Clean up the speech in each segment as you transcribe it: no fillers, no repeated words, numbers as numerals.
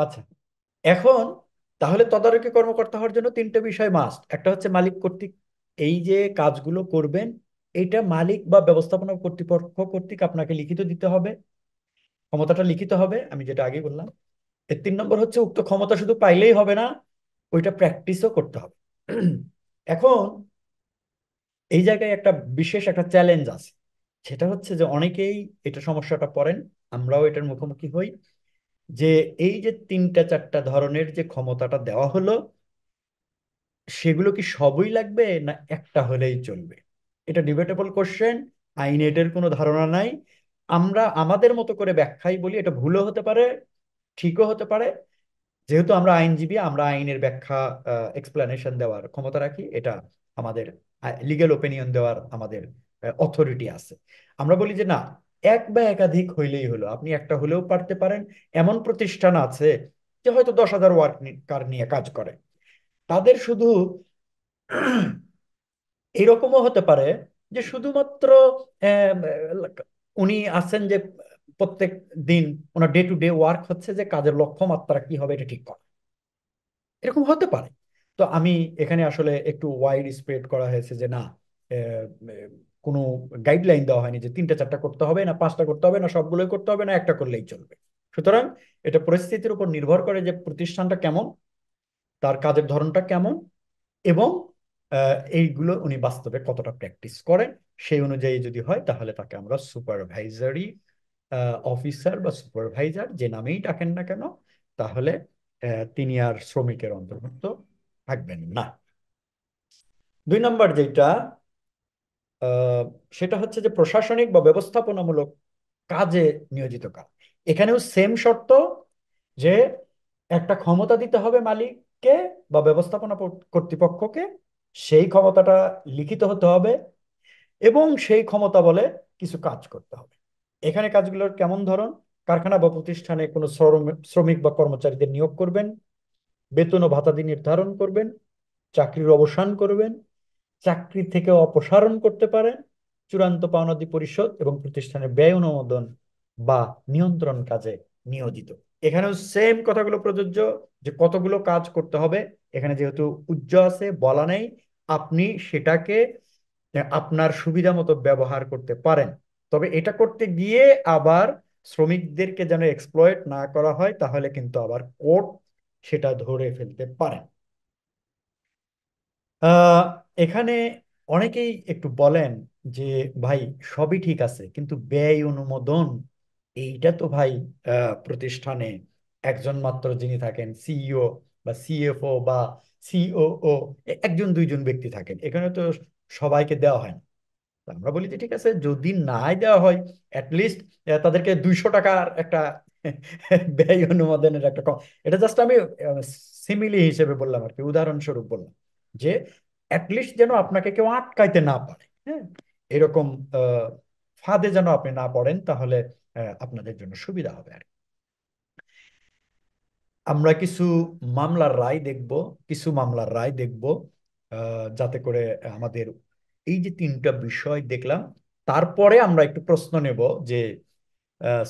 আচ্ছা, এখন তাহলে তদারকি কর্মকর্তা হওয়ার জন্য তিনটে বিষয় মাস্ট। একটা হচ্ছে মালিক কর্তৃক এই যে কাজগুলো করবেন, এইটা মালিক বা ব্যবস্থাপনা কর্তৃপক্ষ কর্তৃক আপনাকে লিখিত দিতে হবে, ক্ষমতাটা লিখিত হবে, আমি যেটা আগে বললাম। এর 3 নম্বর হচ্ছে উক্ত ক্ষমতা শুধু পাইলেই হবে না, ওইটা প্র্যাকটিসও করতে হবে। এখন এই জায়গায় একটা বিশেষ একটা চ্যালেঞ্জ আছে, সেটা হচ্ছে যে অনেকেই এটা সমস্যাটা পড়েন, আমরাও এটার মুখোমুখি হই, যে এই যে তিনটা চারটা ধরনের যে ক্ষমতাটা দেওয়া হলো, সেগুলো কি সবই লাগবে না একটা হলেই চলবে? এটা ডিবেটেবল কোশ্চেন। আইনে এটার কোনো ধারণা নাই। আমরা আমাদের মতো করে ব্যাখ্যাই বলি, এটা ভুলও হতে পারে, ঠিকও হতে পারে। যেহেতু আমরা আইনজীবী, আমরা আইনের ব্যাখ্যা, এক্সপ্লেনেশন দেওয়ার ক্ষমতা রাখি, এটা আমাদের লিগ্যাল ওপিনিয়ন দেওয়ার আমাদের অথরিটি আছে। আমরা বলি যে না, এক বা একাধিক হইলেই হলো, আপনি একটা হলেও পারতে পারেন। এমন প্রতিষ্ঠান আছে যে হয়তো 10,000 ওয়ার্কার নিয়ে কাজ করে, তাদের শুধু এরকমও হতে পারে যে শুধুমাত্র আহ, উনি আছেন যে প্রত্যেক দিন ওনার ডে টু ডে ওয়ার্ক হচ্ছে যে কাজের লক্ষ্যমাত্রা কি হবে এটা ঠিক করা, এরকম হতে পারে। তো আমি এখানে আসলে একটু ওয়াইড স্প্রেড করা হয়েছে যে না, আহ, কোনো গাইডলাইন দেওয়া হয়নি যে তিনটা চারটা করতে হবে না পাঁচটা করতে হবে না সবগুলোই করতে হবে না একটা করলেই চলবে। সুতরাং এটা পরিস্থিতির উপর নির্ভর করে যে প্রতিষ্ঠানটা কেমন, তার কাজের ধরনটা কেমন, এবং এইগুলো উনি বাস্তবে কতটা প্র্যাকটিস করেন, সেই অনুযায়ী যদি হয় তাহলে তাকে আমরা সুপারভাইজারি অফিসার বা সুপারভাইজার যে নামেই ডাকেন না কেন, তাহলে তিনি আর শ্রমিকের অন্তর্ভুক্ত থাকবেন না। 2 নম্বর যেটা, আহ, সেটা হচ্ছে যে প্রশাসনিক বা ব্যবস্থাপনামূলক কাজে নিয়োজিত কাজ। এখানেও সেম শর্ত, যে একটা ক্ষমতা দিতে হবে মালিককে বা ব্যবস্থাপনা কর্তৃপক্ষকে, সেই ক্ষমতাটা লিখিত হতে হবে এবং সেই ক্ষমতা বলে কিছু কাজ করতে হবে। এখানে কাজগুলোর কেমন ধরন: কারখানা বা প্রতিষ্ঠানে কোনো শ্রমিক বা কর্মচারীদের নিয়োগ করবেন, বেতন ও ভাতাদি নির্ধারণ করবেন, চাকরির অবসান করবেন, চাকরি থেকে অপসারণ করতে পারেন, চূড়ান্ত পাওনাদি পরিশোধ এবং প্রতিষ্ঠানের ব্যয় অনুমোদন বা নিয়ন্ত্রণ কাজে নিয়োজিত। এখানেও সেম কথাগুলো প্রযোজ্য, যে কতগুলো কাজ করতে হবে। এখানে যেহেতু আছে, বলা নেই, আপনি সেটাকে আপনার সুবিধা মতো ব্যবহার করতে পারেন। তবে এটা করতে গিয়ে আবার শ্রমিকদেরকে যেন এক্সপ্লয়েট না করা হয়, তাহলে কিন্তু আবার কোর্ট সেটা ধরে ফেলতে পারেন। আহ এখানে অনেকেই একটু বলেন যে ভাই, সবই ঠিক আছে কিন্তু ব্যয় অনুমোদন, এইটা তো ভাই প্রতিষ্ঠানে একজন মাত্র যিনি থাকেন, সিইও বা সিএফও বা সিওও, একজন দুইজন ব্যক্তি থাকেন, এখানে তো সবাইকে দেওয়া হয় না। তো আমরা বলি যে ঠিক আছে, যদি নাই দেওয়া হয় অ্যাটলিস্ট তাদেরকে 200 টাকার একটা ব্যয় অনুমোদনের একটা এটা জাস্ট আমি সিমিলি হিসেবে বললাম আর কি, উদাহরণস্বরূপ বললাম, যে অ্যাটলিস্ট যেন আপনাকে কেউ আটকাইতে না পারে। হ্যাঁ, এরকম আহ, ফাঁদে যেন আপনি না পড়েন, তাহলে আপনাদের জন্য সুবিধা হবে আর কি। আমরা কিছু মামলার রায় দেখব, কিছু মামলার রায় দেখব, যাতে করে আমাদের এই যে তিনটা বিষয় দেখলাম, তারপরে আমরা একটু প্রশ্ন নেব যে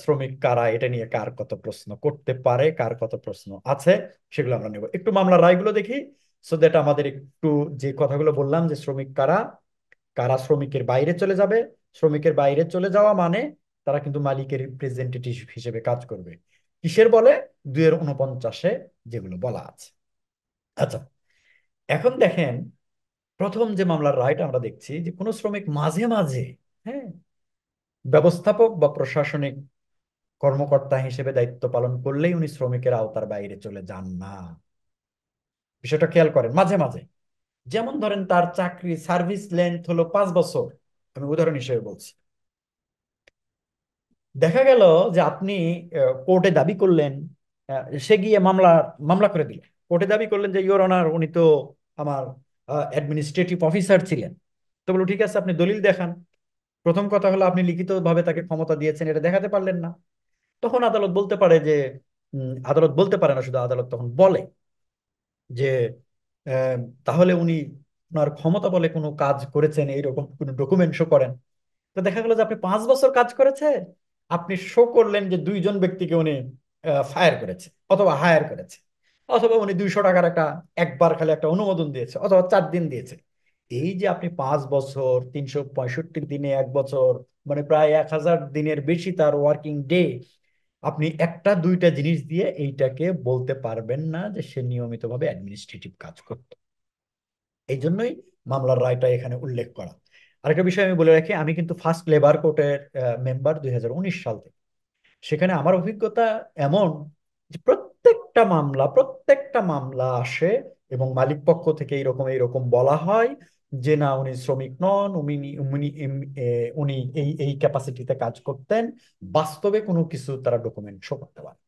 শ্রমিক কারা, এটা নিয়ে কার কত প্রশ্ন করতে পারে, কার কত প্রশ্ন আছে, সেগুলো আমরা নেব। একটু মামলার রায়গুলো দেখি, সো দ্যাট আমাদের একটু, যে কথাগুলো বললাম যে শ্রমিক কারা, কারা শ্রমিকের বাইরে চলে যাবে, শ্রমিকের বাইরে চলে যাওয়া মানে তারা কিন্তু মালিকের রিপ্রেজেন্টেটিভ হিসেবে কাজ করবে, কিসের বলে, 2-49 যেগুলো বলা আছে। আচ্ছা, এখন দেখেন, প্রথম যে মামলার রায়টা আমরা দেখছি যে কোনো শ্রমিক মাঝে মাঝে, হ্যাঁ, ব্যবস্থাপক বা প্রশাসনিক কর্মকর্তা হিসেবে দায়িত্ব পালন করলেই উনি শ্রমিকের আওতার বাইরে চলে যান না। বিষয়টা খেয়াল করেন, মাঝে মাঝে। যেমন ধরেন তার চাকরি সার্ভিস লেন্থ হলো 5 বছর, আমি উদাহরণ হিসেবে বলছি। দেখা গেল যে আপনি কোর্টে দাবি করলেন, সে গিয়ে মামলা মামলা করে দিলেন, কোর্টে দাবি করলেন যে ইওর অনার, উনি তো আমার অ্যাডমিনিস্ট্রেটিভ অফিসার ছিলেন। তো বলো ঠিক আছে, আপনি দলিল দেখান। প্রথম কথা হলো আপনি লিখিতভাবে তাকে ক্ষমতা দিয়েছেন, এটা দেখাতে পারলেন না। তখন আদালত বলতে পারে যে, আদালত বলতে পারে না, শুধু আদালত তখন বলে যে আহ, তাহলে উনি ওনার ক্ষমতা বলে কোনো কাজ করেছেন এইরকম কোনো ডকুমেন্ট শো করেন। তো দেখা গেল যে আপনি 5 বছর কাজ করেছে, আপনি শো করলেন যে দুইজন ব্যক্তিকে উনি ফায়ার করেছে অথবা হায়ার করেছে, অথবা উনি 200 টাকার একটা একবার খালি একটা অনুমোদন দিয়েছে, অথবা 4 দিন দিয়েছে। এই যে আপনি 5 বছর, 365 দিনে 1 বছর, মানে প্রায় 1000 দিনের বেশি তার ওয়ার্কিং ডে, আপনি একটা দুইটা জিনিস দিয়ে এইটাকে বলতে পারবেন না যে সে নিয়মিতভাবে অ্যাডমিনিস্ট্রেটিভ কাজ করত। এই জন্যই মামলার রায়টা এখানে উল্লেখ করা। আরেকটা বিষয় আমি বলে রাখি, আমি কিন্তু ফার্স্ট লেবার কোর্টের মেম্বার 2019 সাল থেকে। সেখানে আমার অভিজ্ঞতা এমন যে প্রত্যেকটা মামলা আসে এবং মালিক পক্ষ থেকে এইরকম এইরকম বলা হয় যে না উনি শ্রমিক নন, উনি উনি উনি এই এই ক্যাপাসিটিতে কাজ করতেন। বাস্তবে কোনো কিছু তারা ডকুমেন্ট শো করতে পারে।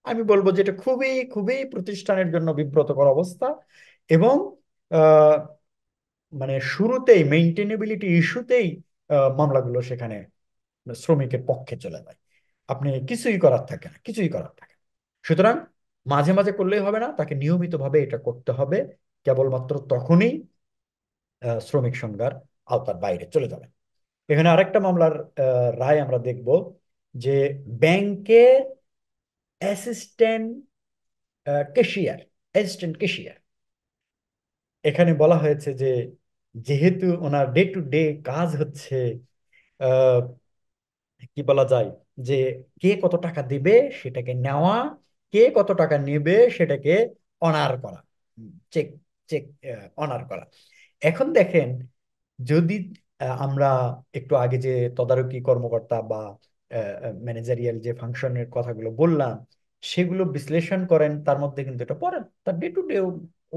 আমি বলবো যে এটা খুবই খুবই প্রতিষ্ঠানের জন্য বিব্রতকর অবস্থা। এবং আহ, মানে শুরুতেই মেইনটেনেবিলিটি ইস্যুতেই মামলাগুলো সেখানে শ্রমিকের পক্ষে চলে যায়। আপনি কিছুই করার থাকে না, কিছুই করার থাকে না। সুতরাং মাঝে মাঝে করলেই হবে না, তাকে নিয়মিতভাবে এটা করতে হবে। কেবলমাত্র তখনই শ্রমিক সংজ্ঞার আওতার বাইরে চলে যাবে। এখানে আরেকটা মামলার রায় আমরা দেখব, যে ব্যাংকের অ্যাসিস্ট্যান্ট ক্যাশিয়ার, এখানে বলা হয়েছে যে যেহেতু ওনার ডে টু ডে কাজ হচ্ছে কি বলা যায়, যে কে কত টাকা দিবে সেটাকে নেওয়া, কে কত টাকা নেবে সেটাকে অনার করা, চেক চেক অনার করা। এখন দেখেন, যদি আমরা একটু আগে যে তদারকি কর্মকর্তা বা ম্যানেজারিয়াল যে ফাংশনের কথাগুলো বললাম, সেগুলো বিশ্লেষণ করেন, তার মধ্যে কিন্তু এটা পড়েন, তার ডে টু ডে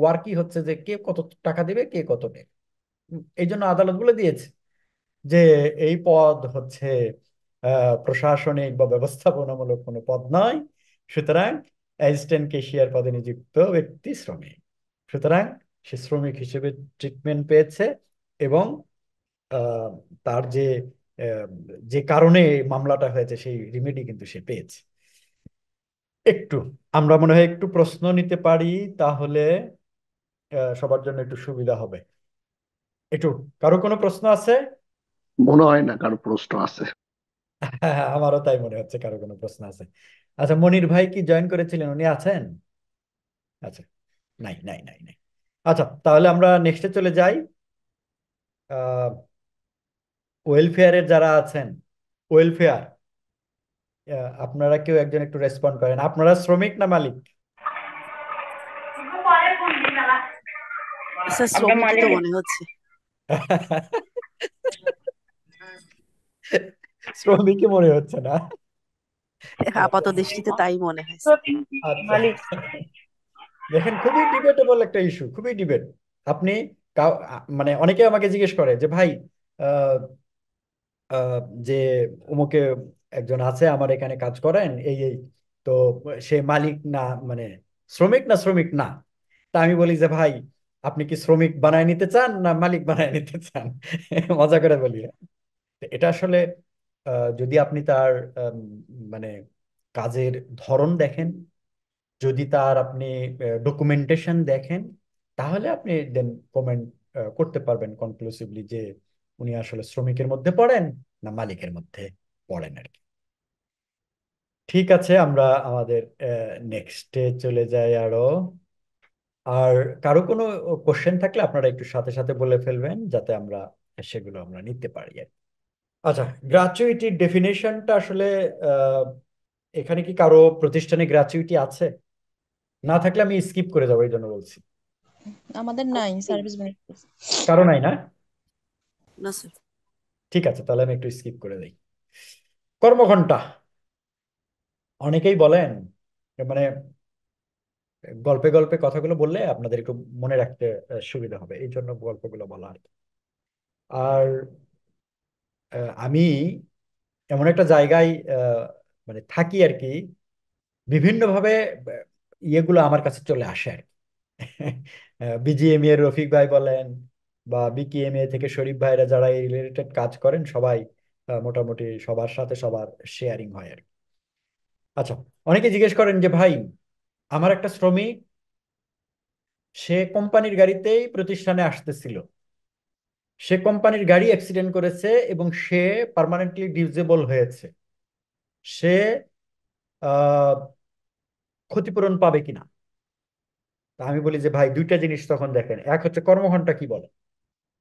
ওয়ার্কই হচ্ছে যে কে কত টাকা দিবে, কে কত নেবে। এই জন্য আদালত বলে দিয়েছে যে এই পদ হচ্ছে প্রশাসনিক বা ব্যবস্থাপনামূলক কোনো পদ নয়। সুতরাং অ্যাসিস্ট্যান্ট ক্যাশিয়ার পদে নিযুক্ত ব্যক্তি শ্রমিক। সুতরাং সে শ্রমিক হিসেবে ট্রিটমেন্ট পেয়েছে। এবং আহ, তার যে আহ, যে কারণে এই মামলাটা হয়েছে সেই রিমেডি কিন্তু সে পেয়েছে। একটু আমরা মনে হয় একটু প্রশ্ন নিতে পারি, তাহলে সবার জন্য একটু সুবিধা হবে। একটু, কারো কোনো প্রশ্ন আছে? মনে হয় না কারো প্রশ্ন আছে। হ্যাঁ, আমারও তাই মনে হচ্ছে কারো কোনো প্রশ্ন আছে। আচ্ছা, মনির ভাই কি জয়েন করেছিলেন, উনি আছেন? আচ্ছা, নাই নাই নাই নাই। আচ্ছা, তাহলে আমরা নেক্সটে চলে যাই। ওয়েলফেয়ারের যারা আছেন, ওয়েলফেয়ার, আপনারা কেউ একজন একটু রেসপন্ড করেন, আপনারা শ্রমিক না মালিক? স্যার আমরা শ্রমিকই তো মালিক। মনে হচ্ছে। শ্রমিকই মনে হচ্ছে না? আপাত দৃষ্টিতে তাই মনে হয় স্যার। আচ্ছা, মালিক। দেখেন খুবই ডিবেটেবল একটা ইস্যু, খুবই ডিবেট। আপনি মানে অনেকে আমাকে জিজ্ঞেস করে যে ভাই, আহ, আহ, যে অমুকে একজন আছে আমার এখানে কাজ করেন এই এই, তো সে মালিক না, মানে শ্রমিক না শ্রমিক না? তা আমি বলি যে ভাই, আপনি কি শ্রমিক বানায় নিতে চান না মালিক বানায় নিতে চান? মজা করে বলি। এটা আসলে যদি আপনি তার মানে কাজের ধরন দেখেন, যদি তার আপনি ডকুমেন্টেশন দেখেন, তাহলে আপনি দেন কমেন্ট করতে পারবেন কনক্লুসিভলি যে উনি আসলে শ্রমিকের মধ্যে পড়েন না মালিকের মধ্যে পড়েন আর কি। ঠিক আছে, আমরা আমাদের নেক্সটে চলে যাই আরো। আর কারো কোনো কোশ্চেন থাকলে আপনারা একটু সাথে সাথে বলে ফেলবেন, যাতে আমরা সেগুলো আমরা নিতে পারি আর কি। আচ্ছা, গ্র্যাচুইটির ডেফিনেশনটা আসলে আহ, এখানে কি কারো প্রতিষ্ঠানে গ্র্যাচুইটি আছে? না থাকলে আমি স্কিপ করে যাবো, এই জন্য বলছি। আমাদের নাই সার্ভিস বেনিফিট। কারো নাই না? না স্যার। ঠিক আছে, তাহলে আমি একটু স্কিপ করে দিই। কর্মঘন্টা, অনেকেই বলেন, মানে গল্পে গল্পে কথাগুলো বললে আপনাদের একটু মনে রাখতে সুবিধা হবে, এই জন্য গল্পগুলো বলা আর কি। আর আমি এমন একটা জায়গায় মানে থাকি আর কি, বিভিন্নভাবে ইয়েগুলো আমার কাছে চলে আসে আর কি। বিজিএমইএ এর রফিক ভাই বলেন, বা বিকিএমএ থেকে শরীফ ভাইরা যারা এই রিলেটেড কাজ করেন, সবাই মোটামুটি সবার সাথে সবার শেয়ারিং হয় আর কি। আচ্ছা, অনেকে জিজ্ঞেস করেন যে ভাই, আমার একটা শ্রমিক, সে কোম্পানির গাড়িতেই প্রতিষ্ঠানে আসতেছিল, সে কোম্পানির গাড়ি অ্যাক্সিডেন্ট করেছে এবং সে পার্মানেন্টলি ডিসেবল হয়েছে, সে আহ ক্ষতিপূরণ পাবে কিনা। তা আমি বলি যে ভাই দুইটা জিনিস তখন দেখেন, এক হচ্ছে কর্মঘন্টা কি বলে।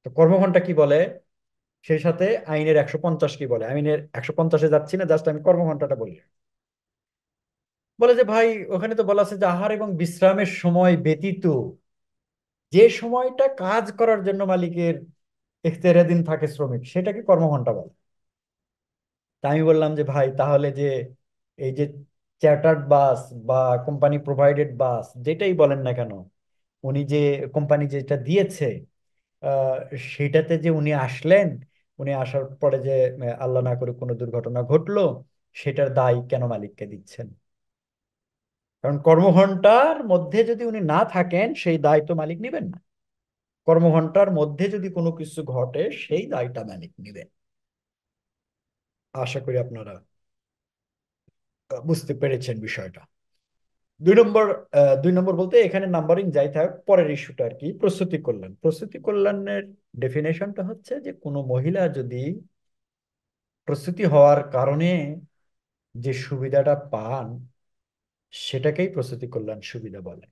তো কর্মঘন্টা কি বলে, সেই সাথে আইনের 150 কি বলে। আইনের 150-এ যাচ্ছি না, জাস্ট আমি কর্মঘন্টাটা বলি। বলে যে ভাই ওখানে তো বলা আছে যে আহার এবং বিশ্রামের সময় ব্যতীত যে সময়টা কাজ করার জন্য মালিকের এখতিয়ারাধীন থাকে শ্রমিক, সেটাকে কর্মঘন্টা বলে। তা আমি বললাম যে ভাই তাহলে যে এই যে চার্টার্ড বাস বা কোম্পানি প্রোভাইডেড বাস যেটাই বলেন না কেন, উনি যে কোম্পানি যেটা দিয়েছে, আহ, সেটাতে যে উনি আসলেন, উনি আসার পরে যে আল্লাহ না করে কোনো দুর্ঘটনা ঘটলো, সেটার দায় কেন মালিককে দিচ্ছেন? কারণ কর্মঘন্টার মধ্যে যদি উনি না থাকেন সেই দায় তো মালিক নেবেন না। কর্মঘন্টার মধ্যে যদি কোনো কিছু ঘটে সেই দায়টা মালিক নেবেন। আশা করি আপনারা বুঝতে পেরেছেন বিষয়টা। 2 নম্বর, 2 নম্বর বলতে এখানে নাম্বারিং যাই থাক, পরের ইস্যুটা আর কি, প্রস্তুতি কল্যাণ। প্রস্তুতি কল্যাণের ডেফিনেশনটা হচ্ছে যে কোনো মহিলা যদি প্রস্তুতি হওয়ার কারণে যে সুবিধাটা পান, সেটাকেই প্রস্তুতি কল্যাণ সুবিধা বলে।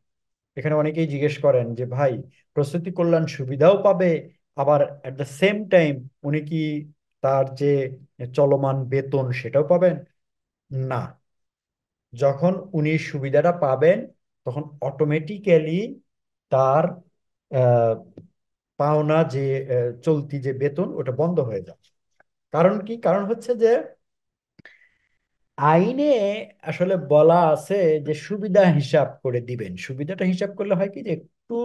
এখানে অনেকেই জিজ্ঞেস করেন যে ভাই প্রস্তুতি কল্যাণ সুবিধাও পাবে, আবার অ্যাট দ্য সেম টাইম উনি কি তার যে চলমান বেতন সেটাও পাবেন? না। যখন উনি সুবিধাটা পাবেন তখন অটোমেটিক্যালি তার আহ, পাওনা যে চলতি যে বেতন ওটা বন্ধ হয়ে যায়। কারণ কি, কারণ হচ্ছে যে আইনে আসলে বলা আছে যে সুবিধা হিসাব করে দিবেন। সুবিধাটা হিসাব করলে হয় কি যে একটু,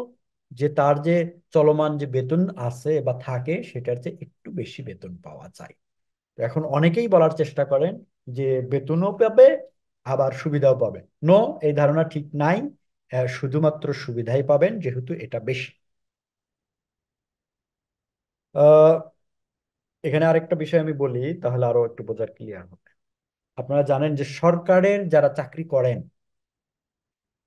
যে তার যে চলমান যে বেতন আছে বা থাকে সেটার চেয়ে একটু বেশি বেতন পাওয়া যায়। তো এখন অনেকেই বলার চেষ্টা করেন যে বেতনও পাবে আবার সুবিধাও পাবে। নো, এই ধারণা ঠিক নাই। শুধুমাত্র সুবিধাই পাবেন যেহেতু এটা বেশি। আহ এখানে আরেকটা বিষয় আমি বলি, তাহলে আরো একটু বোঝার ক্লিয়ার হবে। আপনারা জানেন যে সরকারের যারা চাকরি করেন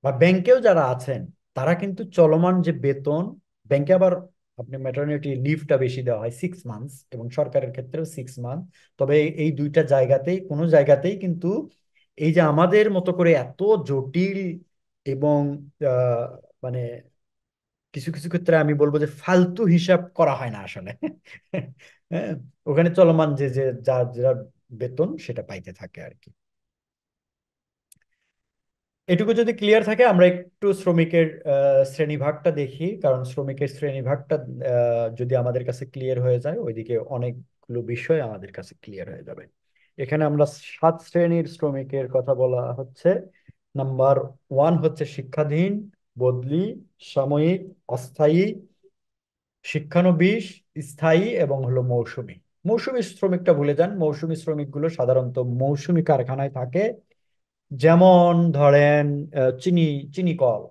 বা ব্যাংকেও যারা আছেন, তারা কিন্তু চলমান যে বেতন, ব্যাংকে আবার আপনি ম্যাটারনিটি লিভটা বেশি দেওয়া হয় 6 মান্থস, এবং সরকারের ক্ষেত্রেও 6 মান্থ। তবে এই দুইটা জায়গাতেই, কোনো জায়গাতেই কিন্তু এই যে আমাদের মতো করে এত জটিল এবং আহ, মানে কিছু কিছু ক্ষেত্রে আমি বলবো যে ফালতু হিসাব করা হয় না আসলে। হ্যাঁ, ওখানে চলমান যে যে যার যার বেতন সেটা পাইতে থাকে আর কি। এটুকু যদি ক্লিয়ার থাকে, আমরা একটু শ্রমিকের শ্রেণীভাগটা দেখি। কারণ শ্রমিকের শ্রেণীভাগটা যদি আমাদের কাছে ক্লিয়ার হয়ে যায়, ওইদিকে অনেকগুলো বিষয় আমাদের কাছে ক্লিয়ার হয়ে যাবে। এখানে আমরা 7 শ্রেণীর শ্রমিকের কথা বলা হচ্ছে। নাম্বার 1 হচ্ছে শিক্ষাধীন, বদলি, সাময়িক, অস্থায়ী, শিক্ষানবিশ, স্থায়ী এবং হলো মৌসুমী। মৌসুমী শ্রমিকটা ভুলে যান। মৌসুমী শ্রমিকগুলো সাধারণত মৌসুমী কারখানায় থাকে। যেমন ধরেন চিনি, চিনি কল,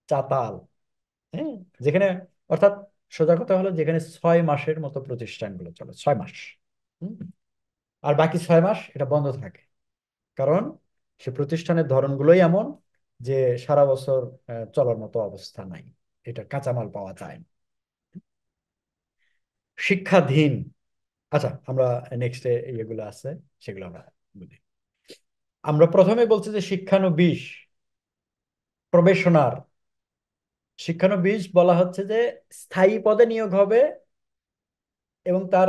চাতাল, হ্যাঁ, যেখানে, অর্থাৎ সোজা কথা হলো যেখানে 6 মাসের মতো প্রতিষ্ঠানগুলো চলে, 6 মাস। হুম, আর বাকি 6 মাস এটা বন্ধ থাকে। কারণ সে প্রতিষ্ঠানের ধরনগুলোই এমন যে সারা বছর চলার মতো অবস্থা নাই, এটা কাঁচামাল পাওয়া যায় না। শিক্ষাধীন, আচ্ছা আমরা নেক্সটে ইয়েগুলো আছে সেগুলো আমরা বুঝি। আমরা প্রথমে বলছি যে শিক্ষানবিশ, প্রবেশনার। শিক্ষানবিশ বলা হচ্ছে যে স্থায়ী পদে নিয়োগ হবে এবং তার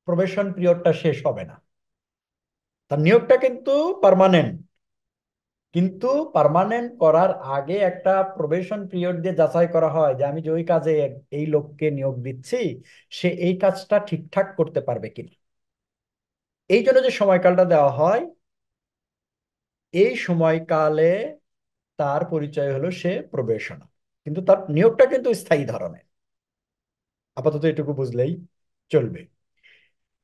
প্রবেশন পিরিয়ডটা শেষ হবে না। তার নিয়োগটা কিন্তু পার্মানেন্ট, কিন্তু পার্মানেন্ট করার আগে একটা প্রবেশন পিরিয়ড দিয়ে যাচাই করা হয় যে আমি যে ওই কাজে এই লোককে নিয়োগ দিচ্ছি, সে এই কাজটা ঠিকঠাক করতে পারবে কিনা। এই জন্য যে সময়কালটা দেওয়া হয়, এই সময়কালে তার পরিচয় হলো সে প্রবেশনার, কিন্তু তার নিয়োগটা কিন্তু স্থায়ী ধরনের। আপাতত এটুকু বুঝলেই চলবে।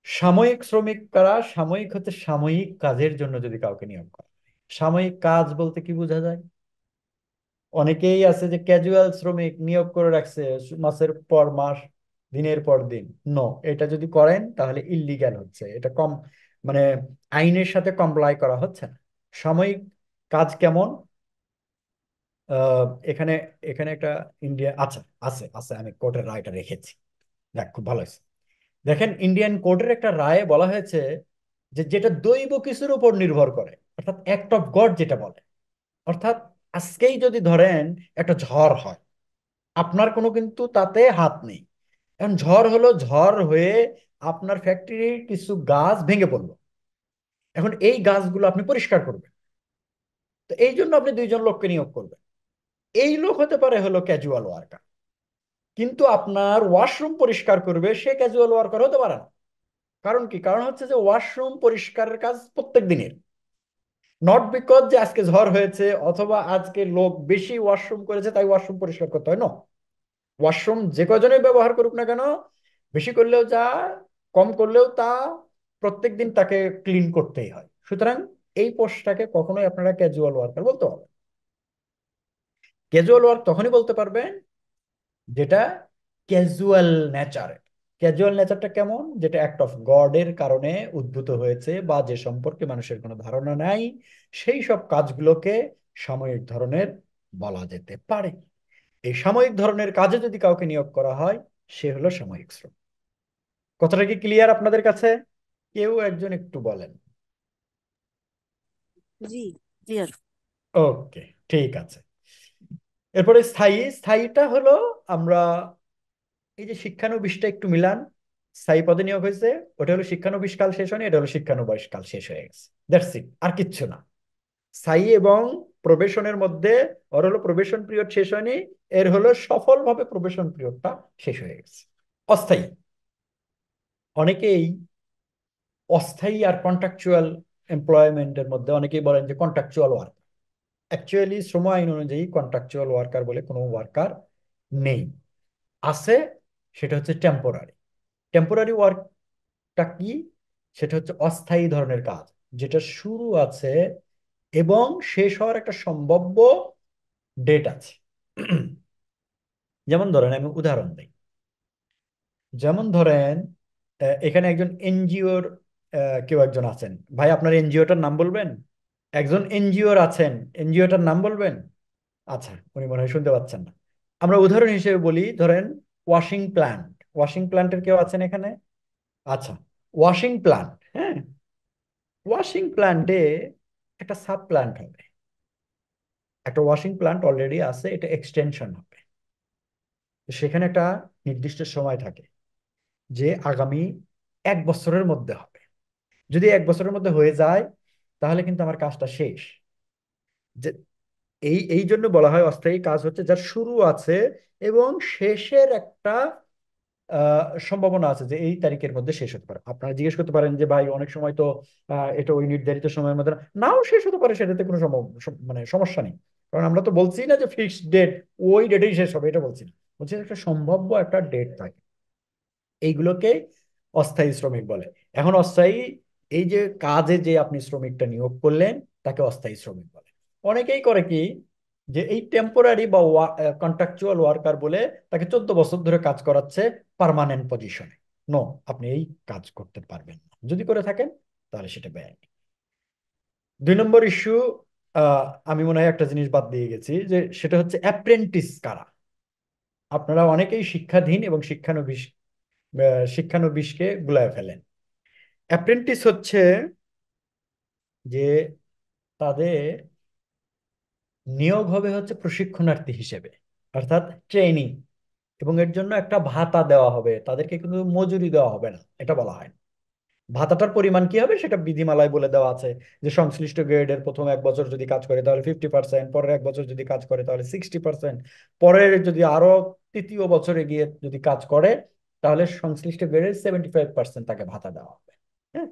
সাময়িক শ্রমিক কারা? সাময়িক হচ্ছে সাময়িক কাজের জন্য যদি কাউকে নিয়োগ করা হয়। সাময়িক কাজ বলতে কি বোঝা যায়? অনেকেই আছে যে ক্যাজুয়াল শ্রমিক নিয়োগ করে রাখছে মাসের পর মাস, দিনের পর দিন। নো, এটা যদি করেন তাহলে ইল্লিগ্যাল হচ্ছে, এটা কম, মানে আইনের সাথে কমপ্লাই করা হচ্ছে না। সাময়িক কাজ কেমন? আহ, এখানে এখানে একটা ইন্ডিয়া, আচ্ছা আছে আছে, আমি কোর্টের রায়টা রেখেছি। দেখ খুব ভালো হয়েছে। দেখেন ইন্ডিয়ান কোর্টের একটা রায়ে বলা হয়েছে যে যেটা দৈব কিছুর উপর নির্ভর করে। অর্থাৎ অ্যাক্ট অফ গড যেটা বলে। অর্থাৎ আজকেই যদি ধরেন একটা ঝড় হয়, আপনার কোনো কিন্তু তাতে হাত নেই। এখন ঝড় হলো, ঝড় হয়ে আপনার ফ্যাক্টরির কিছু গাছ ভেঙে পড়লো। এখন এই গাছগুলো আপনি পরিষ্কার করবেন, তো এই জন্য আপনি দুইজন লোককে নিয়োগ করবেন। এই লোক হতে পারে হলো ক্যাজুয়াল ওয়ার্কার, কিন্তু আপনার ওয়াশরুম পরিষ্কার করবে সে ক্যাজুয়াল ওয়ার্কার হতে পারে না। কারণ কি? কারণ হচ্ছে যে ওয়াশরুম পরিষ্কারের কাজ প্রত্যেক দিনের, নট বিকজ যে আজকে ঝড় হয়েছে অথবা আজকে লোক বেশি ওয়াশরুম করেছে তাই ওয়াশরুম পরিষ্কার করতে হয় না। ওয়াশরুম যে কজনে ব্যবহার করুক না কেন, বেশি করলেও যা, কম করলেও তা, প্রত্যেক দিন তাকে ক্লিন করতেই হয়। সুতরাং এই পোস্টটাকে কখনোই আপনারা ক্যাজুয়াল ওয়ার্কার বলতে হবে। ক্যাজুয়াল ওয়ার্ক তখনই বলতে পারবেন যেটা ক্যাজুয়াল নেচার। ক্যাজুয়াল নেচারটা কেমন? যেটা অ্যাক্ট অফ গডের কারণে উদ্ভূত হয়েছে বা যে সম্পর্কে মানুষের কোনো ধারণা নাই, সেই সব কাজগুলোকে সাময়িক ধরনের বলা যেতে পারে। এই সাময়িক ধরনের কাজে যদি কাউকে নিয়োগ করা হয়, সে হলো সাময়িক শ্রম। কথাটা কি ক্লিয়ার আপনাদের কাছে? কেউ একজন একটু বলেন। জি, ক্লিয়ার। ওকে, ঠিক আছে। এরপরে স্থায়ী। স্থায়ীটা হলো, আমরা এই যে শিক্ষানবিশটা একটু মিলান, স্থায়ী পদে নিয়োগ হয়েছে, ওটা হলো শিক্ষানবিশ কাল শেষ হয়নি, এটা হলো শিক্ষানবয়স কাল শেষ হয়ে গেছে, দ্যাটস ইট, আর কিচ্ছু না। স্থায়ী এবং প্রবেশনের মধ্যে ওর হলো প্রবেশন পিরিয়ড শেষ হয়নি, এর হলো সফলভাবে প্রবেশন পিরিয়ডটা শেষ হয়ে গেছে। অস্থায়ী, অনেকেই অস্থায়ী আর কন্ট্রাকচুয়াল এমপ্লয়মেন্টের মধ্যে অনেকেই বলেন যে কন্ট্রাকচুয়াল ওয়ার্ক। অ্যাকচুয়ালি শ্রম আইন অনুযায়ী কন্ট্রাকচুয়াল ওয়ার্কার বলে কোনো ওয়ার্কার নেই। আছে, সেটা হচ্ছে টেম্পোরারি। টেম্পোরারি ওয়ার্কটা কি? সেটা হচ্ছে অস্থায়ী ধরনের কাজ, যেটা শুরু আছে এবং শেষ হওয়ার একটা সম্ভাব্য ডেট আছে। যেমন ধরেন, আমি উদাহরণ দিই। যেমন ধরেন, এখানে একজন এনজিওর কেউ একজন আছেন। ভাই, আপনার এনজিওটার নাম বলবেন? একজন এনজিওর আছেন, এনজিওটার নাম বলবেন? আচ্ছা, উনি মনে হয় শুনতে পাচ্ছেন না। আমরা উদাহরণ হিসেবে বলি, ধরেন ওয়াশিং প্ল্যান্ট। ওয়াশিং প্ল্যান্টের কেউ আছেন এখানে? আচ্ছা, ওয়াশিং প্ল্যান্ট, হ্যাঁ, ওয়াশিং প্ল্যান্টে একটা সাব প্ল্যান্ট হবে। একটা ওয়াশিং প্ল্যান্ট অলরেডি আছে, এটা এক্সটেনশন হবে। তো সেখানে একটা নির্দিষ্ট সময় থাকে যে আগামী 1 বছরের মধ্যে হবে। যদি 1 বছরের মধ্যে হয়ে যায়, তাহলে কিন্তু আমার কাজটা শেষ। যে এই এই জন্য বলা হয় অস্থায়ী কাজ হচ্ছে যার শুরু আছে এবং শেষের একটা সম্ভাবনা আছে যে এই তারিখের মধ্যে শেষ হতে পারে। আপনারা জিজ্ঞেস করতে পারেন যে ভাই, অনেক সময় তো এটা ওই নির্ধারিত সময়ের মধ্যে নাও শেষ হতে পারে, সেটাতে কোনো মানে সমস্যা নেই। কারণ আমরা তো বলছি না যে ফিক্সড ডেট, ওই ডেটেই শেষ হবে, এটা বলছি না। বলছি একটা সম্ভাব্য একটা ডেট থাকে। এইগুলোকে অস্থায়ী শ্রমিক বলে। এখন অস্থায়ী, এই যে কাজে যে আপনি শ্রমিকটা নিয়োগ করলেন, তাকে অস্থায়ী শ্রমিক বলে। অনেকেই করে কি, যে এই টেম্পোরারি বা কন্ট্রাকচুয়াল ওয়ার্কার বলে তাকে 14 বছর ধরে কাজ করাচ্ছে পার্মানেন্ট পজিশনে। নো, আপনি এই কাজ করতে পারবেন না। যদি করে থাকেন তাহলে সেটা বেআইনি। 2 নম্বর ইস্যু, আমি মনে হয় একটা জিনিস বাদ দিয়ে গেছি, যে সেটা হচ্ছে অ্যাপ্রেন্টিস কারা। আপনারা অনেকেই শিক্ষাধীন এবং শিক্ষানবিশকে গুলায় ফেলেন। অ্যাপ্রেন্টিস হচ্ছে যে তাদের নিয়োগ হবে হচ্ছে প্রশিক্ষণার্থী হিসেবে, অর্থাৎ ট্রেনিং, এবং এর জন্য একটা ভাতা দেওয়া হবে, তাদেরকে কিন্তু মজুরি দেওয়া হবে না, এটা বলা হয় না। ভাতাটার পরিমাণ কি হবে সেটা বিধিমালায় বলে দেওয়া আছে, যে সংশ্লিষ্ট গ্রেডের প্রথম 1 বছর যদি কাজ করে তাহলে 50%, পরের 1 বছর যদি কাজ করে তাহলে 60%, পরের যদি আরো তৃতীয় বছরে গিয়ে যদি কাজ করে তাহলে সংশ্লিষ্ট গ্রেডের 75% তাকে ভাতা দেওয়া হবে। হ্যাঁ,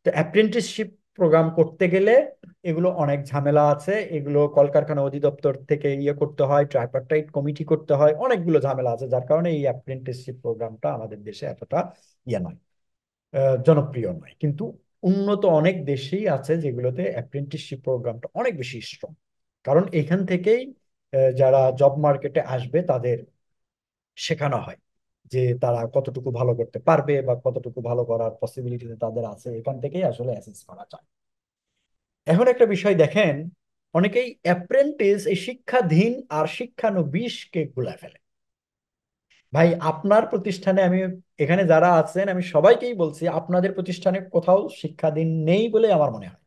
তো অ্যাপ্রেন্টিসশিপ প্রোগ্রাম করতে গেলে এগুলো অনেক ঝামেলা আছে। এগুলো কলকারখানা অধিদপ্তর থেকে ইয়ে করতে হয়, ট্রাইপারটাইট কমিটি করতে হয়, অনেকগুলো ঝামেলা আছে, যার কারণে এই অ্যাপ্রেন্টিসশিপ প্রোগ্রামটা আমাদের দেশে এতটা ইয়ে নয়, জনপ্রিয় নয়। কিন্তু উন্নত অনেক দেশেই আছে যেগুলোতে অ্যাপ্রেন্টিসশিপ প্রোগ্রামটা অনেক বেশি স্ট্রং। কারণ এখান থেকেই যারা জব মার্কেটে আসবে তাদের শেখানো হয় যে তারা কতটুকু ভালো করতে পারবে বা কতটুকু ভালো করার পসিবিলিটি তাদের আছে, এখান থেকেই আসলে অ্যাসেস করা যায়। এখন একটা বিষয় দেখেন, অনেকেই অ্যাপ্রেন্টিস, এই শিক্ষাধীন আর শিক্ষানবিশকে গুলায় ফেলে। ভাই, আপনার প্রতিষ্ঠানে, আমি এখানে যারা আছেন আমি সবাইকেই বলছি, আপনাদের প্রতিষ্ঠানে কোথাও শিক্ষাধীন নেই বলে আমার মনে হয়।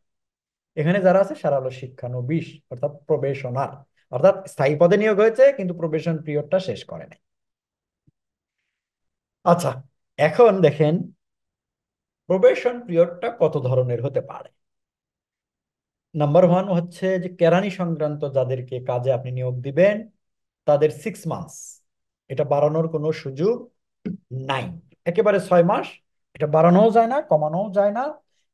এখানে যারা আছে সারা হলো শিক্ষানবিশ, অর্থাৎ প্রবেশনার, অর্থাৎ স্থায়ী পদে নিয়োগ হয়েছে কিন্তু প্রবেশন পিরিয়ডটা শেষ করে নাই। আচ্ছা, এখন দেখেন প্রবেশন পিরিয়ডটা কত ধরনের হতে পারে। নাম্বার ওয়ান হচ্ছে যে কেরানি সংক্রান্ত যাদেরকে কাজে আপনি নিয়োগ দিবেন তাদের 6 মান্থস, এটা বাড়ানোর কোনো সুযোগ নাই, একেবারে 6 মাস। এটা বাড়ানোও যায় না, কমানোও যায় না,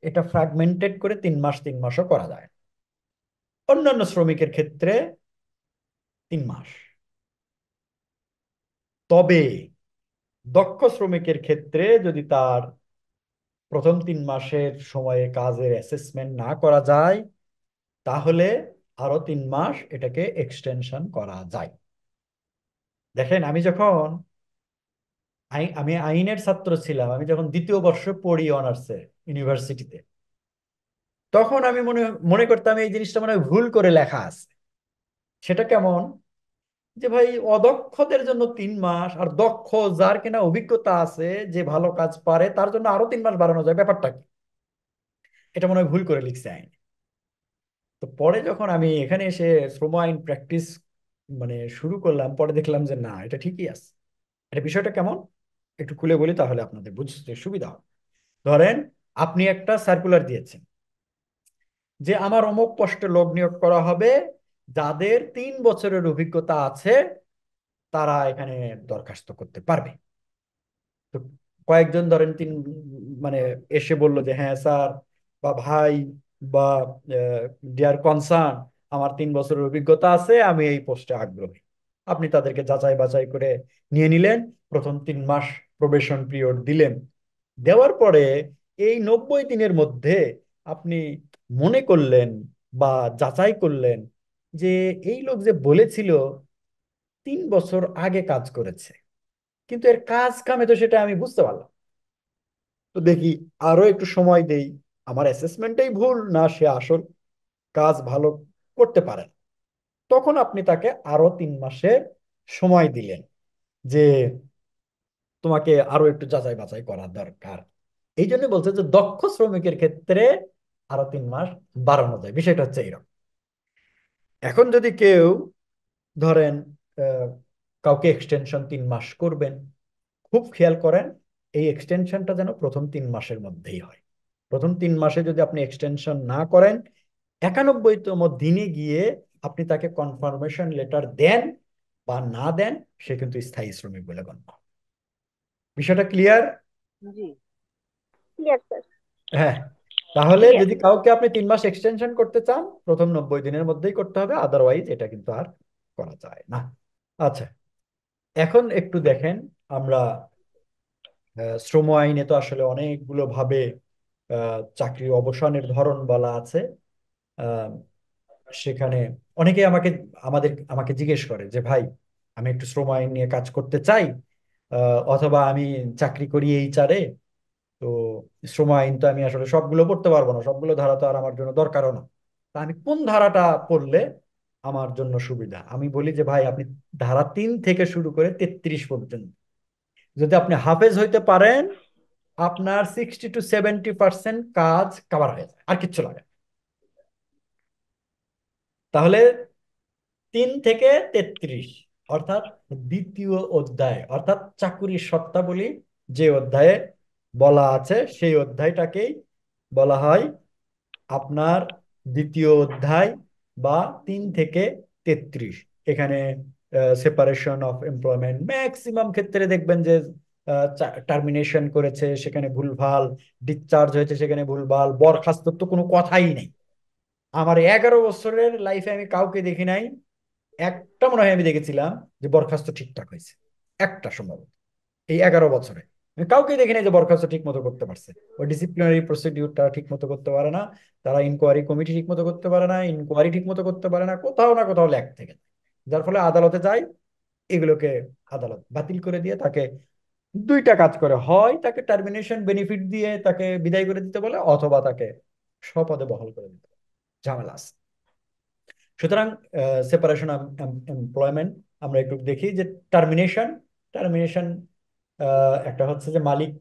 এটা ফ্র্যাগমেন্টেড করে 3 মাস 3 মাসও করা যায়। অন্যান্য শ্রমিকের ক্ষেত্রে 3 মাস। তবে দক্ষ শ্রমিকের ক্ষেত্রে যদি তার প্রথম 3 মাসের সময়ে কাজের অ্যাসেসমেন্ট না করা যায় তাহলে আরো 3 মাস এটাকে এক্সটেনশন করা যায়। দেখেন আমি আইনের ছাত্র ছিলাম, আমি যখন দ্বিতীয় বর্ষ পড়ি অনার্সে ইউনিভার্সিটিতে, তখন আমি মনে মনে করতাম এই জিনিসটা মনে হয় ভুল করে লেখা আছে। সেটা কেমন, যে ভাই অদক্ষদের জন্য 3 মাস, আর দক্ষ যার কিনা অভিজ্ঞতা আছে, যে ভালো কাজ পারে তার জন্য আরো 3 মাস বাড়ানো যায়, ব্যাপারটা কি? এটা মনে হয় ভুল করে লিখছে আইন। তো পরে যখন আমি এখানে এসে শ্রম আইন প্র্যাকটিস মানে শুরু করলাম, পরে দেখলাম যে না, এটা ঠিকই আছে। এটা বিষয়টা কেমন একটু খুলে বলি, তাহলে আপনাদের বুঝতে সুবিধা হবে। ধরেন আপনি একটা সার্কুলার দিয়েছেন যে আমার অমুক পোস্টে লোক নিয়োগ করা হবে, যাদের 3 বছরের অভিজ্ঞতা আছে তারা এখানে দরখাস্ত করতে পারবে। তো কয়েকজন ধরেন মানে এসে বলল যে হ্যাঁ স্যার বা ভাই বা ডিয়ার কনসার্ন, আমার 3 বছরের অভিজ্ঞতা আছে, আমি এই পোস্টে আগ্রহী। আপনি তাদেরকে যাচাই বাছাই করে নিয়ে নিলেন, প্রথম 3 মাস প্রবেশন পিরিয়ড দিলেন। দেওয়ার পরে এই 90 দিনের মধ্যে আপনি মনে করলেন বা যাচাই করলেন যে এই লোক যে বলেছিল 3 বছর আগে কাজ করেছে, কিন্তু এর কাজ কামে তো সেটা আমি বুঝতে পারলাম। তো দেখি আরো একটু সময় দেই, আমার অ্যাসেসমেন্টটাই ভুল না, সে আসল কাজ ভালো করতে পারে না। তখন আপনি তাকে আরো 3 মাসের সময় দিলেন যে তোমাকে আরো একটু যাচাই বাছাই করার দরকার। এই জন্য বলছে যে দক্ষ শ্রমিকের ক্ষেত্রে আরো 3 মাস বাড়ানো যায়, বিষয়টা হচ্ছে এইরকম। এখন যদি কেউ ধরেন আহ, কাউকে এক্সটেনশন 3 মাস করবেন, খুব খেয়াল করেন এই এক্সটেনশনটা যেন প্রথম 3 মাসের মধ্যেই হয়। প্রথম 3 মাসে যদি আপনি এক্সটেনশন না করেন, 91তম দিনে গিয়ে আপনি তাকে কনফার্মেশন লেটার দেন বা না দেন, সে কিন্তু স্থায়ী শ্রমিক বলে গণ্য হবে। বিষয়টা ক্লিয়ার? জি, ক্লিয়ার স্যার। হ্যাঁ। তাহলে ক্লিয়ার। যদি কাউকে আপনি 3 মাস এক্সটেনশন করতে চান, প্রথম 90 দিনের মধ্যেই করতে হবে, আদারওয়াইজ এটা কিন্তু আর করা যায় না। আচ্ছা, এখন একটু দেখেন আমরা শ্রম আইনে তো আসলে অনেকগুলো ভাবে চাকরি অবসানের ধরন বলা আছে। আহ, সেখানে অনেকে আমাকে জিজ্ঞেস করে যে ভাই, আমি একটু শ্রম আইন নিয়ে কাজ করতে চাই, অথবা আমি চাকরি করি এইচআরে, তো শ্রম আইন তো আমি আসলে সবগুলো পড়তে পারবো না, সবগুলো ধারা তো আর আমার জন্য দরকারও না, তা আমি কোন ধারাটা পড়লে আমার জন্য সুবিধা? আমি বলি যে ভাই, আপনি ধারা 3 থেকে শুরু করে 33 পর্যন্ত যদি আপনি হাফেজ হইতে পারেন, আপনার 60 to 70% কাজ কভার হয়ে যায়, আর কিচ্ছু লাগে না। তাহলে 3 থেকে 33, অর্থাৎ দ্বিতীয় অধ্যায়, অর্থাৎ চাকুরির শর্তাবলী যে অধ্যায়ে বলা আছে সেই অধ্যায়টাকেই বলা হয় আপনার দ্বিতীয় অধ্যায় বা 3 থেকে 33। এখানে সেপারেশন অফ এমপ্লয়মেন্ট, ম্যাক্সিমাম ক্ষেত্রে দেখবেন যে টার্মিনেশন করেছে সেখানে ভুলভাল, ডিসচার্জ হয়েছে সেখানে ভুলভাল, বরখাস্ত তো কোনো কথাই নেই। আমার 11 বছরের লাইফে আমি কাউকে দেখি নাই, একটা মনে হয় আমি দেখেছিলাম যে বরখাস্ত ঠিকঠাক হয়েছে, একটা সম্ভবত এই 11 বছরে আমি কাউকে দেখি নাই যে বরখাস্ত ঠিক মতো করতে পারছে। ওই ডিসিপ্লিনারি প্রসিডিউরটা ঠিক মতো করতে পারে না, তারা ইনকোয়ারি কমিটি ঠিক মতো করতে পারে না, ইনকোয়ারি ঠিক মতো করতে পারে না, কোথাও না কোথাও ল্যাক থেকে যায়। যার ফলে আদালতে যায়, এগুলোকে আদালত বাতিল করে দিয়ে তাকে দুইটা কাজ করে, হয় তাকে টার্মিনেশন বেনিফিট দিয়ে তাকে বিদায় করে দিতে বলে, অথবা তাকে স্বপদে বহাল করে দিতে বলে। ঝামেলা আছে। সুতরাং সেপারেশন এমপ্লয়মেন্ট আমরা একটু দেখি যে টার্মিনেশন টার্মিনেশন একটা হচ্ছে যে মালিক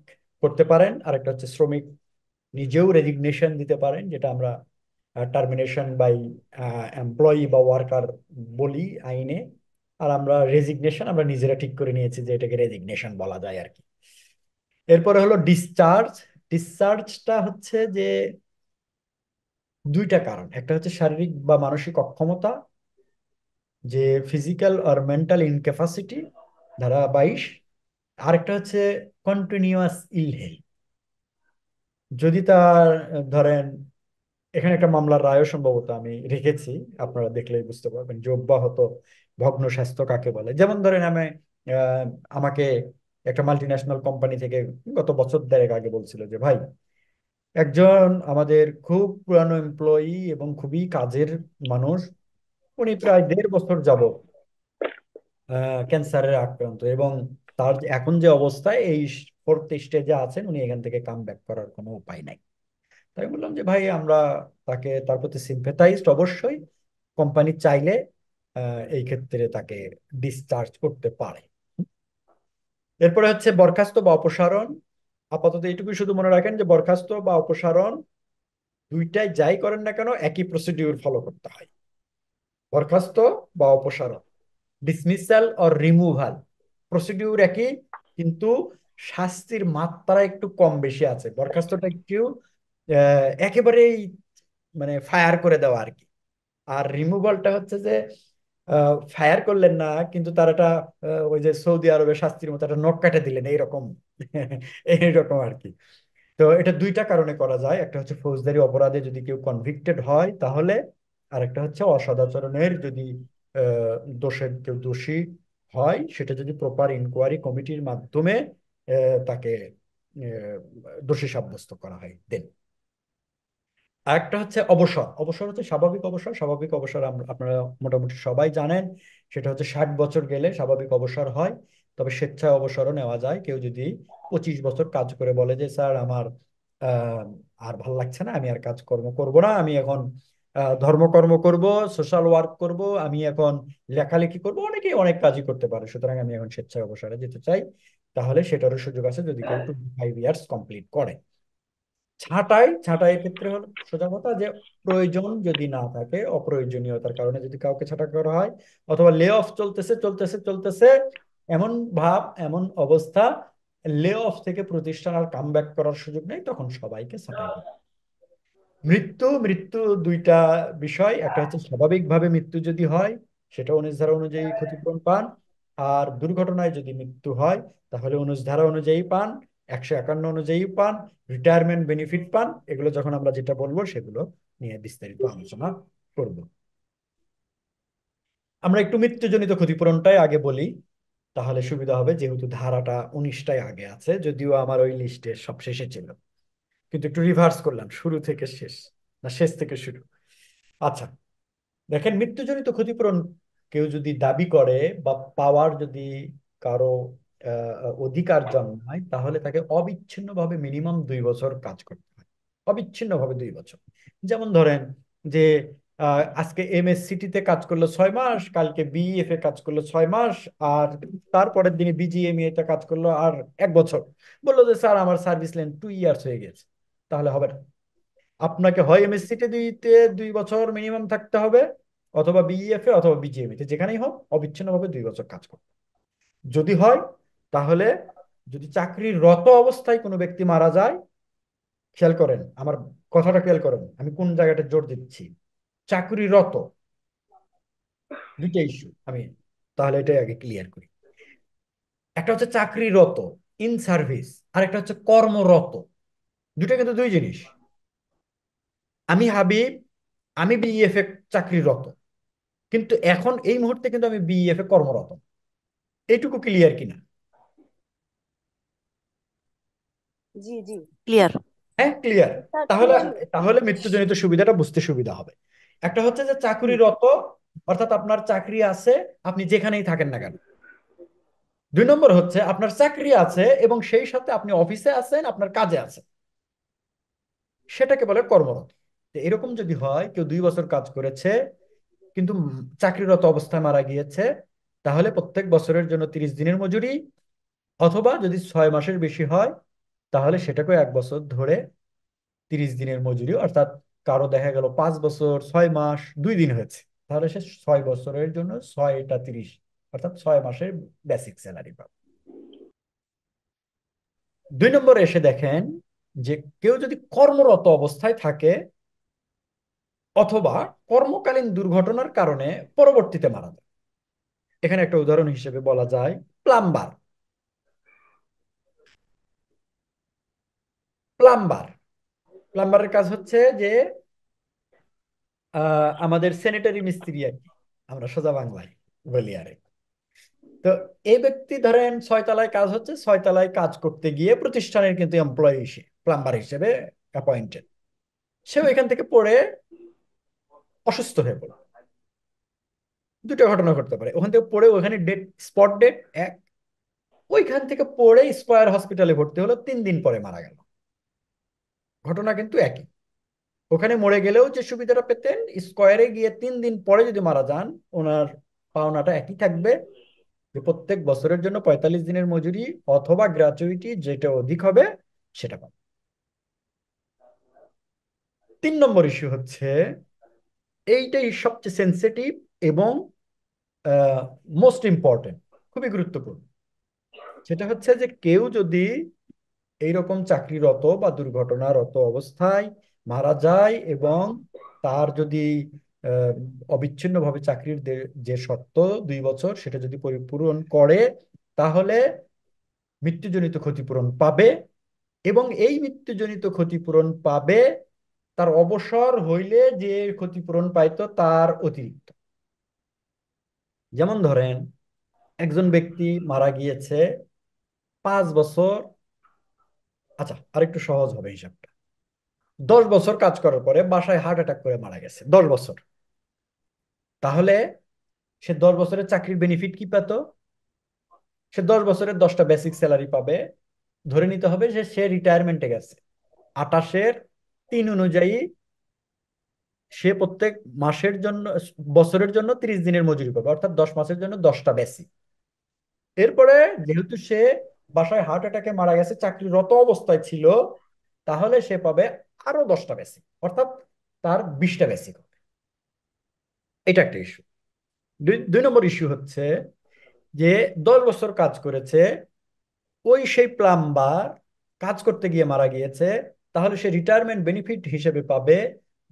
করতে পারেন, আর একটা হচ্ছে শ্রমিক নিজেও রেজিগনেশন দিতে পারেন, যেটা আমরা টার্মিনেশন বাই এমপ্লয়ি বা ওয়ার্কার বলি আইনে। আর আমরা রেজিগনেশন আমরা নিজেরা ঠিক করে নিয়েছি যে এটাকে রেজিগনেশন বলা যায় আর কি। এরপরে হলো ডিসচার্জ। ডিসচার্জটা হচ্ছে যে দুইটা কারণ, একটা হচ্ছে শারীরিক বা মানসিক অক্ষমতা, যে ফিজিক্যাল আর মেন্টাল ইনক্যাপাসিটি ধারা 22। আরেকটা হচ্ছে কন্টিনিউয়াস ইল হেলথ। যদি তার ধরেন এখানে একটা মামলার রায়ও সম্ভবত আমি রেখেছি, আপনারা দেখলেই বুঝতে পারবেন যে অব্যাহত ভগ্ন স্বাস্থ্য কাকে বলে। যেমন ধরেন আমি আহ, আমাকে একটা মাল্টি ন্যাশনাল কোম্পানি থেকে গত বছর দেড়েক আগে বলছিল যে ভাই, একজন আমাদের খুব পুরানো এমপ্লয়ি এবং খুবই কাজের মানুষ, উনি প্রায় 1.5 বছর যাবত ক্যান্সারের আক্রান্ত, এবং তার এখন যে অবস্থায় এই 4th স্টেজে আছেন, উনি এখান থেকে কাম ব্যাক করার কোনো উপায় নাই। তাই বললাম যে ভাই, আমরা তার প্রতি সিম্পেথাইজড অবশ্যই, কোম্পানি চাইলে এই ক্ষেত্রে তাকে ডিসচার্জ করতে পারে। এরপরে হচ্ছে বরখাস্ত বা অপসারণ। আপাতত এইটুকু শুধু মনে রাখেন যে বরখাস্ত বা অপসারণ দুইটাই যাই করেন না কেন একই প্রসিডিউর ফলো করতে হয়। বরখাস্ত বা অপসারণ, ডিসমিসাল অর রিমুভাল, প্রসিডিউর একই, কিন্তু শাস্তির মাত্রা একটু কম বেশি আছে। বরখাস্তটা একটু একেবারেই মানে ফায়ার করে দেওয়া আর কি। আর রিমুভালটা হচ্ছে যে ফায়ার করলেন না, কিন্তু তার একটা ওই যে সৌদি আরবের শাস্তির মতো একটা নখ কাটে দিলেন এইরকম এইরকম আর কি। তো এটা দুইটা কারণে করা যায়, একটা হচ্ছে ফৌজদারি অপরাধে যদি কেউ কনভিক্টেড হয় তাহলে, আর একটা হচ্ছে অসদাচরণের যদি আহ, দোষের কেউ দোষী হয়, সেটা যদি প্রপার ইনকোয়ারি কমিটির মাধ্যমে তাকে আহ, দোষী সাব্যস্ত করা হয় দেন। আরেকটা হচ্ছে অবসর। অবসর হচ্ছে স্বাভাবিক অবসর। স্বাভাবিক অবসর আপনারা মোটামুটি সবাই জানেন, সেটা হচ্ছে 60 বছর গেলে স্বাভাবিক অবসর হয়। তবে স্বেচ্ছায় অবসরও নেওয়া যায়। কেউ যদি 25 বছর কাজ করে বলে যে স্যার আমার আহ, আর ভাল লাগছে না, আমি আর কাজকর্ম করব না, আমি এখন ধর্মকর্ম করব, সোশ্যাল ওয়ার্ক করব, আমি এখন লেখালেখি করব, অনেকেই অনেক কাজই করতে পারে, সুতরাং আমি এখন স্বেচ্ছায় অবসরে যেতে চাই, তাহলে সেটারও সুযোগ আছে যদি কেউ 25 ইয়ার্স কমপ্লিট করে। ছাঁটাইয়ের ক্ষেত্রে হলো সোজা কথা যে প্রয়োজন যদি না থাকে, অপ্রয়োজনীয়তার কারণে যদি কাউকে ছাঁটাই করা হয়, অথবা লে অফ চলতেছে চলতেছে চলতেছে, এমন ভাব এমন অবস্থা, লে অফ থেকে প্রতিষ্ঠান আর কাম ব্যাক করার সুযোগ নেই, তখন সবাইকে ছাঁটাই করে। মৃত্যু মৃত্যু দুইটা বিষয়, একটা হচ্ছে স্বাভাবিকভাবে মৃত্যু যদি হয়, সেটা 19 ধারা অনুযায়ী ক্ষতিপূরণ পান। আর দুর্ঘটনায় যদি মৃত্যু হয়, তাহলে 19 ধারা অনুযায়ী পান, 151 অনুযায়ী পান, রিটায়ারমেন্ট বেনিফিট পান। এগুলো যখন আমরা যেটা বলবো সেগুলো নিয়ে বিস্তারিত আলোচনা করব। আমরা একটু মৃত্যুজনিত ক্ষতিপূরণটাই আগে বলি, তাহলে সুবিধা হবে, যেহেতু ধারাটা 19টাই আগে আছে, যদিও আমার ওই লিস্টে সব শেষে ছিল, কিন্তু একটু রিভার্স করলাম, শুরু থেকে শেষ না শেষ থেকে শুরু। আচ্ছা, দেখেন, মৃত্যুজনিত ক্ষতিপূরণ কেউ যদি দাবি করে বা পাওয়ার যদি কারো অধিকার জন্মায়, তাহলে তাকে অবিচ্ছিন্নভাবে মিনিমাম 2 বছর কাজ করতে হয়। অবিচ্ছিন্নভাবে 2 বছর। যেমন ধরেন যে আজকে এমএসসিটি তে কাজ করলো 6 মাস, কালকে বিইএফ এ কাজ করলো 6 মাস, আর তারপরের দিনে বিজিএমইএ তে কাজ করলো আর 1 বছর। বললো যে স্যার আমার সার্ভিস লেন 2 ইয়ার্স হয়ে গেছে, তাহলে হবে না। আপনাকে হয় এমএসসিতে দিতে 2 বছর মিনিমাম থাকতে হবে, অথবা বিইএফ এ অথবা বিজিএমই তে, যেখানেই হোক অবিচ্ছিন্নভাবে 2 বছর কাজ করতে হবে। যদি হয়, তাহলে যদি চাকরিরত অবস্থায় কোনো ব্যক্তি মারা যায়, খেয়াল করেন আমার কথাটা, খেয়াল করেন আমি কোন জায়গাটা জোর দিচ্ছি, চাকরিরত। দুইটা ইস্যু আমি তাহলে এটাই আগে ক্লিয়ার করি। একটা হচ্ছে চাকরিরত, ইন সার্ভিস, আর একটা হচ্ছে কর্মরত। দুইটা কিন্তু দুই জিনিস। আমি হাবিব, আমি বিইএফ এ চাকরিরত, কিন্তু এখন এই মুহূর্তে কিন্তু আমি বিইএফ এ কর্মরত। এইটুকু ক্লিয়ার কিনা? জি জি ক্লিয়ার। হ্যাঁ, ক্লিয়ার। স্যার তাহলে কিছু তাহলে মৃত্যুজনিত সুবিধাটা বুঝতে সুবিধা হবে। একটা হচ্ছে যে চাকরিরত, অর্থাৎ আপনার চাকরি আছে, আপনি যেখানেই থাকেন না কেন। 2 নম্বর হচ্ছে আপনার চাকরি আছে এবং সেই সাথে আপনি অফিসে আছেন, আপনার কাজে আছে, সেটাকে বলে কর্মরত। তো এরকম যদি হয় কেউ 2 বছর কাজ করেছে কিন্তু চাকরিরত অবস্থায় মারা গিয়েছে, তাহলে প্রত্যেক বছরের জন্য 30 দিনের মজুরি, অথবা যদি 6 মাসের বেশি হয়, তাহলে সেটাকে 1 বছর ধরে 30 দিনের মজুরি, অর্থাৎ কারো দেখা গেল 5 বছর 6 মাস 2 দিন হয়েছে, তাহলে সে 6 বছরের জন্য 6টা 30, অর্থাৎ 6 মাসের বেসিক স্যালারি পাবে। 2 নম্বরে এসে দেখেন যে কেউ যদি কর্মরত অবস্থায় থাকে অথবা কর্মকালীন দুর্ঘটনার কারণে পরবর্তীতে মারা যায়। এখানে একটা উদাহরণ হিসেবে বলা যায় প্লাম্বার। প্লাম্বার প্লাম্বারের কাজ হচ্ছে যে আমাদের স্যানিটারি মিস্ত্রি আর কি, আমরা সোজা বাংলায় বলি আরে। তো এই ব্যক্তি ধরেন 6 তলায় কাজ হচ্ছে, 6 তলায় কাজ করতে গিয়ে প্রতিষ্ঠানের কিন্তু এমপ্লয়ি প্লাম্বার হিসেবে অ্যাপয়েন্টেড, সেও এখান থেকে পড়ে অসুস্থ হয়ে পড়ে। দুটো ঘটনা ঘটতে পারে, ওখান থেকে পড়ে ওখানে ডেট, স্পট ডেট এক, ওইখান থেকে পড়ে স্কয়ার হসপিটালে ভর্তি হলো, 3 দিন পরে মারা গেল। ঘটনা কিন্তু একই। ওখানে মরে গেলেও যে সুবিধাটা পেতেন, স্কয়ারে গিয়ে 3 দিন পরে যদি মারা যান ওনার পাওনাটা একই থাকবে, যে প্রত্যেক বছরের জন্য 45 দিনের মজুরি অথবা গ্র্যাচুইটি যেটা অধিক হবে সেটা পাবে। 3 নম্বর ইস্যু হচ্ছে, এইটাই সবচেয়ে সেন্সিটিভ এবং মোস্ট ইম্পর্টেন্ট, খুবই গুরুত্বপূর্ণ। সেটা হচ্ছে যে কেউ যদি এইরকম চাকরিরত বা দুর্ঘটনারত অবস্থায় মারা যায় এবং তার যদি আহ, অবিচ্ছিন্নভাবে চাকরির যে শর্ত 2 বছর সেটা যদি পরিপূরণ করে, তাহলে মৃত্যুজনিত ক্ষতিপূরণ পাবে। এবং এই মৃত্যুজনিত ক্ষতিপূরণ পাবে তার অবসর হইলে যে ক্ষতিপূরণ পাইতো তার অতিরিক্ত। যেমন ধরেন একজন ব্যক্তি মারা গিয়েছে 5 বছর, আচ্ছা আরেকটু সহজ হবে হিসাবটা, 10 বছর কাজ করার পরে বাসায় হার্ট অ্যাটাক করে মারা গেছে 10 বছর, তাহলে সে 10 বছরের চাকরির বেনিফিট কি পেত? সে 10 বছরের 10টা বেসিক স্যালারি পাবে। ধরে নিতে হবে যে সে রিটায়ারমেন্টে গেছে, 28-এর 3 অনুযায়ী সে প্রত্যেক মাসের জন্য, বছরের জন্য 30 দিনের মজুরি পাবে, অর্থাৎ 10 মাসের জন্য 10টা বেসিক। এরপরে যেহেতু সে বাসায় হার্ট অ্যাটাকে মারা গেছে, চাকরিরত অবস্থায় ছিল, তাহলে সে পাবে আরো 10টা বেসিক, অর্থাৎ তার 20টা বেসিক হবে। এটা একটা ইস্যু। 2 নম্বর ইস্যু হচ্ছে যে 10 বছর কাজ করেছে, ওই সেই প্লাম্বার কাজ করতে গিয়ে মারা গিয়েছে, তাহলে সে রিটায়ারমেন্ট বেনিফিট হিসেবে পাবে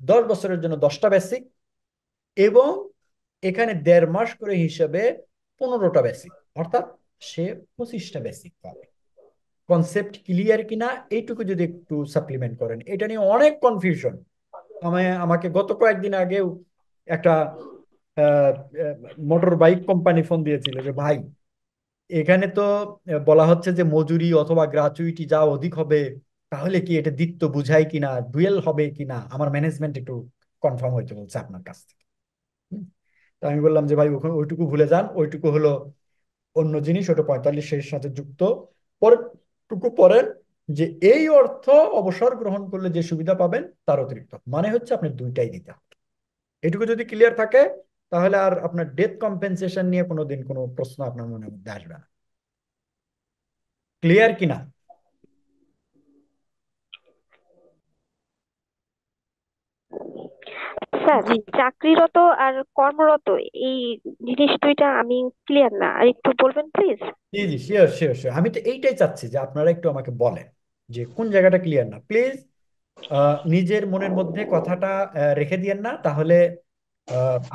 10 বছরের জন্য 10টা বেসিক, এবং এখানে 1.5 মাস করে হিসেবে 15টা বেসিক, অর্থাৎ সে 25টা বেসিক পাবে। কনসেপ্ট ক্লিয়ার কিনা এইটুকু যদি একটু সাপ্লিমেন্ট করেন, এটা নিয়ে অনেক কনফিউশন। আমাকে গত কয়েকদিন আগেও একটা মোটর বাইক কোম্পানি ফোন দিয়েছিল যে ভাই, এখানে তো বলা হচ্ছে যে মজুরি অথবা গ্রাচুইটি যা অধিক হবে, তাহলে কি এটা দ্বিত্ব বুঝায় কিনা, ডুয়েল হবে কিনা, আমার ম্যানেজমেন্ট একটু কনফার্ম হইতে বলছে আপনার কাছ থেকে। হুম। তো আমি বললাম যে ভাই ওখানে ওইটুকু ভুলে যান, ওইটুকু হলো অন্য জিনিস, ওটা 45-এর সাথে যুক্ত। পরেরটুকু পড়েন যে এই অর্থ অবসর গ্রহণ করলে যে সুবিধা পাবেন তার অতিরিক্ত, মানে হচ্ছে আপনি দুইটাই দিতে হবে। এটুকু যদি ক্লিয়ার থাকে, তাহলে আর আপনার ডেথ কম্পেনসেশন নিয়ে কোনোদিন কোনো প্রশ্ন আপনার মনের মধ্যে আসবে না। ক্লিয়ার কিনা? স্যার, জি চাকরিরত আর কর্মরত এই জিনিস দুইটা আমি ক্লিয়ার না, আর একটু বলবেন please. G G, sure sure sure, আমি তো এইটাই চাচ্ছি যে আপনারা একটু আমাকে বলেন যে কোন জায়গাটা ক্লিয়ার না। প্লিজ নিজের মনের মধ্যে কথাটা রেখে দিয়েন না, তাহলে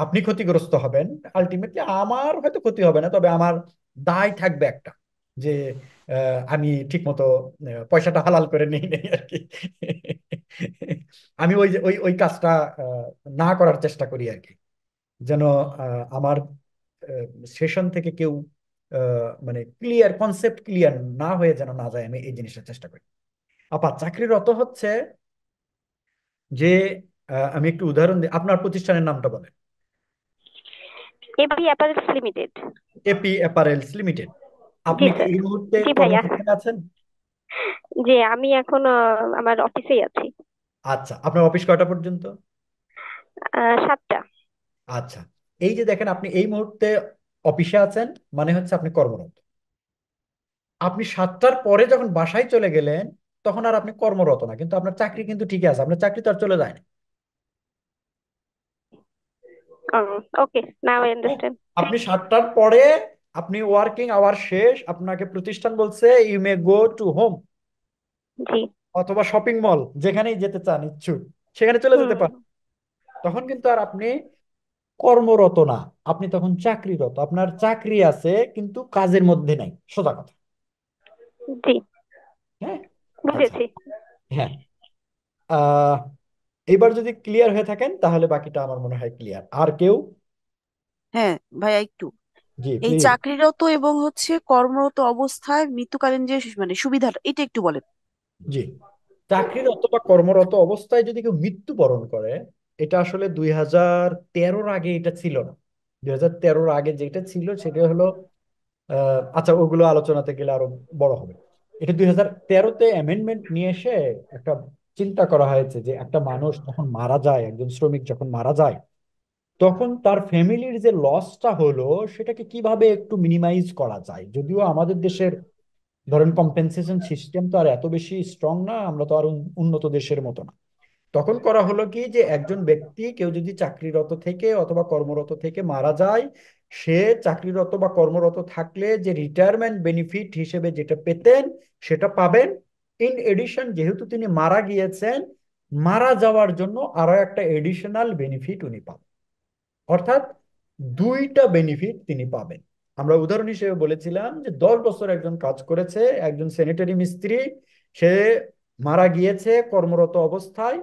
আপনি ক্ষতিগ্রস্ত হবেন। আলটিমেটলি আমার হয়তো ক্ষতি হবে না, তবে আমার দায় থাকবে একটা, যে আমি ঠিক মতো পয়সাটা হালাল করে নিই নেই আর কি। আমি ওই যে ওই কাজটা না করার চেষ্টা করি আর কি, যেন আমার সেশন থেকে কেউ মানে ক্লিয়ার কনসেপ্ট ক্লিয়ার না হয়ে যেন না যায়, আমি এই জিনিসটা চেষ্টা করি। চাকরিরত হচ্ছে যে আমি একটু উদাহরণ দিই, আপনার প্রতিষ্ঠানের নামটা বলেন। AP apparels limited. AP apparels limited. জি আপনি কি স্যার। এই মুহূর্তে জি ভাইয়া। কর্মক্ষেত্রে আছেন? যে আমি এখন আমার অফিসেই আছি। আচ্ছা, আপনার অফিস কয়টা পর্যন্ত? 7টা। আচ্ছা, এই যে দেখেন আপনি এই মুহূর্তে অফিসে আছেন, মানে হচ্ছে আপনি কর্মরত। আপনি 7টার পরে যখন বাসায় চলে গেলেন, তখন আর আপনি কর্মরত না, কিন্তু আপনার চাকরি কিন্তু ঠিকই আছে, আপনার চাকরি তো আর চলে যায় না। ওকে, নাও আই হ্যাঁ, আন্ডারস্ট্যান্ড। আপনি 7টার পরে আপনি ওয়ার্কিং আওয়ার শেষ, আপনাকে প্রতিষ্ঠান বলছে you may go to home জি। অথবা শপিং মল, যেখানেই যেতে চান ইচ্ছুক সেখানে চলে যেতে হুম। পারেন। তখন কিন্তু আর আপনি কর্মরত না, আপনি তখন চাকরিরত। আপনার চাকরি আছে কিন্তু কাজের মধ্যে নাই, সোজা কথা। জি, হ্যাঁ। আচ্ছা। বুঝেছি। হ্যাঁ। আহ এবার যদি ক্লিয়ার হয়ে থাকেন তাহলে বাকিটা আমার মনে হয় ক্লিয়ার। আর কেউ? হ্যাঁ ভাইয়া একটু, জি এই প্লিজ। চাকরিরত এবং কর্মরত অবস্থায় মৃত্যুকালীন যে সুবিধাটা এটা একটু বলেন। জি, চাকরিরত বা কর্মরত অবস্থায় যদি কেউ মৃত্যুবরণ করে, এটা আসলে 2013-র আগে এটা ছিল না। 2013-র আগে যেটা ছিল সেটা হলো আচ্ছা, ওগুলো আলোচনাতে গেলে আরো বড় হবে। এটা 2013-তে অ্যামেন্ডমেন্ট নিয়ে এসে একটা চিন্তা করা হয়েছে যে একটা মানুষ যখন মারা যায়, একজন শ্রমিক যখন মারা যায়, তখন তার ফ্যামিলির যে লসটা হলো সেটাকে কিভাবে একটু মিনিমাইজ করা যায়। যদিও আমাদের দেশের ধরেন কম্পেনসেশন সিস্টেম তো আর এত বেশি স্ট্রং না, আমরা তো আর উন্নত দেশের মতো না। তখন করা হলো কি যে একজন ব্যক্তি কেউ যদি চাকরিরত থেকে অথবা কর্মরত থেকে মারা যায়, সে চাকরিরত বা কর্মরত থাকলে যে রিটায়ারমেন্ট বেনিফিট হিসেবে যেটা পেতেন সেটা পাবেন। ইন এডিশন, যেহেতু তিনি মারা গিয়েছেন, মারা যাওয়ার জন্য আরো একটা এডিশনাল বেনিফিট উনি পাবেন। অর্থাৎ দুইটা বেনিফিট তিনি পাবেন। আমরা উদাহরণ হিসেবে বলেছিলাম যে 10 বছর একজন কাজ করেছে, একজন স্যানিটারি মিস্ত্রি, সে মারা গিয়েছে কর্মরত অবস্থায়,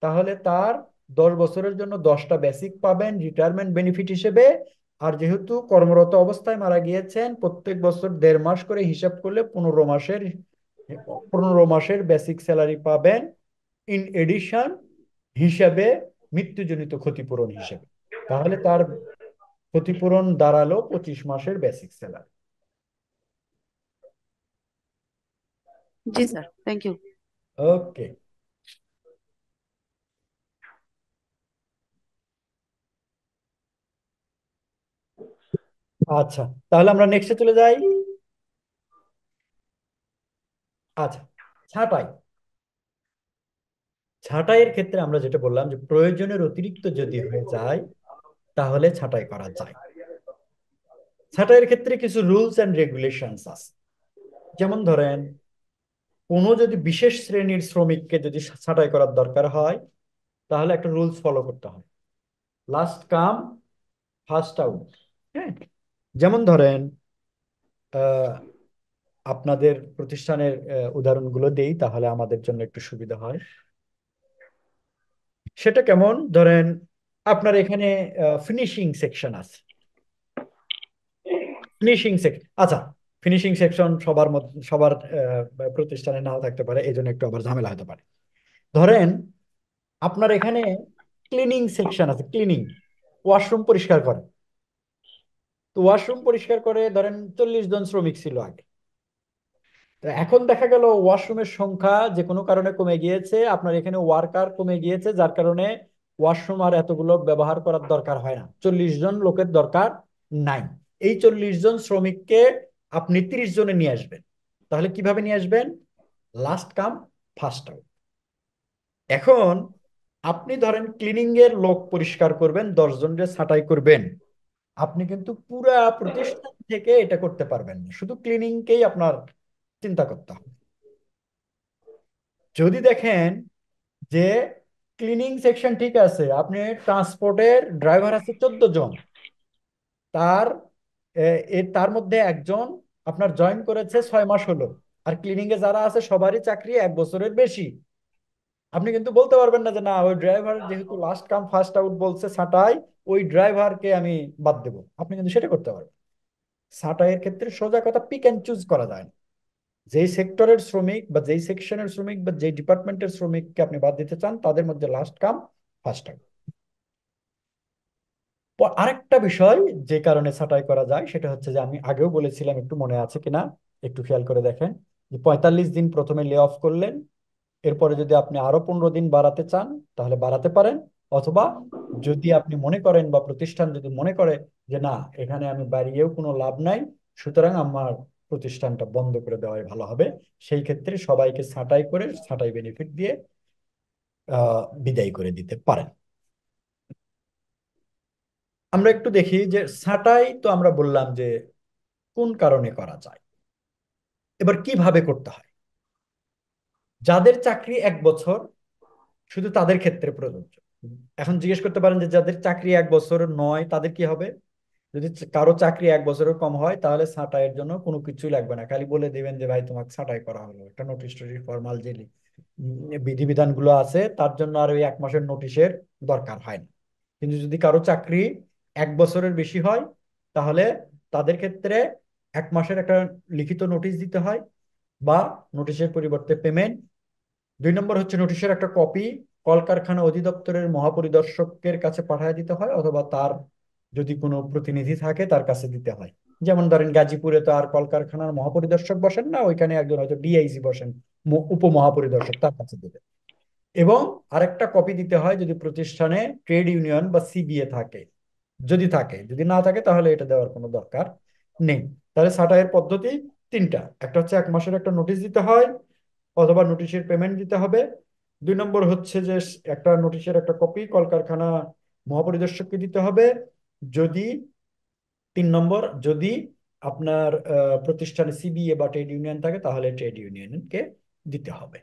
তাহলে তার 10 বছরের জন্য 10টা বেসিক পাবেন রিটায়ারমেন্ট বেনিফিট হিসেবে। আর যেহেতু কর্মরত অবস্থায় মারা গিয়েছেন, প্রত্যেক বছর 1.5 মাস করে হিসাব করলে 15 মাসের বেসিক স্যালারি পাবেন ইন এডিশন হিসাবে, মৃত্যুজনিত ক্ষতিপূরণ হিসেবে। তাহলে তার ক্ষতিপূরণ দাঁড়ালো 25 মাসের বেসিক স্যালারি। জি স্যার, থ্যাংক ইউ। ওকে। আচ্ছা, তাহলে আমরা নেক্সটে চলে যাই। আচ্ছা, ছাঁটাই। ছাঁটাইয়ের ক্ষেত্রে আমরা যেটা বললাম যে প্রয়োজনের অতিরিক্ত যদি হয়ে যায় তাহলে ছাঁটাই করা যায়। ছাঁটাইয়ের ক্ষেত্রে কিছু রুলস এন্ড রেগুলেশনস আছে। যেমন ধরেন, কোনো যদি বিশেষ শ্রেণীর শ্রমিককে যদি ছাঁটাই করার দরকার হয়, তাহলে একটা রুলস ফলো করতে হয়, লাস্ট কাম ফার্স্ট আউট। হ্যাঁ। যেমন ধরেন, আহ, আপনাদের প্রতিষ্ঠানের উদাহরণগুলো দেই তাহলে আমাদের জন্য একটু সুবিধা হয়। সেটা কেমন, ধরেন আপনার এখানে ফিনিশিং সেকশন আছে। ফিনিশিং সেকশন, আচ্ছা, ফিনিশিং সেকশন সবার মধ্যে সবার প্রতিষ্ঠানে নাও থাকতে পারে, এই জন্য একটু আবার ঝামেলা হতে পারে। ধরেন আপনার এখানে ক্লিনিং সেকশন আছে, ক্লিনিং, ওয়াশরুম পরিষ্কার করে। তো ওয়াশরুম পরিষ্কার করে ধরেন 40 জন শ্রমিক ছিল আগে। তো এখন দেখা গেল ওয়াশরুমের সংখ্যা যে কোনো কারণে কমে গিয়েছে, আপনার এখানে ওয়ার্কার কমে গিয়েছে, যার কারণে ওয়াশরুম আর এতগুলো ব্যবহার করার দরকার হয় না, 40 জন লোকের দরকার নাই। এই 40 জন শ্রমিককে আপনি 30 জনে নিয়ে আসবেন। তাহলে কিভাবে নিয়ে আসবেন? Last come first out. এখন আপনি ধরেন ক্লিনিং এর লোক পরিষ্কার করবেন, 10 জনকে ছাঁটাই করবেন, আপনি কিন্তু পুরা প্রতিষ্ঠান থেকে এটা করতে পারবেন না, শুধু ক্লিনিংকেই আপনার চিন্তা করতে হবে। যদি দেখেন যে ক্লিনিং সেকশন ঠিক আছে, আপনি ট্রান্সপোর্টের ড্রাইভার আছে 14 জন, তার তার মধ্যে একজন আপনার জয়েন করেছে 6 মাস হলো, আর ক্লিনিং এ যারা আছে সবারই চাকরি 1 বছরের বেশি। আপনি কিন্তু বলতে পারবেন না যে না, ওই ড্রাইভার যেহেতু লাস্ট কাম ফার্স্ট আউট বলছে ছাঁটাই, ওই ড্রাইভারকে আমি বাদ দেবো। আপনি কিন্তু সেটা করতে পারবেন। ছাঁটাইয়ের ক্ষেত্রে সোজা কথা পিক অ্যান্ড চুজ করা যায় না। যেই সেক্টরের শ্রমিক বা যেই সেকশনের শ্রমিক বা যেই ডিপার্টমেন্টের শ্রমিককে আপনি বাদ দিতে চান, তাদের মধ্যে লাস্ট কাম ফার্স্ট আউট। আরেকটা বিষয় যে কারণে ছাঁটাই করা যায় সেটা হচ্ছে যে আমি আগেও বলেছিলাম, একটু মনে আছে কিনা একটু খেয়াল করে দেখেন, যে 45 দিন প্রথমে লে অফ করলেন, এরপরে যদি আপনি আরো 15 দিন বাড়াতে চান তাহলে বাড়াতে পারেন। অথবা যদি আপনি মনে করেন বা প্রতিষ্ঠান যদি মনে করে যে না, এখানে আমি বাড়িয়েও কোনো লাভ নাই, সুতরাং আমার প্রতিষ্ঠানটা বন্ধ করে দেওয়াই ভালো হবে, সেই ক্ষেত্রে সবাইকে ছাঁটাই করে ছাঁটাই বেনিফিট দিয়ে বিদায় করে দিতে পারেন। আমরা একটু দেখি যে ছাঁটাই তো আমরা বললাম যে কোন কারণে করা যায়, এবার কিভাবে করতে হয়। যাদের চাকরি 1 বছর শুধু তাদের ক্ষেত্রে প্রযোজ্য। এখন জিজ্ঞেস করতে পারেন যে যাদের চাকরি 1 বছর নয় তাদের কি হবে। যদি কারো চাকরি 1 বছরের কম হয় তাহলে ছাঁটাইয়ের জন্য কোনো কিছুই লাগবে না, খালি বলে দিবেন যে ভাই তোমাকে ছাঁটাই করা হলো, একটা নোটিশ টোটিশ ফরমাল যে বিধিবিধান গুলো আছে তার জন্য আর ওই 1 মাসের নোটিশের দরকার হয় না। কিন্তু যদি কারো চাকরি 1 বছরের বেশি হয় তাহলে তাদের ক্ষেত্রে 1 মাসের একটা লিখিত নোটিশ দিতে হয়, বা নোটিশের পরিবর্তে পেমেন্ট। 2 নম্বর হচ্ছে নোটিশের একটা কপি কলকারখানা অধিদপ্তরের মহাপরিদর্শকের কাছে পাঠিয়ে দিতে হয়, অথবা তার যদি কোনো প্রতিনিধি থাকে তার কাছে দিতে হয়। যেমন ধরেন গাজীপুরে তো আর কলকারখানার মহাপরিদর্শক বসেন না, ওইখানে একজন হয়তো ডিআইজি বসেন, উপমহাপরিদর্শক, তার কাছে দেবে। এবং আরেকটা কপি দিতে হয় যদি প্রতিষ্ঠানে ট্রেড ইউনিয়ন বা সিবিএ থাকে, যদি থাকে। যদি না থাকে তাহলে এটা দেওয়ার কোনো দরকার নেই। তাহলে ছাঁটাইয়ের পদ্ধতি তিনটা, একটা হচ্ছে 1 মাসের একটা নোটিশ দিতে হয় অথবা নোটিশের পেমেন্ট দিতে হবে। 2 নম্বর হচ্ছে যে একটা নোটিশের একটা কপি কলকারখানা মহাপরিদর্শককে দিতে হবে। যদি 3 নম্বর, যদি আপনার প্রতিষ্ঠানে সিবিএ বা ট্রেড ইউনিয়ন থাকে তাহলে ট্রেড ইউনিয়নকে দিতে হবে।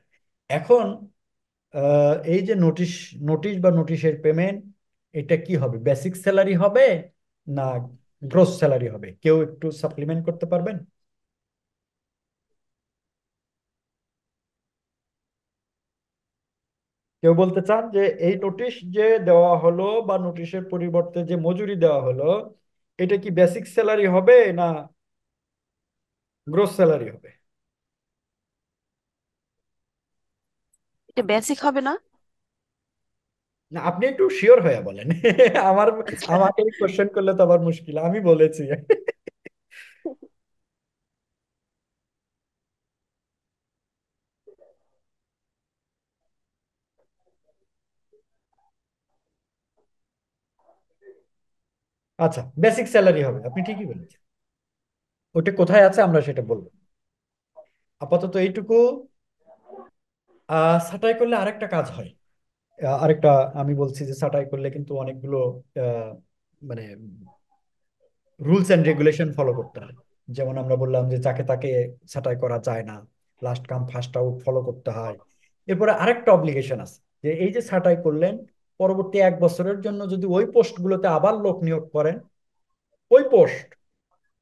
এখন এই যে নোটিশ নোটিশ বা নোটিশের পেমেন্ট, এটা কি হবে, বেসিক স্যালারি হবে না গ্রোস স্যালারি হবে? কেউ একটু সাপ্লিমেন্ট করতে পারবেন? কেউ বলতে চান যে এই নোটিশ যে দেওয়া হলো বা নোটিশের পরিবর্তে যে মজুরি দেওয়া হলো, এটা কি বেসিক স্যালারি হবে না গ্রোস স্যালারি হবে? এটা বেসিক হবে না? না, আপনি একটু শিওর হয়ে বলেন। আমার আচ্ছা, আমাকে কোশ্চেন করলে তো আবার মুশকিল, আমি বলেছি। আচ্ছা, বেসিক স্যালারি হবে, আপনি ঠিকই বলেছেন। ওটা কোথায় আছে আমরা সেটা বলবো। আপাতত এইটুকু। ছাঁটাই করলে আরেকটা কাজ হয়। আরেকটা, আমি বলছি যে ছাঁটাই করলে কিন্তু অনেকগুলো আহ, মানে রুলস এন্ড রেগুলেশন ফলো করতে হয়। যেমন আমরা বললাম যে যাকে তাকে ছাঁটাই করা যায় না, last come first out follow করতে হয়। এরপরে আরেকটা অব্লিগেশন আছে যে এই যে ছাঁটাই করলেন, পরবর্তী 1 বছরের জন্য যদি ওই পোস্টগুলোতে আবার লোক নিয়োগ করেন, ওই পোস্ট,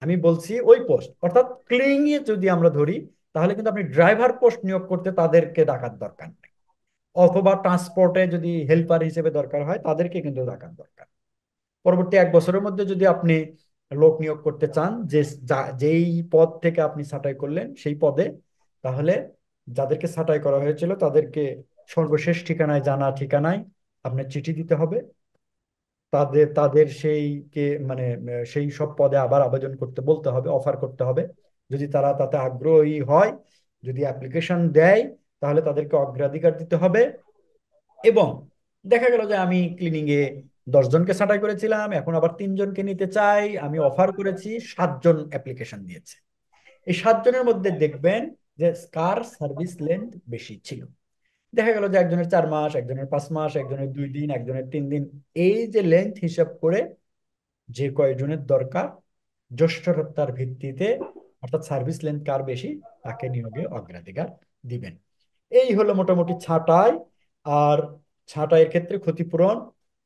আমি বলছি ওই পোস্ট অর্থাৎ ক্লিনিং এ যদি আমরা ধরি, তাহলে কিন্তু আপনি ড্রাইভার পোস্ট নিয়োগ করতে তাদেরকে ডাকার দরকার নেই, অথবা ট্রান্সপোর্টে যদি হেল্পার হিসেবে দরকার হয় তাদেরকে কিন্তু ডাকার দরকার। পরবর্তী 1 বছরের মধ্যে যদি আপনি লোক নিয়োগ করতে চান যে যেই পদ থেকে আপনি ছাঁটাই করলেন সেই পদে, তাহলে যাদেরকে ছাঁটাই করা হয়েছিল তাদেরকে সর্বশেষ ঠিকানায়, জানা ঠিকানায় আপনার চিঠি দিতে হবে। তাদের তাদের সেই কে মানে সেই সব পদে আবার আবেদন করতে বলতে হবে, অফার করতে হবে। যদি তারা তাতে আগ্রহী হয়, যদি অ্যাপ্লিকেশন দেয়, তাহলে তাদেরকে অগ্রাধিকার দিতে হবে। এবং দেখা গেল যে আমি ক্লিনিং এ 10 জনকে ছাঁটাই করেছিলাম, এখন আবার 3 জনকে নিতে চাই, আমি অফার করেছি, 7 জন অ্যাপ্লিকেশন দিয়েছে। এই 7 জনের মধ্যে দেখবেন যে কার সার্ভিস লেন্থ বেশি ছিল। দেখা গেল যে একজনের 4 মাস, একজনের 5 মাস, একজনের 2 দিন, একজনের 3 দিন। এই যে লেন্থ হিসাব করে যে কয়জনের দরকার, জ্যেষ্ঠতার ভিত্তিতে, অর্থাৎ সার্ভিস লেন্থ কার বেশি তাকে নিয়োগে অগ্রাধিকার দিবেন। এই হলো মোটামুটি ছাঁটাই। আর ছাঁটাইয়ের ক্ষেত্রে ক্ষতিপূরণ,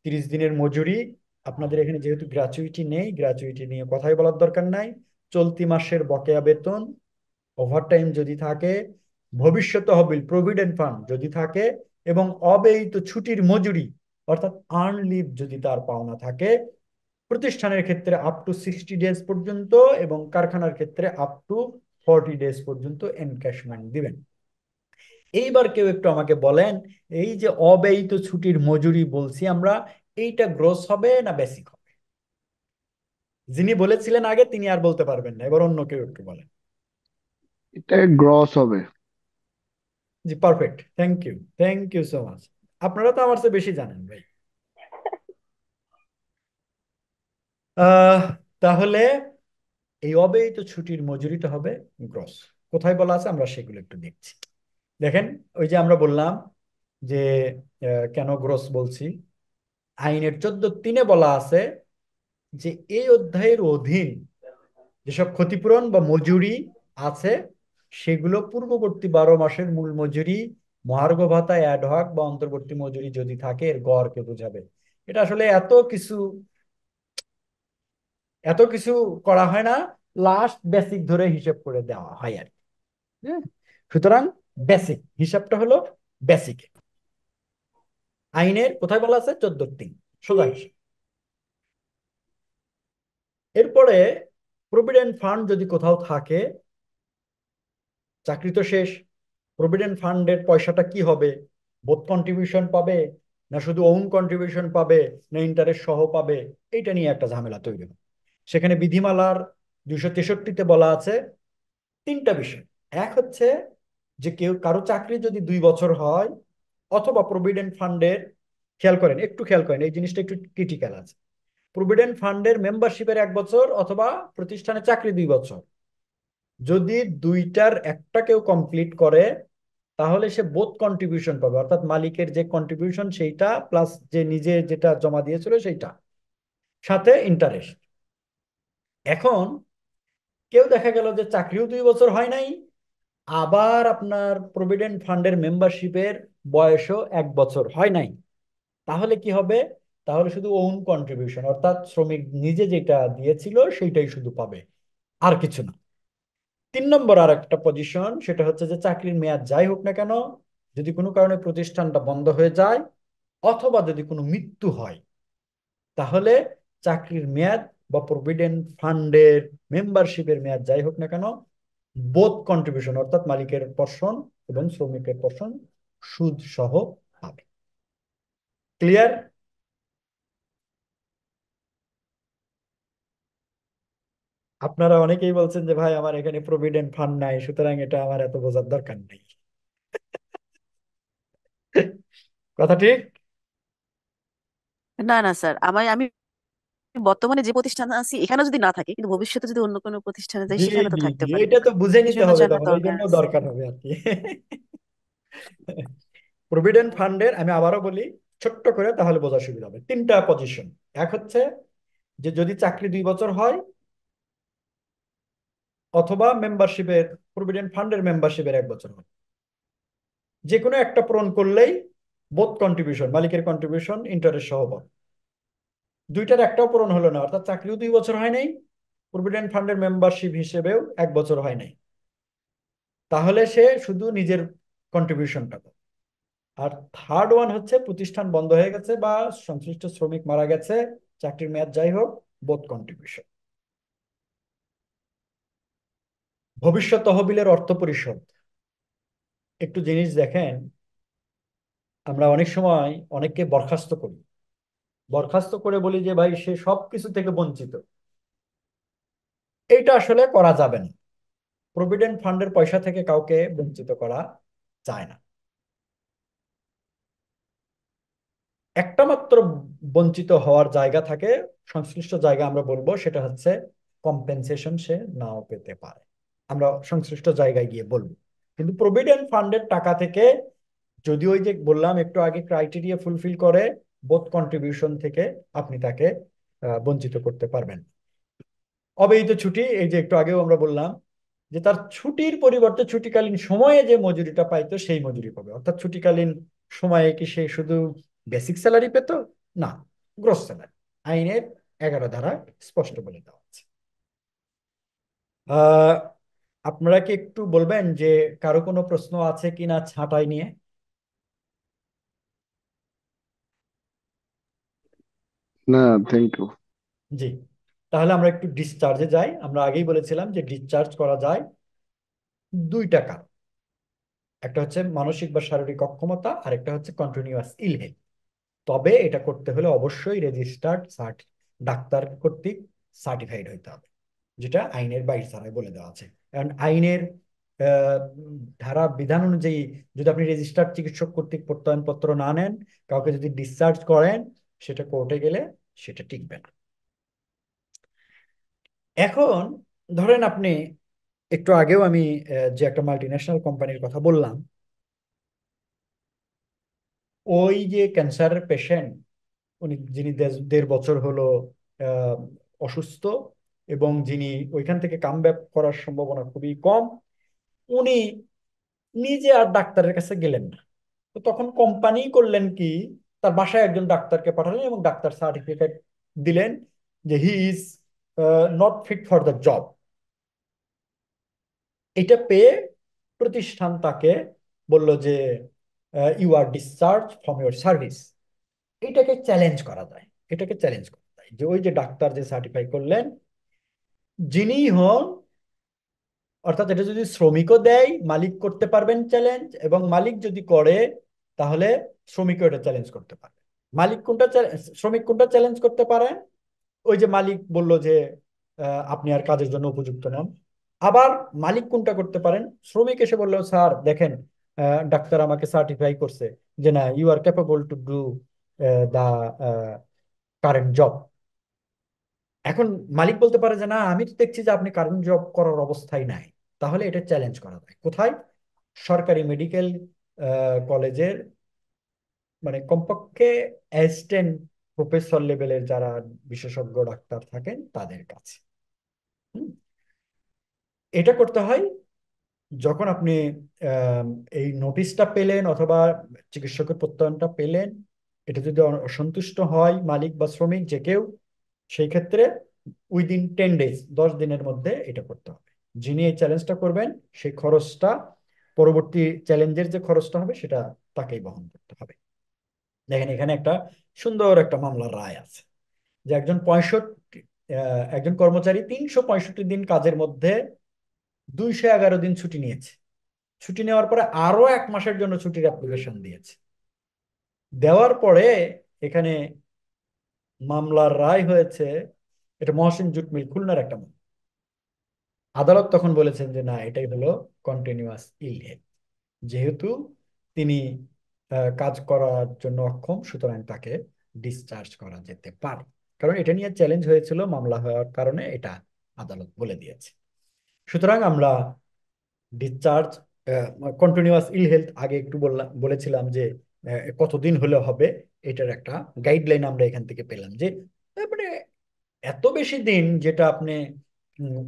30 দিনের মজুরি। আপনাদের এখানে যেহেতু গ্র্যাচুইটি নেই, গ্র্যাচুইটি নিয়ে কথাই বলার দরকার নাই। চলতি মাসের বকেয়া বেতন, ওভারটাইম যদি থাকে, ভবিষ্যৎ তহবিল প্রভিডেন্ট ফান্ড যদি থাকে, এবং অব্যয়িত ছুটির মজুরি অর্থাৎ আর্ন লিভ যদি তার পাওনা থাকে, প্রতিষ্ঠানের ক্ষেত্রে আপ টু 60 ডেজ পর্যন্ত এবং কারখানার ক্ষেত্রে আপ টু 40 ডেজ পর্যন্ত এনক্যাশমেন্ট দিবেন। এইবার কেউ একটু আমাকে বলেন, এই যে অব্যয়িত ছুটির মজুরি বলছি আমরা, এইটা গ্রোস হবে না বেসিক হবে? যিনি বলেছিলেন আগে তিনি আর বলতে পারবেন না, এবার অন্য কেউ একটু বলেন। এটা গ্রস হবে। জি, perfect, thank you, thank you so much. আপনারা তো আমার চেয়ে বেশি জানেন ভাই। আহ তাহলে এই অব্যয়িত ছুটির মজুরিটা হবে গ্রস। কোথায় বলা আছে আমরা সেগুলো একটু দেখছি। দেখেন, ওই যে আমরা বললাম যে কেন গ্রস বলছি, আইনের 14(3) বলা আছে যে এই অধ্যায়ের অধীন যেসব ক্ষতিপূরণ বা মজুরি আছে সেগুলো পূর্ববর্তী 12 মাসের মূল মজুরি, মহার্ঘ ভাতা, অ্যাডহক বা অন্তর্বর্তী মজুরি যদি থাকে এর গড়কে বোঝাবে। এটা আসলে এত কিছু করা হয় না, লাস্ট বেসিক ধরে হিসেব করে দেওয়া হয় আর কি। হ্যাঁ, সুতরাং বেসিক হিসাবটা হলো বেসিক। আইনের কোথায় বলা আছে? 14-3, সোজা হিসাব। এরপরে প্রভিডেন্ট ফান্ড যদি কোথাও থাকে, চাকরি তো শেষ, প্রভিডেন্ট ফান্ডের পয়সাটা কি হবে? বোথ কন্ট্রিবিউশন পাবে, না শুধু ওন কন্ট্রিবিউশন পাবে, না ইন্টারেস্ট সহ পাবে? এইটা নিয়ে একটা ঝামেলা তৈরি হয়। সেখানে বিধিমালার 263-তে বলা আছে তিনটা বিষয়। এক হচ্ছে যে কারো চাকরি যদি 2 বছর হয়, অথবা প্রভিডেন্ট ফান্ডের, খেয়াল করেন, একটু খেয়াল করেন, এই জিনিসটা একটু ক্রিটিক্যাল আছে, প্রভিডেন্ট ফান্ডের মেম্বারশিপের 1 বছর অথবা প্রতিষ্ঠানে চাকরি 2 বছর, যদি দুইটার একটা কেউ কমপ্লিট করে তাহলে সে বোথ কন্ট্রিবিউশন পাবে, অর্থাৎ মালিকের যে কন্ট্রিবিউশন সেইটা প্লাস যে নিজে যেটা জমা দিয়েছিল সেইটা, সাথে ইন্টারেস্ট। এখন কেউ দেখা গেল যে চাকরিও 2 বছর হয় নাই, আবার আপনার প্রভিডেন্ট ফান্ডের মেম্বারশিপের বয়সও 1 বছর হয় নাই, তাহলে কি হবে? তাহলে শুধু ওন কন্ট্রিবিউশন, অর্থাৎ শ্রমিক নিজে যেটা দিয়েছিল সেইটাই শুধু পাবে, আর কিছু না। 3 নম্বর আর একটা পজিশন, সেটা হচ্ছে যে চাকরির মেয়াদ যাই হোক না কেন, যদি কোনো কারণে প্রতিষ্ঠানটা বন্ধ হয়ে যায় অথবা যদি কোনো মৃত্যু হয়, তাহলে চাকরির মেয়াদ বা প্রভিডেন্ট ফান্ডের মেম্বারশিপের মেয়াদ যাই হোক না কেন, বোথ কন্ট্রিবিউশন অর্থাৎ মালিকের পোর্শন এবং শ্রমিকের পোর্শন সুদ সহ পাবে। ক্লিয়ার? আপনারা অনেকেই বলছেন যে ভাই আমার এখানে প্রভিডেন্ট ফান্ড নাই, সুতরাং এটা আমার এত বোঝার দরকার নেই। কথা ঠিক? না না স্যার, আমি বর্তমানে যে প্রতিষ্ঠানে আছি এখানে যদি না থাকে, কিন্তু ভবিষ্যতে যদি অন্য কোনো প্রতিষ্ঠানে যাই জি সেখানে তো জি থাকতে জি, পারে। এটা তো বুঝে এই নিতে জন্য হবে, জানার তখন এই দরকার জন্য আছে। দরকার হবে আর কি। প্রভিডেন্ট ফান্ডের আমি আবারও বলি ছোট্ট করে, তাহলে বোঝা সুবিধা হবে। তিনটা পজিশন। এক হচ্ছে যে যদি চাকরি 2 বছর হয়, অথবা মেম্বারশিপের, প্রভিডেন্ট ফান্ডের মেম্বারশিপের 1 বছর হয়, যে কোনো একটা পূরণ করলেই বোথ কন্ট্রিবিউশন, মালিকের কন্ট্রিবিউশন ইন্টারেস্ট সহ পাবে। দুইটার একটাও পূরণ হলো না, অর্থাৎ চাকরিও 2 বছর হয় নাই, প্রভিডেন্ট ফান্ডের মেম্বারশিপ হিসেবেও 1 বছর হয় নাই, তাহলে সে শুধু নিজের কন্ট্রিবিউশনটা পাবে। আর থার্ড ওয়ান হচ্ছে প্রতিষ্ঠান বন্ধ হয়ে গেছে বা সংশ্লিষ্ট শ্রমিক মারা গেছে, চাকরির মেয়াদ যাই হোক, বোথ কন্ট্রিবিউশন। ভবিষ্যৎ তহবিলের অর্থ পরিশোধ, একটু জিনিস দেখেন, আমরা অনেক সময় অনেককে বরখাস্ত করি, বরখাস্ত করে বলি যে ভাই সে সব কিছু থেকে বঞ্চিত। এইটা আসলে করা যাবে না, প্রভিডেন্ট ফান্ডের পয়সা থেকে কাউকে বঞ্চিত করা যায় না। একটা মাত্র বঞ্চিত হওয়ার জায়গা থাকে, সংশ্লিষ্ট জায়গা আমরা বলবো, সেটা হচ্ছে কম্পেনসেশন সে নাও পেতে পারে, আমরা সংশ্লিষ্ট জায়গায় গিয়ে বলবো। কিন্তু প্রভিডেন্ট ফান্ডের টাকা থেকে, যদি ওই যে বললাম একটু আগে ক্রাইটেরিয়া ফুলফিল করে, বোথ কন্ট্রিবিউশন থেকে আপনি তাকে বঞ্চিত করতে পারবেন। অব্যয়িত ছুটি, এই যে একটু আগেও আমরা বললাম যে তার ছুটির পরিবর্তে ছুটিকালীন সময়ে যে মজুরিটা পাইতো সেই মজুরি পাবে, অর্থাৎ ছুটিকালীন সময়ে কি সে শুধু বেসিক স্যালারি পেত? না, গ্রস স্যালারি। আইনের 11 ধারা স্পষ্ট বলে দেওয়া আছে। আহ আপনারা কি একটু বলবেন যে কারো কোনো প্রশ্ন আছে কিনা ছাঁটাই নিয়ে? না, থ্যাংক ইউ। জি, তাহলে আমরা একটু ডিসচার্জে যাই। আমরা আগেই বলেছিলাম যে ডিসচার্জ করা যায় দুইটা কারণ, একটা হচ্ছে মানসিক বা শারীরিক অক্ষমতা, আর একটা হচ্ছে কন্টিনিউয়াস ইল হেলথ। তবে এটা করতে হলে অবশ্যই রেজিস্টার্ড ডাক্তার কর্তৃক সার্টিফাইড হইতে হবে, যেটা আইনের 22 ধারায় বলে দেওয়া আছে। কারণ আইনের ধারা বিধান অনুযায়ী যদি আপনি রেজিস্টার্ড চিকিৎসক কর্তৃক প্রত্যয়নপত্র না নেন, কাউকে যদি ডিসচার্জ করেন, সেটা কোর্টে গেলে সেটা টিকবে না। এখন ধরেন আপনি, একটু আগেও আমি যে একটা মাল্টি ন্যাশনাল কোম্পানির কথা বললাম, ওই যে ক্যান্সারের পেশেন্ট, উনি যিনি 1.5 বছর হলো অসুস্থ এবং যিনি ওইখান থেকে কামব্যাক করার সম্ভাবনা খুবই কম, উনি নিজে আর ডাক্তারের কাছে গেলেন না। তো তখন কোম্পানি করলেন কি, তার বাসায় একজন ডাক্তারকে পাঠালেন এবং ডাক্তার সার্টিফিকেট দিলেন যে he is not fit for the job. এটা পেয়ে প্রতিষ্ঠান তাকে বলল যে you are discharge from your service. এটাকে চ্যালেঞ্জ করা যায়, এটাকে চ্যালেঞ্জ করা যায় যে ওই যে ডাক্তার যে সার্টিফাই করলেন, যিনি হন, অর্থাৎ এটা যদি শ্রমিকও দেয় মালিক করতে পারবেন চ্যালেঞ্জ, এবং মালিক যদি করে তাহলে শ্রমিকও এটা চ্যালেঞ্জ করতে পারবে। মালিক কোনটা শ্রমিক কোনটা চ্যালেঞ্জ করতে পারে? ওই যে মালিক বলল যে আপনি আর কাজের জন্য উপযুক্ত নন। আবার মালিক কোনটা করতে পারেন? শ্রমিক এসে বললো, স্যার দেখেন, ডাক্তার আমাকে সার্টিফাই করছে যে না, you are capable to do the current job. এখন মালিক বলতে পারে যে না, আমি তো দেখছি যে আপনি কারেন্ট জব করার অবস্থায় নাই। তাহলে এটা চ্যালেঞ্জ করা যায় কোথায়? সরকারি মেডিকেল কলেজের, মানে কমপক্ষে অ্যাসিস্ট্যান্ট প্রফেসর লেভেলের যারা বিশেষজ্ঞ ডাক্তার থাকেন তাদের কাছে। হুম। এটা করতে হয় যখন আপনি আহ, এই নোটিশটা পেলেন অথবা চিকিৎসকের প্রত্যয়নটা পেলেন, এটা যদি অসন্তুষ্ট হয় মালিক বা শ্রমিক যে কেউ, সেই ক্ষেত্রে উইদিন 10 ডেজ, 10 দিনের মধ্যে এটা করতে হবে। যিনি এই চ্যালেঞ্জটা করবেন সেই খরচটা, পরবর্তী চ্যালেঞ্জের যে খরচটা হবে সেটা তাকেই বহন করতে হবে। দেখেন এখানে একটা সুন্দর একটা মামলার রায় আছে যে একজন কর্মচারী 365 দিন কাজের মধ্যে 211 দিন ছুটি নিয়েছে। ছুটি নেওয়ার পরে আরো 1 মাসের জন্য ছুটির অ্যাপ্লিকেশন দিয়েছে। দেওয়ার পরে এখানে মামলার রায় হয়েছে, এটা মহসিন জুট মিল খুলনার একটা মামলা। আদালত তখন বলেছেন যে না, এটাই হলো কন্টিনিউয়াস ইল হেলথ। যেহেতু তিনি কাজ করার জন্য অক্ষম, সুতরাং তাকে ডিসচার্জ করা যেতে পারে। কারণ এটা নিয়ে চ্যালেঞ্জ হয়েছিল, মামলা হওয়ার কারণে এটা আদালত বলে দিয়েছে। সুতরাং আমরা ডিসচার্জ, কন্টিনিউয়াস ইল হেলথ আগে একটু বলেছিলাম যে কতদিন হলে হবে, এটার একটা গাইডলাইন আমরা এখান থেকে পেলাম যে মানে এত বেশি দিন যেটা আপনি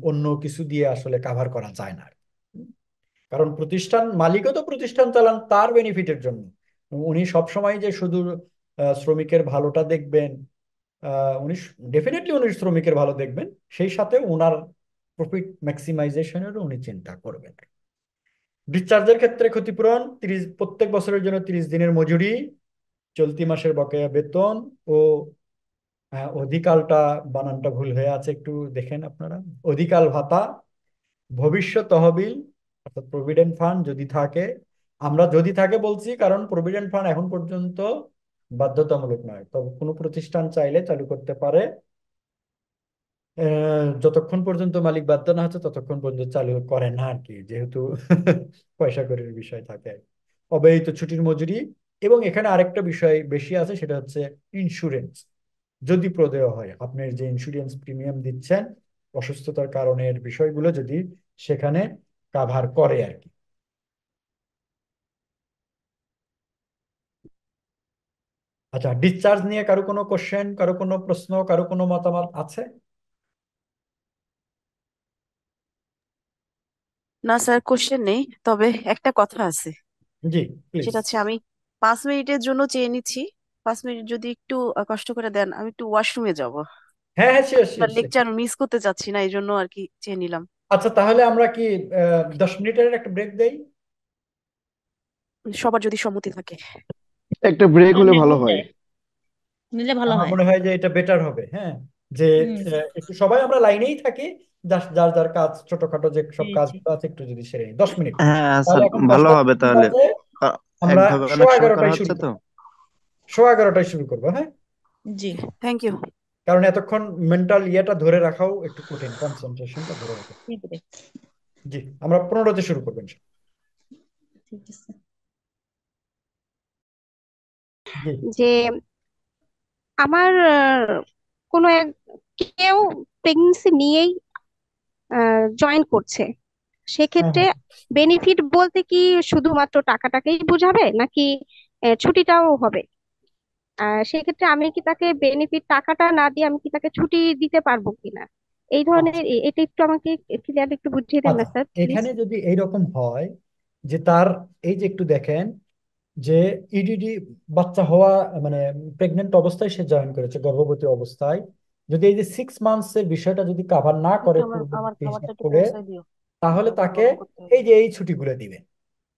অন্য কিছু দিয়ে আসলে কাভার করা যায় না। কারণ প্রতিষ্ঠান মালিকও তো প্রতিষ্ঠান চালান তার বেনিফিটের জন্য। উনি সবসময় যে শুধু শ্রমিকের ভালোটা দেখবেন, উনি ডেফিনেটলি উনি শ্রমিকের ভালো দেখবেন, সেই সাথে ওনার প্রফিট ম্যাক্সিমাইজেশনেরও উনি চিন্তা করবেন। ডিসচার্জের ক্ষেত্রে ক্ষতিপূরণ 30, প্রত্যেক বছরের জন্য 30 দিনের মজুরি, চলতি মাসের বকেয়া বেতন ও অধিকালটা, বানানটা ভুল হয়ে আছে, একটু দেখেন আপনারা, অধিকাল ভাতা, ভবিষ্যৎ তহবিল অর্থাৎ প্রভিডেন্ট ফান্ড যদি থাকে। আমরা যদি থাকে বলছি কারণ প্রভিডেন্ট ফান্ড এখন পর্যন্ত বাধ্যতামূলক নয়, তবে কোনো প্রতিষ্ঠান চাইলে চালু করতে পারে। যতক্ষণ পর্যন্ত মালিক বাধ্য না হচ্ছে ততক্ষণ পর্যন্ত চালু করে না আর কি, যেহেতু পয়সা কড়ির বিষয় থাকে। অব্যয়িত ছুটির মজুরি, এবং এখানে আরেকটা বিষয় বেশি আছে, সেটা হচ্ছে ইন্স্যুরেন্স। যদি প্রদেয় হয়, আপনি যে ইন্স্যুরেন্স প্রিমিয়াম দিচ্ছেন অসুস্থতার কারণের বিষয়গুলো যদি সেখানে কাভার করে আর কি। আচ্ছা, ডিসচার্জ নিয়ে কারো কোনো কোশ্চেন, কারো কোনো প্রশ্ন, কারো কোনো মতামত আছে? না স্যার, কোশ্চেন নেই, তবে একটা কথা আছে। জি, প্লিজ। সেটা হচ্ছে আমি 5 মিনিটের জন্য চেয়ে নিচ্ছি। 5 মিনিট যদি একটু কষ্ট করে দেন, আমি একটু ওয়াশরুমে যাব। হ্যাঁ হ্যাঁ, শিওর শিওর আপনার শিওর। লেকচার মিস করতে চাচ্ছি না, এই জন্য আর কি চেয়ে নিলাম। আচ্ছা, তাহলে আমরা কি 10 মিনিটের একটা ব্রেক দেই? সবার যদি সম্মতি থাকে। একটা ব্রেক হলে ভালো নেওয়া হয়। যায়, নিলে ভালো আমার হয়। মনে হয় যে এটা বেটার হবে। হ্যাঁ, যে হুম। একটু সবাই আমরা লাইনেই থাকি, যার যার কাজ, ছোটখাটো যে সব জি কাজ জি। আছে একটু যদি সেরে নিই। 10 মিনিট। হ্যাঁ তাহলে আচ্ছা, এখন ভালো 10টা হবে 3 তাহলে। বাজে, আমরা একভাবে অনেক সোয়া সময় করা এগারোটায় শুরু হচ্ছে তো। করবো। সোয়া 11টায় শুরু করবো, হ্যাঁ। জি। Thank you. কারণ এতক্ষণ মেন্টাল ইয়েটা ধরে রাখাও একটু কঠিন, কনসেন্ট্রেশনটা ধরে রাখা। ঠিক আছে। জি, আমরা 15টাতে শুরু করবেন। ঠিক আছে। জি যে আমার কোনো কেউ প্রেগনেন্সি নিয়েই জয়েন করছে, হ্যাঁ সেক্ষেত্রে হ্যাঁ। বেনিফিট বলতে কি শুধুমাত্র টাকাটাকেই বোঝাবে নাকি ছুটিটাও হবে? সেক্ষেত্রে আমি কি তাকে বেনিফিট টাকাটা না দিয়ে আমি কি তাকে ছুটি দিতে পারবো কিনা, এই ধরনের আচ্ছা এটা একটু আমাকে ক্লিয়ার একটু বুঝিয়ে দেন না আচ্ছা, স্যার প্লিজ। এখানে যদি এইরকম হয় যে তার, এই যে একটু দেখেন যে ইডিডি বাচ্চা হওয়া মানে প্রেগনেন্ট অবস্থায় সে জয়েন করেছে, গর্ভবতী অবস্থায়, যদি এই যে 6 মান্থস এর বিষয়টা যদি কাভার না একটু করে আমার আমার পূর্ববর্তী খাবারটা হিসাব একটু করে, পৌঁছায় দিও, তাহলে আমার একটু তাকে গরম করতে হবে। এই যে এই ছুটিগুলো দিবে,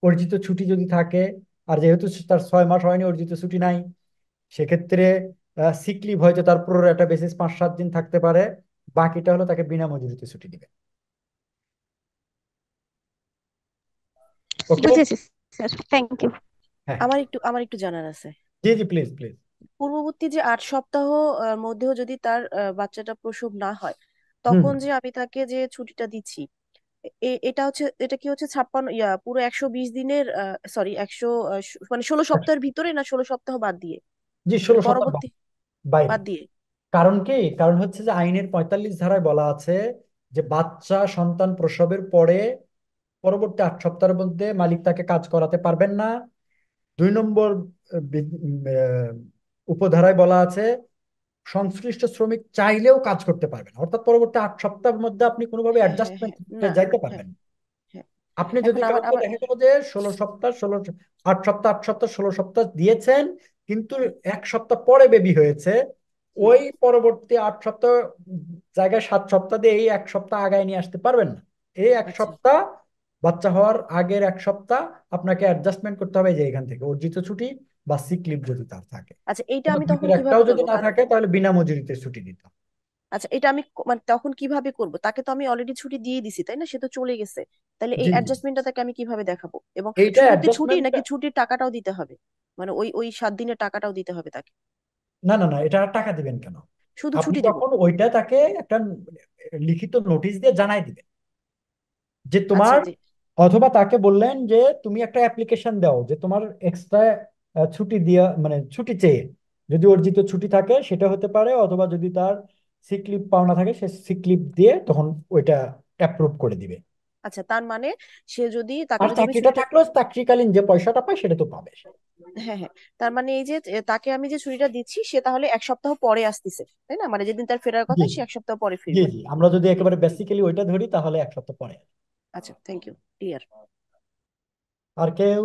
অর্জিত ছুটি যদি থাকে। আর যেহেতু তার 6 মাস হয়নি, অর্জিত ছুটি নাই, সেক্ষেত্রে সিক লিভ হয়তো তার প্রোরাটা বেসিস 5-7 দিন থাকতে পারে, বাকিটা হলো তাকে বিনা মজুরিতে ছুটি দিবে। ওকে। বুঝেছি স্যার, থ্যাংক ইউ। হ্যাঁ, আমার একটু জানার আছে। জি জি, প্লিজ প্লিজ। পূর্ববর্তী যে 8 সপ্তাহ মধ্যেও যদি তার বাচ্চাটা প্রসব না হয়, হুম। তখন যে আমি তাকে যে ছুটিটা দিচ্ছি, এটা কি হচ্ছে 56 পুরো 120 দিনের, সরি 100, মানে 16 সপ্তাহের ভিতরে না 16 সপ্তাহ বাদ দিয়ে, জি, মানে 16 সপ্তাহ পরবর্তী বাইরে। বাদ দিয়ে? কারণ কি, কারণ হচ্ছে যে আইনের 45 ধারায় বলা আছে যে বাচ্চা সন্তান প্রসবের পরে পরবর্তী 8 সপ্তাহের মধ্যে মালিক তাকে কাজ করাতে পারবেন না। 2 নম্বর উপধারায় বলা আছে সংশ্লিষ্ট শ্রমিক চাইলেও কাজ করতে পারবেন, অর্থাৎ পরবর্তী 8 সপ্তাহের মধ্যে আপনি কোনোভাবে হ্যাঁ, হ্যাঁ, অ্যাডজাস্টমেন্ট হ্যাঁ, না, যাইতে হ্যাঁ, পারবেন না। হ্যাঁ। আপনি এখন যদি আমার কাউকে আমার দেখা গেল যে 16 সপ্তাহ 8 সপ্তাহ 16 সপ্তাহ দিয়েছেন, কিন্তু 1 সপ্তাহ পরে বেবি হয়েছে, হুম, ওই পরবর্তী 8 সপ্তাহ জায়গায় 7 সপ্তাহ দিয়ে এই 1 সপ্তাহ আগায় নিয়ে আসতে পারবেন না। এই এক আচ্ছা, সপ্তাহ বাচ্চা হওয়ার আগের 1 সপ্তাহ আপনাকে অ্যাডজাস্টমেন্ট করতে হবে, যে এখান থেকে অর্জিত ছুটি বা সিক লিভ যদি তার থাকে। আচ্ছা, এইটা কিন্তু আমি তখন দুইটার একটাও কিভাবে যদি করবো? না থাকে তাহলে বিনা মজুরিতে ছুটি দিতে হবে। আচ্ছা, এটা আমি মানে তখন কিভাবে করব? তাকে তো আমি অলরেডি ছুটি দিয়ে দিছি, তাই না? সে তো চলে গেছে। তাহলে এই জি জি, অ্যাডজাস্টমেন্টটা তাকে আমি কিভাবে দেখাবো? এবং এইটা শুধু কি ছুটি অ্যাডজাস্টমেন্ট। নাকি ছুটির টাকাটাও দিতে হবে? মানে ওই 7 দিনের টাকাটাও দিতে হবে তাকে? না না না, এটা আর টাকা দিবেন কেন? শুধু আপনি ছুটি দিব? তখন ওইটা তাকে একটা লিখিত নোটিশ দিয়ে জানাই দিবেন যে আচ্ছা, তোমার, যে অথবা তাকে বললেন যে তুমি একটা অ্যাপ্লিকেশন দাও যে তোমার এক্সট্রা ছুটি দিয়া মানে ছুটি চেয়ে, যদি অর্জিত ছুটি থাকে সেটা হতে পারে, অথবা যদি তার সিক লিভ পাওনা থাকে সে সিক লিভ দিয়ে তখন ওইটা অ্যাপ্রুভ করে দিবে। আচ্ছা, তার মানে তাকে আর যদি আমি চাকরিটা ছুটিটা, থাকলেও চাকরিকালীন যে পয়সাটা পায় সেটা তো পাবে সে। হ্যাঁ, হ্যাঁ, তার মানে এই যে তাকে আমি যে ছুটিটা দিচ্ছি সে তাহলে 1 সপ্তাহ পরে আসতেছে, তাই না? মানে যেদিন তার ফেরার কথা জি সে 1 সপ্তাহ পরে জি ফিরবে। জি, আমরা যদি জি, একেবারে বেসিক্যালি ওইটা ধরি তাহলে 1 সপ্তাহ পরে। আচ্ছা, থ্যাংক ইউ, ক্লিয়ার। আর কেউ?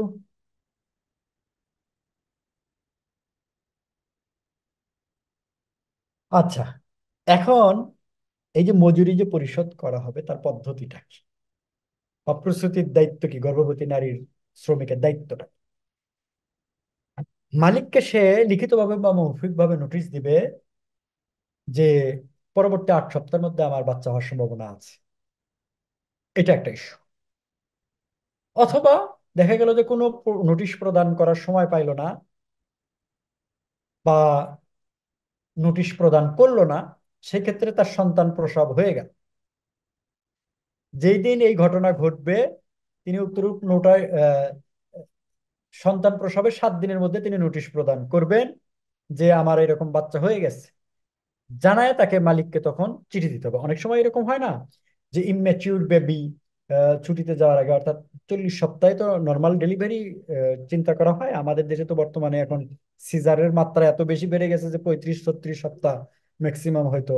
আচ্ছা, এখন এই যে মজুরি যে পরিশোধ করা হবে তার পদ্ধতিটা কি, বা প্রসূতির দায়িত্ব কি, গর্ভবতী নারীর শ্রমিকের দায়িত্বটা কি? মালিককে সে লিখিতভাবে বা মৌখিকভাবে নোটিশ দিবে যে পরবর্তী 8 সপ্তাহের মধ্যে আমার বাচ্চা হওয়ার সম্ভাবনা আছে, এটা একটা ইস্যু। অথবা দেখা গেল যে কোনো নোটিশ প্রদান করার সময় পাইলো না, বা নোটিশ প্রদান করলো না, সেক্ষেত্রে তার সন্তান প্রসব হয়ে গেল। যেই দিন এই ঘটনা ঘটবে তিনি উক্তরূপ নোটায় সন্তান প্রসবের 7 দিনের মধ্যে তিনি নোটিশ প্রদান করবেন যে আমার এরকম বাচ্চা হয়ে গেছে, জানায় তাকে মালিককে তখন চিঠি দিতে হবে। অনেক সময় এরকম হয় না যে ইমম্যাচিউর বেবি ছুটিতে যাওয়ার আগে, অর্থাৎ 40 সপ্তাহে তো নর্মাল ডেলিভারি চিন্তা করা হয়, আমাদের দেশে তো বর্তমানে এখন সিজারের মাত্রা এত বেশি বেড়ে গেছে যে 35-36 সপ্তাহ ম্যাক্সিমাম হয়তো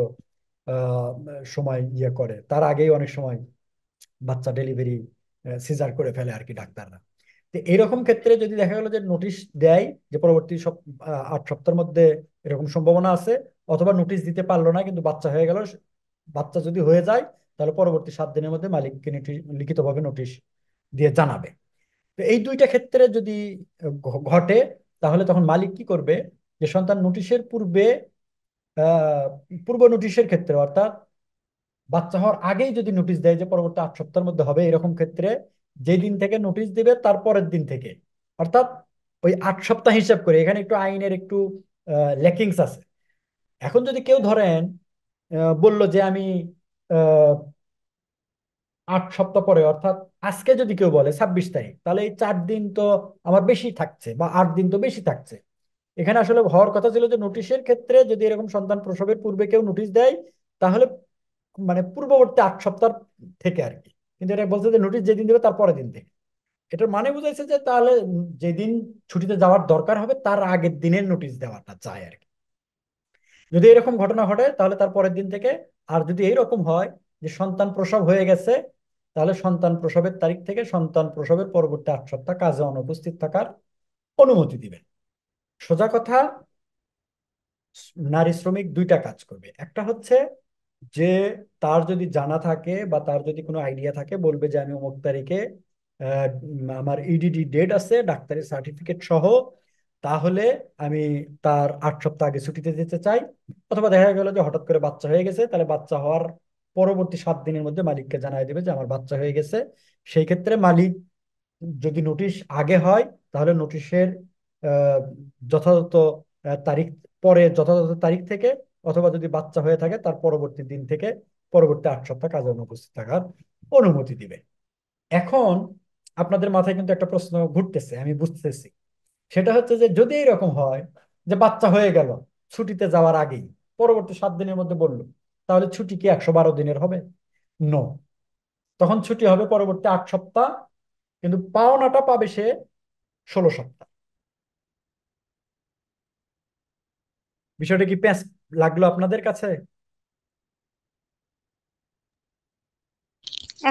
আহ, সময় ইয়ে করে, তার আগেই অনেক সময় বাচ্চা ডেলিভারি সিজার করে ফেলে আর কি ডাক্তাররা। তো এরকম ক্ষেত্রে যদি দেখা গেলো যে নোটিশ দেয় যে পরবর্তী 8 সপ্তাহের মধ্যে এরকম সম্ভাবনা আছে, অথবা নোটিশ দিতে পারলো না কিন্তু বাচ্চা হয়ে গেল, বাচ্চা যদি হয়ে যায় তাহলে পরবর্তী 7 দিনের মধ্যে মালিককে লিখিতভাবে নোটিশ দিয়ে জানাবে। তো এই দুইটা ক্ষেত্রে যদি ঘটে, তাহলে তখন মালিক কি করবে, যে সন্তান নোটিশের পূর্বে আহ পূর্ব নোটিশের ক্ষেত্রে, অর্থাৎ বাচ্চা হওয়ার আগেই যদি নোটিশ দেয় যে পরবর্তী 8 সপ্তাহের মধ্যে হবে, এরকম ক্ষেত্রে যেই দিন থেকে নোটিশ দিবে তার পরের দিন থেকে, অর্থাৎ ওই 8 সপ্তাহ হিসাব করে, এখানে একটু আইনের একটু ল্যাকিংস আছে। এখন যদি কেউ ধরেন বলল যে আমি আহ 8 সপ্তাহ পরে, অর্থাৎ আজকে যদি কেউ বলে 26 তারিখ, তাহলে এই 4 দিন তো আমার বেশি থাকছে, বা 8 দিন তো বেশি থাকছে। এখানে আসলে হওয়ার কথা ছিল যে নোটিশের ক্ষেত্রে যদি এরকম সন্তান প্রসবের পূর্বে কেউ নোটিশ দেয়, তাহলে মানে পূর্ববর্তী 8 সপ্তাহ থেকে আর কি, কিন্তু এটা বলছে যে নোটিশ যেদিন দেবে তার পরের দিন থেকে। এটার মানে বুঝাইছে যে তাহলে যেদিন ছুটিতে যাওয়ার দরকার হবে তার আগের দিনের নোটিশ দেওয়াটা চাই আর কি। যদি এরকম ঘটনা ঘটে তাহলে তার পরের দিন থেকে। আর যদি এইরকম হয় যে সন্তান প্রসব হয়ে গেছে, তাহলে সন্তান প্রসবের তারিখ থেকে সন্তান প্রসবের পরবর্তী 8 সপ্তাহ কাজে অনুপস্থিত থাকার অনুমতি দিবেন। সোজা কথা, নারী শ্রমিক দুইটা কাজ করবে। একটা হচ্ছে যে তার যদি জানা থাকে বা তার যদি কোনো আইডিয়া থাকে, বলবে যে আমি অমুক তারিখে আমার ইডিডি ডেট আছে ডাক্তারের সার্টিফিকেট সহ, তাহলে আমি তার 8 সপ্তাহ আগে ছুটিতে যেতে চাই। অথবা দেখা গেল যে হঠাৎ করে বাচ্চা হয়ে গেছে, তাহলে বাচ্চা হওয়ার পরবর্তী 7 দিনের মধ্যে মালিককে জানাই দেবে যে আমার বাচ্চা হয়ে গেছে। সেই ক্ষেত্রে মালিক যদি নোটিশ আগে হয় তাহলে নোটিশের আহ, যথাযথ তারিখ পরে যথাযথ তারিখ থেকে, অথবা যদি বাচ্চা হয়ে থাকে তার পরবর্তী দিন থেকে পরবর্তী 8 সপ্তাহ কাজে অনুপস্থিত থাকার অনুমতি দিবে। এখন আপনাদের মাথায় কিন্তু একটা প্রশ্ন ঘুরতেছে, আমি বুঝতেছি। সেটা হচ্ছে যে যদি এরকম হয় যে বাচ্চা হয়ে গেল ছুটিতে যাওয়ার আগেই, পরবর্তী 7 দিনের মধ্যে বললো, তাহলে ছুটি কি 112 দিনের হবে? নো, তখন ছুটি হবে পরবর্তী 8 সপ্তাহ, কিন্তু পাওনাটা পাবে সে 16 সপ্তাহ। বিষয়টা কি প্যাঁচ লাগলো আপনাদের কাছে?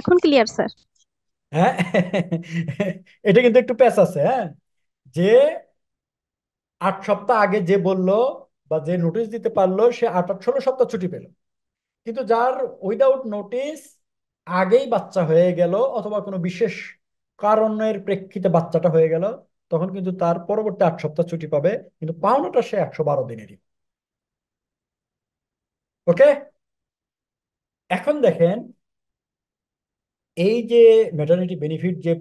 এখন ক্লিয়ার স্যার। হ্যাঁ। এটা কিন্তু একটু প্যাঁচ আছে, হ্যাঁ। যে 8 সপ্তাহ আগে যে বলল বা যে নোটিশ দিতে পারলো সে 16 সপ্তাহ ছুটি পেল। কিন্তু যার উইদাউট নোটিস আগেই বাচ্চা হয়ে গেল, অথবা কোনো বিশেষ কারণের প্রেক্ষিতে বাচ্চাটা হয়ে গেল, তখন কিন্তু তার পরবর্তী 8 সপ্তাহ ছুটি পাবে, কিন্তু পাওনাটা সে 112 দিনেরই। ওকে। এখন দেখেন, এই যে ম্যাটারনিটি বেনিফিট যে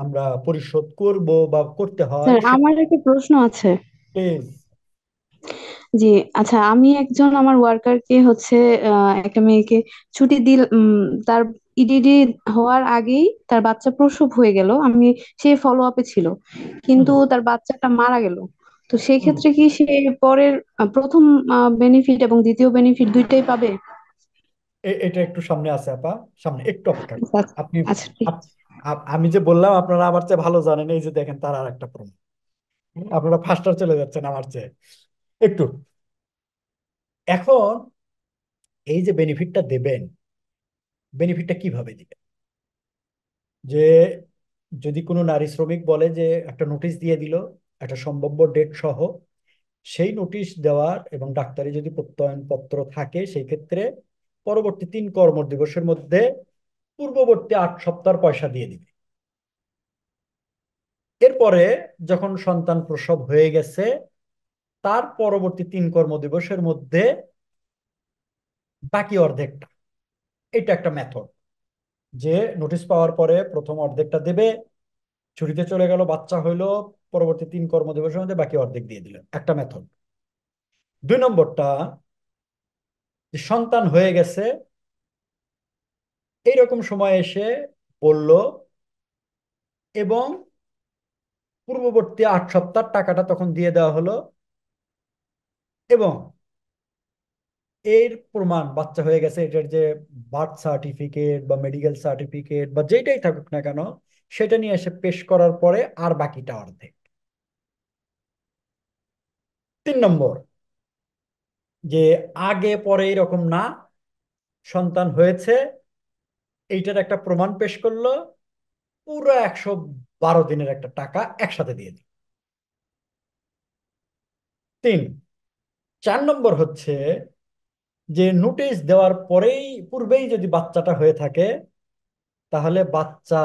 আমরা পরিশোধ করব বা করতে হয় স্যার আমার একটা প্রশ্ন আছে। প্লিজ। জি, আচ্ছা, আমি একজন আমার ওয়ার্কারকে হচ্ছে একটা মেয়েকে ছুটি দিল, তার ইডিডি হওয়ার আগেই তার বাচ্চা প্রসব হয়ে গেল, আমি সে ফলো আপে ছিল, হুম কিন্তু তার বাচ্চাটা মারা গেল। তো সেই হুম। ক্ষেত্রে কি সে পরের প্রথম বেনিফিট এবং দ্বিতীয় বেনিফিট দুইটাই পাবে? এটা একটু সামনে আছে আপা, সামনে একটু অপেক্ষা করুন। আচ্ছা, আপনি আচ্ছা, ঠিক আপ- আছে। আমি যে বললাম আপনারা আমার চেয়ে ভালো জানেন, এই যে দেখেন তার আর একটা প্রমাণ। আপনারা ফাস্টার চলে যাচ্ছেন আমার চেয়ে একটু। এখন এই যে বেনিফিটটা দেবেন, বেনিফিটটা কিভাবে দিবেন? যে যদি কোনো নারী শ্রমিক বলে যে একটা নোটিশ দিয়ে দিল একটা সম্ভাব্য ডেট সহ, সেই নোটিশ দেওয়ার এবং ডাক্তারি যদি প্রত্যয়নপত্র থাকে, সেই ক্ষেত্রে পরবর্তী 3 কর্মদিবসের মধ্যে পূর্ববর্তী 8 সপ্তাহের পয়সা দিয়ে দিবে। এরপরে যখন সন্তান প্রসব হয়ে গেছে, তার পরবর্তী 3 কর্মদিবসের মধ্যে বাকি অর্ধেকটা। এটা একটা মেথড, যে নোটিশ পাওয়ার পরে প্রথম অর্ধেকটা দেবে, ছুটিতে চলে গেল, বাচ্চা হইলো, পরবর্তী 3 কর্মদিবসের মধ্যে বাকি অর্ধেক দিয়ে দিল, একটা মেথড। 2 নম্বরটা, যে সন্তান হয়ে গেছে এইরকম সময় এসে বলল, এবং পূর্ববর্তী 8 সপ্তাহ টাকাটা তখন দিয়ে দেওয়া হলো, এবং এর প্রমাণ বাচ্চা হয়ে গেছে এটার যে বার্থ সার্টিফিকেট বা মেডিকেল সার্টিফিকেট বা যেটাই থাকুক না কেন, সেটা নিয়ে এসে পেশ করার পরে আর বাকিটা অর্ধেক। 3 নম্বর, যে আগে পরে এরকম না, সন্তান হয়েছে এইটার একটা প্রমাণ পেশ করলো, পুরো 112 দিনের একটা টাকা একসাথে দিয়ে দিল। 3। 4 নম্বর হচ্ছে যে নোটিশ দেওয়ার পরেই পূর্বেই যদি বাচ্চাটা হয়ে থাকে, তাহলে বাচ্চা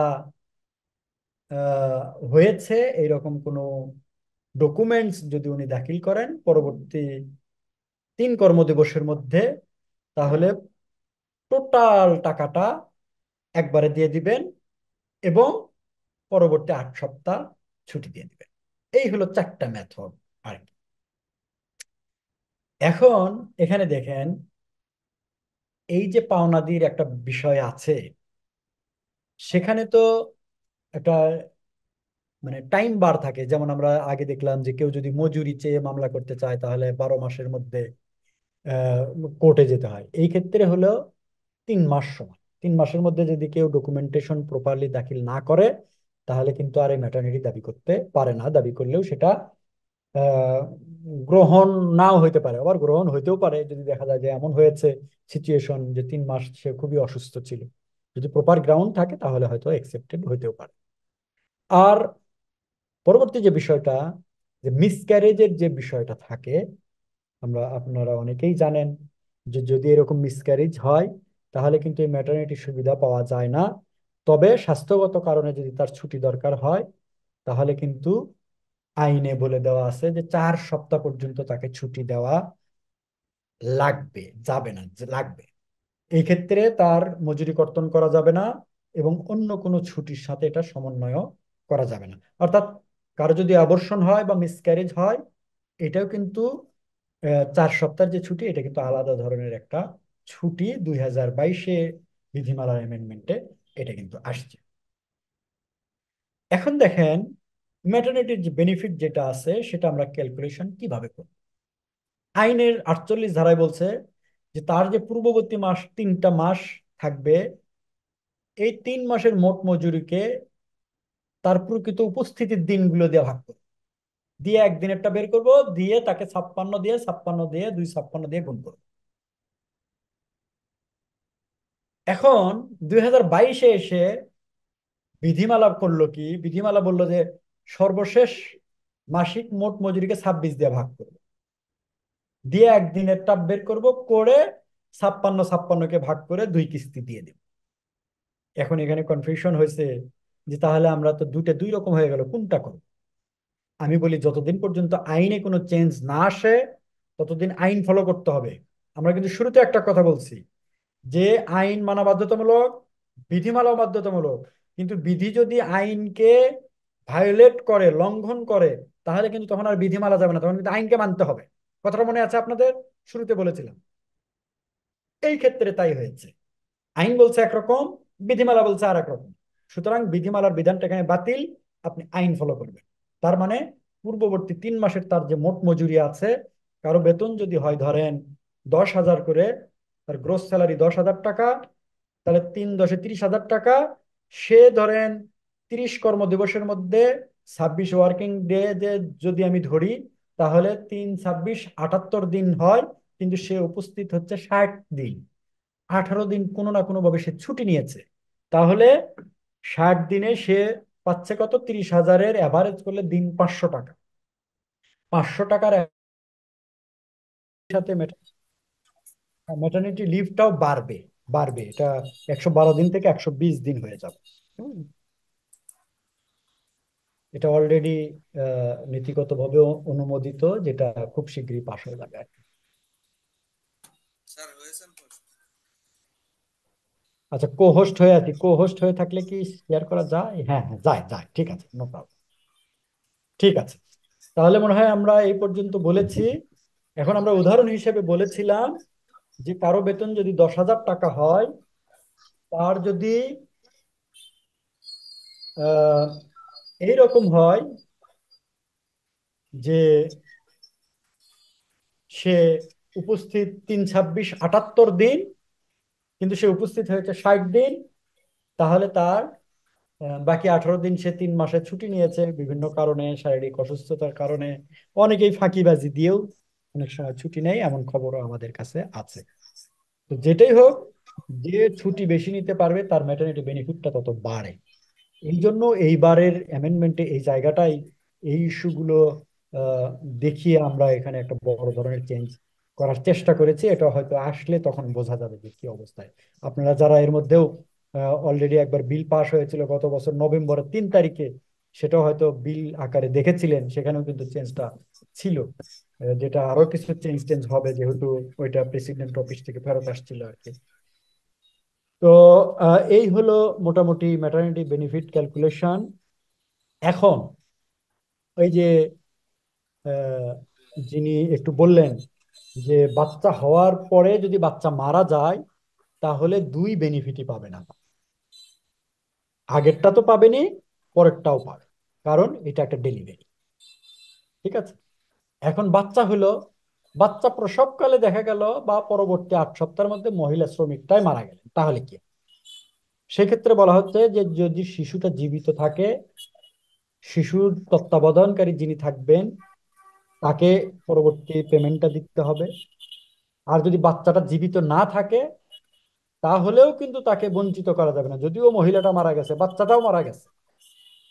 হয়েছে এইরকম কোনো ডকুমেন্টস যদি উনি দাখিল করেন পরবর্তী 3 কর্মদিবসের মধ্যে, তাহলে টোটাল টাকাটা একবারে দিয়ে দিবেন, এবং পরবর্তী 8 সপ্তাহ ছুটি দিয়ে দিবেন। এই হলো 4টা মেথড আর কি। এখন এখানে দেখেন, এই যে পাওনাদির একটা বিষয় আছে, সেখানে তো একটা মানে টাইম বার থাকে। যেমন আমরা আগে দেখলাম যে কেউ যদি মজুরি চেয়ে মামলা করতে চায় তাহলে 12 মাসের মধ্যে কোর্টে যেতে হয়। এই ক্ষেত্রে হলো 3 মাস সময়। 3 মাসের মধ্যে যদি কেউ ডকুমেন্টেশন প্রপারলি দাখিল না করে, তাহলে কিন্তু আর এই ম্যাটারনিটি দাবি করতে পারে না। দাবি করলেও সেটা আহ, গ্রহণ নাও হইতে পারে, আবার গ্রহণ হইতেও পারে যদি দেখা যায় যে এমন হয়েছে সিচুয়েশন যে 3 মাস সে খুবই অসুস্থ ছিল। যদি প্রপার গ্রাউন্ড থাকে তাহলে হয়তো একসেপ্টেড হইতেও পারে। আর পরবর্তী যে বিষয়টা, যে মিসক্যারেজের যে বিষয়টা থাকে, আপনারা অনেকেই জানেন যে যদি এরকম মিসক্যারেজ হয় তাহলে কিন্তু এই ম্যাটারনিটি সুবিধা পাওয়া যায় না। তবে স্বাস্থ্যগত কারণে যদি তার ছুটি দরকার হয় তাহলে কিন্তু আইনে বলে দেওয়া আছে যে 4 সপ্তাহ পর্যন্ত তাকে ছুটি দেওয়া লাগবে, যাবে না যে লাগবে। এই ক্ষেত্রে তার মজুরি কর্তন করা যাবে না এবং অন্য কোনো ছুটির সাথে এটা সমন্বয় করা যাবে না। অর্থাৎ কারো যদি অ্যাবর্শন হয় বা মিসক্যারেজ হয়, এটাও কিন্তু 4 সপ্তাহের যে ছুটি, এটা কিন্তু আলাদা ধরনের একটা ছুটি। 2022-এ বিধিমালার অ্যামেন্ডমেন্টে এটা কিন্তু আসছে। এখন দেখেন ম্যাটারনিটির যে বেনিফিট যেটা আছে সেটা আমরা ক্যালকুলেশন কিভাবে করব। আইনের 48 ধারায় বলছে যে তার যে পূর্ববর্তী মাস 3টা মাস থাকবে, এই 3 মাসের মোট মজুরিকে তার প্রকৃত উপস্থিতির দিনগুলো দিয়ে ভাগ করব, দিয়ে একদিনেরটা বের করব, দিয়ে তাকে 56 দিয়ে 256 দিয়ে গুণ করব। এখন 2022-এ এসে বিধিমালা করলো কি, বিধিমালা বললো যে সর্বশেষ মাসিক মোট মজুরিকে 26 দিয়ে ভাগ করব, দিয়ে একদিনেরটা বের করব, করে 56 56-কে ভাগ করে 2 কিস্তি দিয়ে দেব। এখন এখানে কনফিউশন হয়েছে যে তাহলে আমরা তো 2 রকম হয়ে গেল, কোনটা করব। আমি বলি যতদিন পর্যন্ত আইনে কোনো চেঞ্জ না আসে ততদিন আইন ফলো করতে হবে। আমরা কিন্তু শুরুতে একটা কথা বলছি যে আইন মানা বাধ্যতামূলক, বিধিমালাও বাধ্যতামূলক। কিন্তু বিধি যদি আইনকে ভায়োলেট করে, লঙ্ঘন করে, তাহলে কিন্তু তখন আর বিধিমালা যাবে না, তখন কিন্তু আইনকে মানতে হবে। কথাটা মনে আছে আপনাদের? শুরুতে বলেছিলাম। এই ক্ষেত্রে তাই হয়েছে, আইন বলছে একরকম, বিধিমালা বলছে আর একরকম। সুতরাং বিধিমালার বিধানটা এখানে বাতিল, আপনি আইন ফলো করবেন। তার মানে পূর্ববর্তী 3 মাসের তার যে মোট মজুরি আছে, কারো বেতন যদি হয় ধরেন 10,000 করে, তার গ্রোস স্যালারি 10,000 টাকা, তাহলে 3 × 10 = 30,000 টাকা। সে ধরেন 30 কর্মদিবসের মধ্যে 26 ওয়ার্কিং ডে যদি আমি ধরি, তাহলে 3 × 26 = 78 দিন হয়, কিন্তু সে উপস্থিত হচ্ছে 60 দিন। 18 দিন কোনো না কোনো ভাবে সে ছুটি নিয়েছে। তাহলে 60 দিনে সে পাচ্ছে কত? 30,000-এর অ্যাভারেজ করলে দিন 500 টাকা। 500 টাকার সাথে ম্যাটারনিটি লিভটাও বাড়বে। বাড়বে, এটা 112 দিন থেকে 120 দিন হয়ে যাবে। হুম, এটা অলরেডি নীতিগতভাবে অনুমোদিত, যেটা খুব শীঘ্রই পাশ হয়ে যাবে আর কি। আচ্ছা, কো হোস্ট হয়ে আছি, কো হোস্ট হয়ে থাকলে কি শেয়ার করা যায়? হ্যাঁ হ্যাঁ, যায় যায়, ঠিক আছে, নো প্রবলেম। ঠিক আছে, তাহলে মনে হয় আমরা এই পর্যন্ত বলেছি। এখন আমরা উদাহরণ হিসেবে বলেছিলাম যে কারো বেতন যদি 10,000 টাকা হয়, তার যদি আহ এইরকম হয় যে সে উপস্থিত 3 × 26 = 78 দিন, কিন্তু সে উপস্থিত হয়েছে 60 দিন, তাহলে তার বাকি 18 দিন সে 3 মাসে ছুটি নিয়েছে বিভিন্ন কারণে, শারীরিক অসুস্থতার কারণে। অনেকেই ফাঁকিবাজি দিয়েও অনেক সময় ছুটি নেয়, এমন খবরও আমাদের কাছে আছে। তো যেটাই হোক, যে ছুটি বেশি নিতে পারবে তার ম্যাটারনিটি বেনিফিটটা তত বাড়ে। এই জন্য এইবারের অ্যামেন্ডমেন্টে এই জায়গাটাই, এই ইস্যুগুলো আহ, দেখিয়ে আমরা এখানে একটা বড় ধরনের চেঞ্জ করার চেষ্টা করেছি। এটা হয়তো আসলে তখন বোঝা যাবে যে কি অবস্থায়। আপনারা যারা এর মধ্যেও অলরেডি একবার বিল পাস হয়েছিল গত বছর নভেম্বরের 3 তারিখে, সেটাও হয়তো বিল আকারে দেখেছিলেন, সেখানেও কিন্তু চেঞ্জটা ছিল। যেটা আরো কিছু চেঞ্জ টেঞ্জ হবে, যেহেতু ওইটা প্রেসিডেন্ট অফিস থেকে ফেরত আসছিল আর কি। তো এই হলো মোটামুটি ম্যাটারনিটি বেনিফিট ক্যালকুলেশন। এখন ওই যে আহ, যিনি একটু বললেন যে বাচ্চা হওয়ার পরে যদি বাচ্চা মারা যায় তাহলে 2 বেনিফিটই পাবে না, আগেরটা তো পাবেনি, পরেরটাও পাবে, কারণ এটা একটা ডেলিভারি। ঠিক আছে, এখন বাচ্চা হলো, বাচ্চা প্রসবকালে দেখা গেল বা পরবর্তী 8 সপ্তাহের মধ্যে মহিলা শ্রমিকটাই মারা গেলেন, তাহলে কি? সেক্ষেত্রে বলা হচ্ছে যে যদি শিশুটা জীবিত থাকে, শিশুর তত্ত্বাবধানকারী যিনি থাকবেন তাকে পরবর্তী পেমেন্টটা দিতে হবে। আর যদি বাচ্চাটা জীবিত না থাকে তাহলেও কিন্তু তাকে বঞ্চিত করা যাবে না। যদিও মহিলাটা মারা গেছে, বাচ্চাটাও মারা গেছে,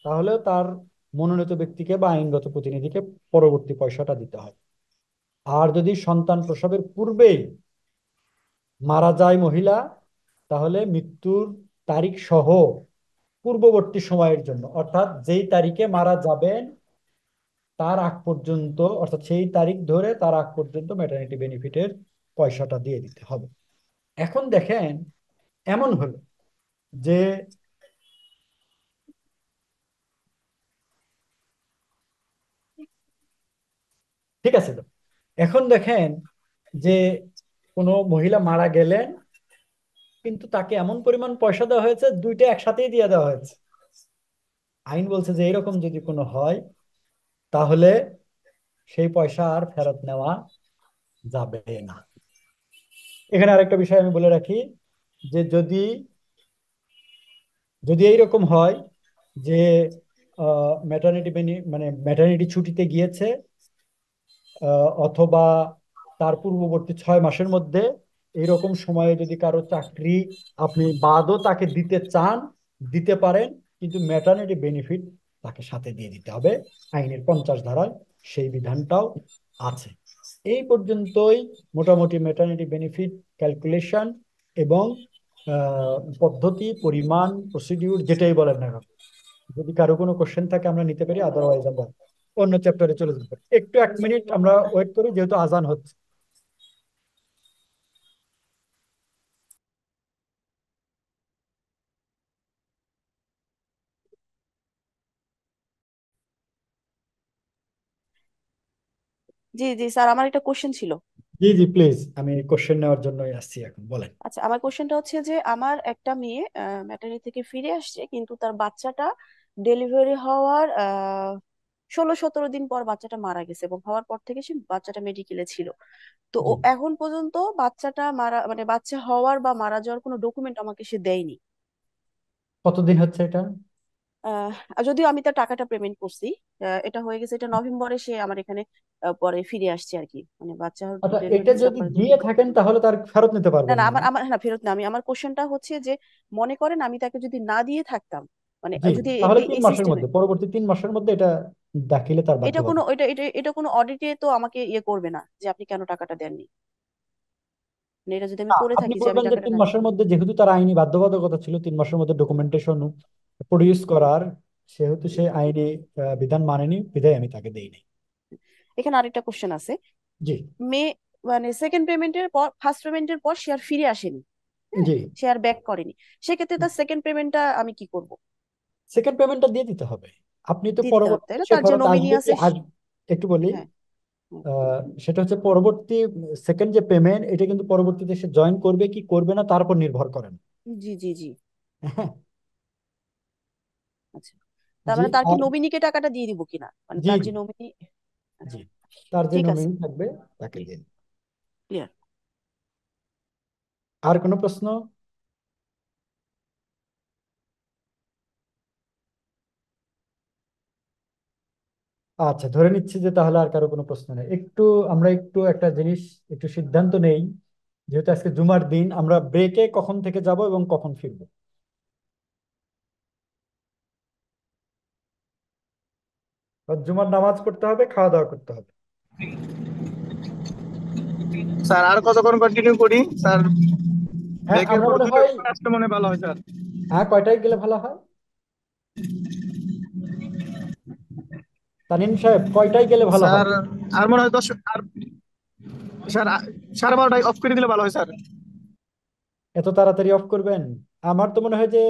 তাহলেও তার মনোনীত ব্যক্তিকে বা আইনগত প্রতিনিধিকে পরবর্তী পয়সাটা দিতে হবে। আর যদি সন্তান প্রসবের পূর্বেই মারা যায় মহিলা, তাহলে মৃত্যুর তারিখ সহ পূর্ববর্তী সময়ের জন্য, অর্থাৎ যেই তারিখে মারা যাবেন তার আগ পর্যন্ত, অর্থাৎ সেই তারিখ ধরে তার আগ পর্যন্ত ম্যাটারনিটি বেনিফিটের পয়সাটা দিয়ে দিতে হবে। এখন দেখেন, এমন হলো যে ঠিক আছে তো, এখন দেখেন যে কোনো মহিলা মারা গেলেন, কিন্তু তাকে এমন পরিমাণ পয়সা দেওয়া হয়েছে, দুইটা একসাথেই দিয়ে দেওয়া হয়েছে। আইন বলছে যে এরকম যদি কোনো হয় তাহলে সেই পয়সা আর ফেরত নেওয়া যাবে না। এখানে আরেকটা বিষয় আমি বলে রাখি, যে যদি যদি এইরকম হয় যে ম্যাটারনিটি ছুটিতে গিয়েছে, অথবা তার পূর্ববর্তী 6 মাসের মধ্যে এইরকম সময়ে যদি কারো চাকরি আপনি বাদও তাকে দিতে চান, দিতে পারেন, কিন্তু ম্যাটারনিটি বেনিফিট তাকে সাথে দিয়ে দিতে হবে। আইনের 50 ধারায় সেই বিধানটাও আছে। এই পর্যন্তই মোটামুটি ম্যাটারনিটি বেনিফিট ক্যালকুলেশন এবং পদ্ধতি, পরিমাণ, প্রসিডিউর যেটাই বলেন না কেন। যদি কারো কোনো কোশ্চেন থাকে আমরা নিতে পারি, আদারওয়াইজ আমরা অন্য চ্যাপ্টারে চলে যেতে পারি। একটু 1 মিনিট আমরা ওয়েট করি, যেহেতু আজান হচ্ছে। জি জি স্যার, আমার একটা কোশ্চেন ছিল। জি জি, প্লিজ, আমি কোশ্চেন নেওয়ার জন্যই আসছি, এখন বলেন। আচ্ছা, আমার কোশ্চেনটা হচ্ছে যে আমার একটা মেয়ে ম্যাটারনিটি থেকে ফিরে আসছে, কিন্তু তার বাচ্চাটা ডেলিভারি হওয়ার 16-17 দিন পর বাচ্চাটা মারা গেছে, এবং হওয়ার পর থেকে সে বাচ্চাটা মেডিকেলে ছিল। তো ও জি, এখন পর্যন্ত বাচ্চাটা মারা মানে বাচ্চা হওয়ার বা মারা যাওয়ার কোনো ডকুমেন্ট আমাকে সে দেয়নি। কতদিন হচ্ছে এটা? যদিও আমি তার টাকাটা পেমেন্ট করছি, এটা হয়ে গেছে, এটা নভেম্বরে সে আমার এখানে পরে ফিরে আসছে আর কি, মানে বাচ্চা আচ্ছা, ডেলিভারি এটা যদি ডিসেম্বরের দিকে। দিয়ে থাকেন তাহলে তার ফেরত নিতে না পারবেন না, না, আমার না? আমার হ্যাঁ ফেরত না, আমার কোশ্চেনটা হচ্ছে যে মনে করেন আমি তাকে যদি না দিয়ে থাকতাম, মানে জি, যদি তাহলে এই 3 মাসের সিস্টেমে, মধ্যে, পরবর্তী 3 মাসের মধ্যে এটা দাখিলে তার এটা কোনো বাধ্যবাধকতা। এটা কোনো অডিটে তো আমাকে ইয়ে করবে না যে আপনি কেন টাকাটা দেননি? মানে এটা যদি আমি না, করে আপনি থাকি যে আমি বলবেন যে টাকাটা তিন দেন। মাসের মধ্যে, যেহেতু তার আইনি বাধ্যবাধকতা ছিল 3 মাসের মধ্যে ডকুমেন্টেশন প্রডিউস করার, সেহেতু সে আইনি বিধান মানেনি, বিধায় আমি তাকে দেইনি। এখানে আরেকটা কোশ্চেন আছে। জি মেয়ে মানে সেকেন্ড পেমেন্টের পর ফার্স্ট পেমেন্টের পর সে আর ফিরে আসেনি, হ্যাঁ, জি, সে আর ব্যাক করেনি, সেক্ষেত্রে তার সেকেন্ড পেমেন্টটা আমি কি করব? সেকেন্ড পেমেন্টটা দিয়ে দিতে হবে। আপনি তো দিয়ে দিতে হবে, পরবর্তী তাই না? সে তার যে ফেরত নমিনি আসবে কি আছে আসবে, একটু বলি। হ্যাঁ। হুম, সেটা হচ্ছে পরবর্তী সেকেন্ড যে পেমেন্ট, এটা কিন্তু পরবর্তীতে সে জয়েন করবে কি করবে না তার উপর নির্ভর করে না। জি জি জি। হ্যাঁ, আচ্ছা, তার জি। মানে তার কি আর নমিনিকে টাকাটা দিয়ে দিব কিনা, মানে জি তার জি যে নমিনি। জি, আচ্ছা, তার যে ঠিক আছে, নমিনি থাকবে তাকে দিন। ক্লিয়ার। আর কোনো প্রশ্ন? আচ্ছা, ধরে নিচ্ছি যে তাহলে আর কারো কোনো প্রশ্ন নেই। আমরা একটু একটা জিনিস একটু সিদ্ধান্ত নেই, যেহেতু আজকে জুমার দিন, আমরা ব্রেকে কখন থেকে যাব এবং কখন ফিরবো? কারণ জুমার নামাজ পড়তে হবে, খাওয়া দাওয়া করতে হবে। স্যার আর কতক্ষণ কন্টিনিউ করি স্যার? হ্যাঁ, ব্রেকের আমরা পর মনে দুটো হয়, আসলে মনে হয় ভালো হয় স্যার। হ্যাঁ, কয়টায় গেলে ভালো হয়? তানিম সাহেব, কয়টায় গেলে ভালো হয়? স্যার আর মনে হয় 10 আর স্যার 12:30টায় অফ করে দিলে ভালো হয় স্যার। এত তাড়াতাড়ি অফ করবেন? আমার তো মনে হয় যে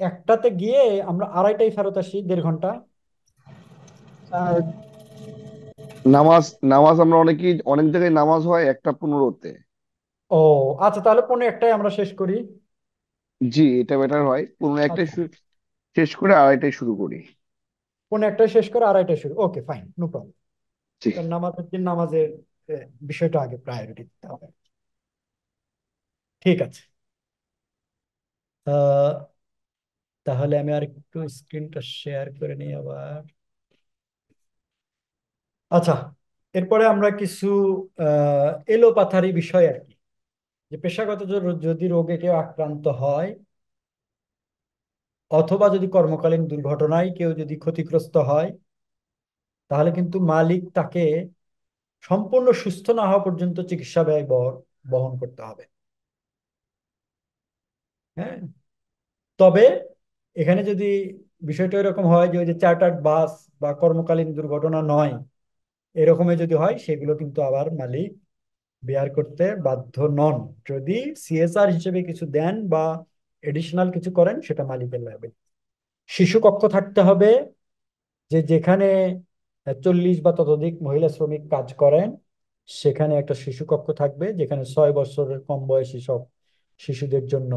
একটাতে গিয়ে আমরা আড়াইটায় ফেরত আসি, 1.5 ঘন্টা। স্যার নামাজ নামাজ আমরা অনেক জায়গায় নামাজ হয় 1টা 15-তে। ও আচ্ছা, তাহলে 1:45টায় আমরা শেষ করি। জি, এটা বেটার হয়, 15-1টায় আচ্ছা, শেষ করে 2:30টায় শুরু করি। 1:45টায় শেষ করে আড়াইটায় শুরু, ওকে ফাইন, নো প্রবলেম। জি। কারণ নামাজের দিন নামাজের বিষয়টা আগে প্রায়োরিটি দিতে হবে। ঠিক আছে। আহ, তাহলে আমি আর একটু স্ক্রিনটা শেয়ার করে নিই আবার। আচ্ছা, এরপরে আমরা কিছু এলোপাথারি বিষয় আর কি, যে পেশাগত যদি রোগে কেউ আক্রান্ত হয় অথবা যদি কর্মকালীন দুর্ঘটনায় কেউ যদি ক্ষতিগ্রস্ত হয়, তাহলে কিন্তু মালিক তাকে সম্পূর্ণ সুস্থ না হওয়া পর্যন্ত চিকিৎসা ব্যয় বহন করতে হবে। হ্যাঁ, তবে এখানে যদি বিষয়টা এরকম হয় যে ওই যে চার্টার্ড বাস বা কর্মকালীন দুর্ঘটনা নয়, এরকমই যদি হয়, সেগুলো কিন্তু আবার মালিক বেয়ার করতে বাধ্য নন। যদি সিএসআর হিসেবে কিছু দেন বা এডিশনাল কিছু করেন, সেটা মালিকের লাইবিলিটি। শিশু কক্ষ থাকতে হবে, যে যেখানে 40 বা ততোধিক মহিলা শ্রমিক কাজ করেন সেখানে একটা শিশু কক্ষ থাকবে, যেখানে 6 বছরের কম বয়সী সব শিশুদের জন্য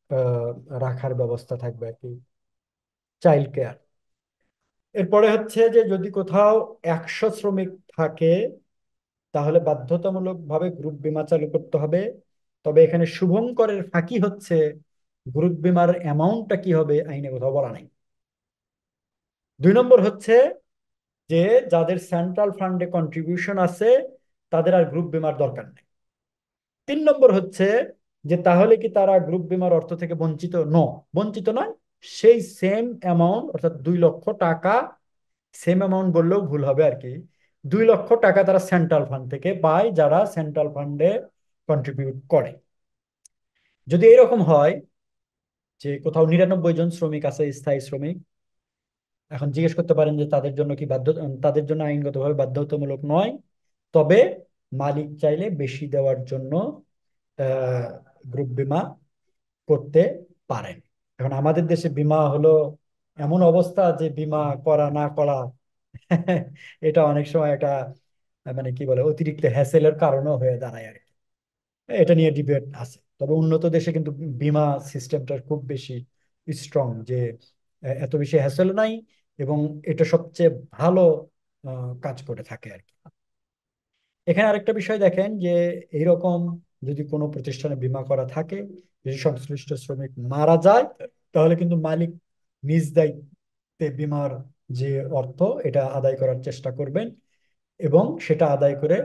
আহ, রাখার ব্যবস্থা থাকবে আর কি, চাইল্ড কেয়ার। এরপরে হচ্ছে যে যদি কোথাও 100 শ্রমিক থাকে, তাহলে বাধ্যতামূলকভাবে গ্রুপ বীমা চালু করতে হবে। তবে এখানে শুভঙ্করের ফাঁকি হচ্ছে, গ্রুপ বীমার অ্যামাউন্টটা কি হবে আইনে কোথাও বলা নাই। 2 নম্বর হচ্ছে যে যাদের সেন্ট্রাল ফান্ডে কন্ট্রিবিউশন আছে তাদের আর গ্রুপ বীমার দরকার নেই। 3 নম্বর হচ্ছে যে তাহলে কি তারা গ্রুপ বীমার অর্থ থেকে বঞ্চিত? বঞ্চিত নয়। সেই সেম অ্যামাউন্ট, অর্থাৎ 2 লক্ষ টাকা, সেম অ্যামাউন্ট বললেও ভুল হবে আর কি, 2 লক্ষ টাকা তারা সেন্ট্রাল ফান্ড থেকে পায়, যারা সেন্ট্রাল ফান্ডে কন্ট্রিবিউট করে। যদি এরকম হয় যে কোথাও 99 জন শ্রমিক আছে, স্থায়ী শ্রমিক, এখন জিজ্ঞেস করতে পারেন যে তাদের জন্য কি তাদের জন্য আইনগতভাবে বাধ্যতামূলক নয়, তবে মালিক চাইলে বেশি দেওয়ার জন্য গ্রুপ বীমা করতে পারেন। এখন আমাদের দেশে বীমা হলো এমন অবস্থা যে বীমা করা না করা এটা অনেক সময় একটা মানে কি বলে অতিরিক্ত হ্যাসেলের কারণও হয়ে দাঁড়ায় আর কি। এটা নিয়ে ডিবেট আছে, তবে উন্নত দেশে কিন্তু বীমা সিস্টেমটা খুব বেশি স্ট্রং, যে এত বেশি হ্যাসেল নাই, এবং এটা সবচেয়ে ভালো কাজ করে থাকে আর কি। এখানে আরেকটা বিষয় দেখেন যে এইরকম যদি কোনো প্রতিষ্ঠানে বীমা করা থাকে, যদি সংশ্লিষ্ট শ্রমিক মারা যায়, তাহলে কিন্তু মালিক নিজ দায়িত্বে বীমার যে অর্থ এটা আদায় করার চেষ্টা করবেন, এবং সেটা আদায় করে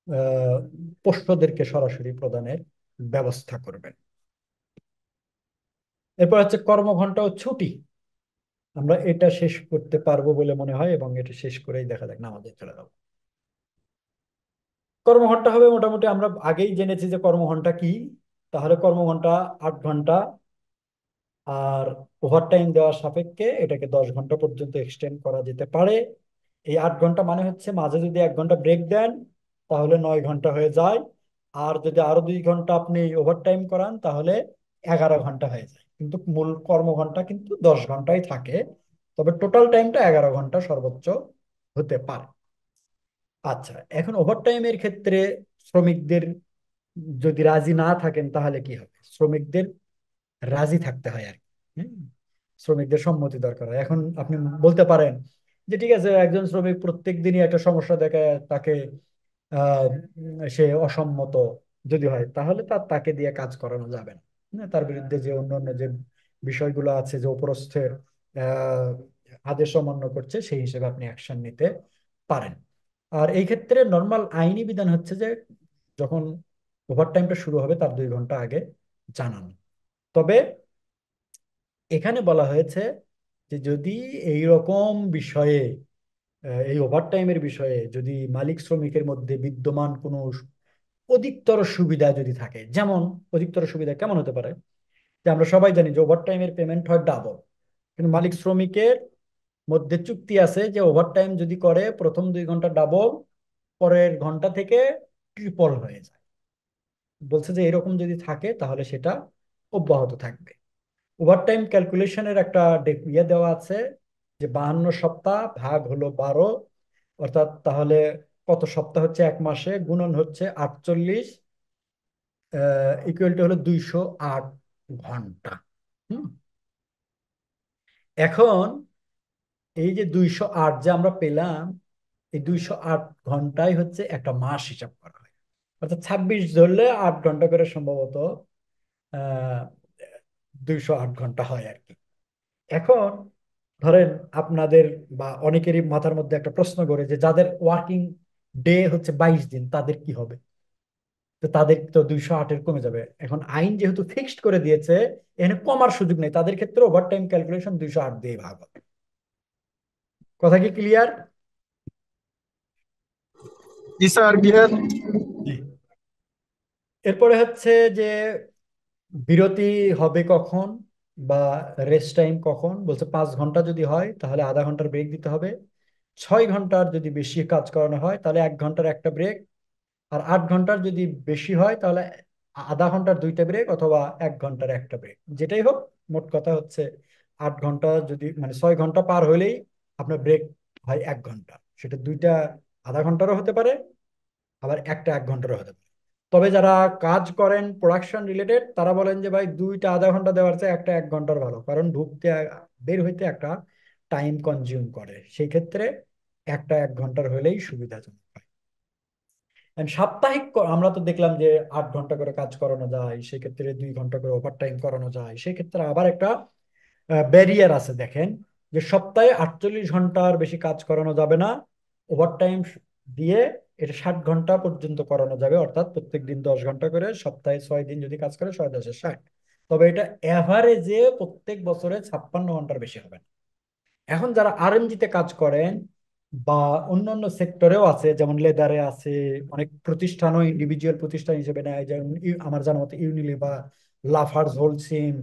আহ পোষ্যদেরকে সরাসরি প্রদানের ব্যবস্থা করবেন। এরপর হচ্ছে কর্মঘণ্টা ও ছুটি। আমরা এটা শেষ করতে পারবো বলে মনে হয়, এবং এটা শেষ করেই দেখা যাক নামাজে চলে যাবো। কর্মঘণ্টা হবে মোটামুটি, আমরা আগেই জেনেছি যে কর্মঘণ্টা কি। তাহলে কর্মঘণ্টা 8 ঘন্টা, আর ওভারটাইম দেওয়ার সাপেক্ষে এটাকে 10 ঘন্টা পর্যন্ত এক্সটেন্ড করা যেতে পারে। এই 8 ঘন্টা মানে হচ্ছে মাঝে যদি 1 ঘন্টা ব্রেক দেন তাহলে 9 ঘন্টা হয়ে যায়, আর যদি আরো 2 ঘন্টা আপনি ওভারটাইম করান তাহলে 11 ঘন্টা হয়ে যায়। কিন্তু মূল কর্মঘণ্টা কিন্তু 10 ঘন্টাই থাকে, তবে টোটাল টাইমটা 11 ঘন্টা সর্বোচ্চ হতে পারে। আচ্ছা, এখন ওভারটাইমের ক্ষেত্রে শ্রমিকদের যদি রাজি না থাকেন তাহলে কি হবে? শ্রমিকদের রাজি থাকতে হয় আর কি। হুম, শ্রমিকদের সম্মতি দরকার হয়। এখন আপনি বলতে পারেন যে ঠিক আছে, একজন শ্রমিক প্রত্যেক দিনই একটা সমস্যা দেখায়, তাকে সে অসম্মত যদি হয়, তাহলে তাকে দিয়ে কাজ করানো যাবে না। তার বিরুদ্ধে যে অন্যান্য যে বিষয়গুলো আছে, যে উপরস্থের আহ আদেশ অমান্য করছে, সেই হিসেবে আপনি অ্যাকশন নিতে পারেন। আর এই ক্ষেত্রে নর্মাল আইনি বিধান হচ্ছে যে যখন ওভারটাইমটা শুরু হবে তার 2 ঘন্টা আগে জানানো। তবে এখানে বলা হয়েছে যে যদি এই রকম বিষয়ে, এই ওভারটাইমের বিষয়ে যদি মালিক শ্রমিকের মধ্যে বিদ্যমান কোনো অধিকতর সুবিধা যদি থাকে, যেমন অধিকতর সুবিধা কেমন হতে পারে, যে আমরা সবাই জানি যে ওভারটাইমের পেমেন্ট হয় ডাবল, কিন্তু মালিক শ্রমিকের মধ্যে চুক্তি আছে যে ওভারটাইম যদি করে প্রথম 2 ঘন্টা ডাবল, পরের ঘন্টা থেকে ট্রিপল হয়ে যায়। বলছে যে এরকম যদি থাকে তাহলে সেটা অব্যাহত থাকবে। ওভারটাইম ক্যালকুলেশনের একটা ইয়ে দেওয়া আছে, যে 52 সপ্তাহ ভাগ হলো 12, অর্থাৎ তাহলে কত সপ্তাহ হচ্ছে এক মাসে, গুণন হচ্ছে 48, ইকুয়াল টু হলো 208 ঘন্টা। হুম, এখন এই যে 208 যে আমরা পেলাম, এই 208 ঘন্টাই হচ্ছে একটা মাস হিসাব করা হয়। অর্থাৎ 26 ধরলে 8 ঘন্টা করে সম্ভবত আহ 208 ঘন্টা হয় আর কি। এখন ধরেন আপনাদের বা অনেকেরই মাথার মধ্যে একটা প্রশ্ন করে যে যাদের ওয়ার্কিং ডে হচ্ছে 22 দিন তাদের কি হবে? তো তাদের তো 208-এর কমে যাবে। এখন আইন যেহেতু ফিক্সড করে দিয়েছে, এখানে কমার সুযোগ নেই, তাদের ক্ষেত্রে ওভারটাইম ক্যালকুলেশন 208 দিয়ে ভাগ হবে। কথা কি ক্লিয়ার? জি স্যার, ক্লিয়ার। জি। এরপরে হচ্ছে যে বিরতি হবে কখন বা রেস্ট টাইম কখন, বলছে 5 ঘন্টা যদি হয় তাহলে আধা ঘন্টার ব্রেক দিতে হবে। 6 ঘন্টার যদি বেশি কাজ করানো হয় তাহলে 1 ঘন্টার একটা ব্রেক। আর 8 ঘন্টার যদি বেশি হয় তাহলে আধা ঘন্টার দুইটা ব্রেক অথবা 1 ঘন্টার একটা ব্রেক, যেটাই হোক। মোট কথা হচ্ছে 8 ঘন্টা যদি মানে 6 ঘন্টা পার হলেই আপনার ব্রেক হয় 1 ঘন্টা। সেটা দুইটা আধা ঘন্টারও হতে পারে, আবার একটা 1 ঘন্টারও হতে পারে। তবে যারা কাজ করেন প্রোডাকশন রিলেটেড তারা বলেন যে ভাই দুইটা আধা ঘন্টা দেওয়ার চেয়ে একটা 1 ঘন্টার ভালো, কারণ ঢুকতে বের হইতে একটা টাইম কনজিউম করে। সেই ক্ষেত্রে একটা 1 ঘন্টার হলেই সুবিধাজনক হয়। And সাপ্তাহিক আমরা তো দেখলাম যে 8 ঘন্টা করে কাজ করানো যায়, সেক্ষেত্রে 2 ঘন্টা করে ওভার টাইম করানো যায়। সেক্ষেত্রে আবার একটা ব্যারিয়ার আছে, দেখেন যে সপ্তাহে 48 ঘন্টার বেশি কাজ করানো যাবে না। ওভার টাইম দিয়ে এটা 60 ঘন্টা পর্যন্ত করানো যাবে, অর্থাৎ প্রত্যেক দিন 10 ঘন্টা করে, সপ্তাহে 6 দিন যদি কাজ করে 6 × 10 = 60। তবে এটা এভারেজে প্রত্যেক বছরে 56 ঘন্টার বেশি হবে না। এখন যারা আরএমজি তে কাজ করেন বা অন্যান্য সেক্টরেও আছে, যেমন লেদারে আছে, অনেক প্রতিষ্ঠানও ইন্ডিভিজুয়াল প্রতিষ্ঠান হিসেবে নেয়, যেমন আমার জানা মতে ইউনিলিভার, লাফার্জ হোলসিম,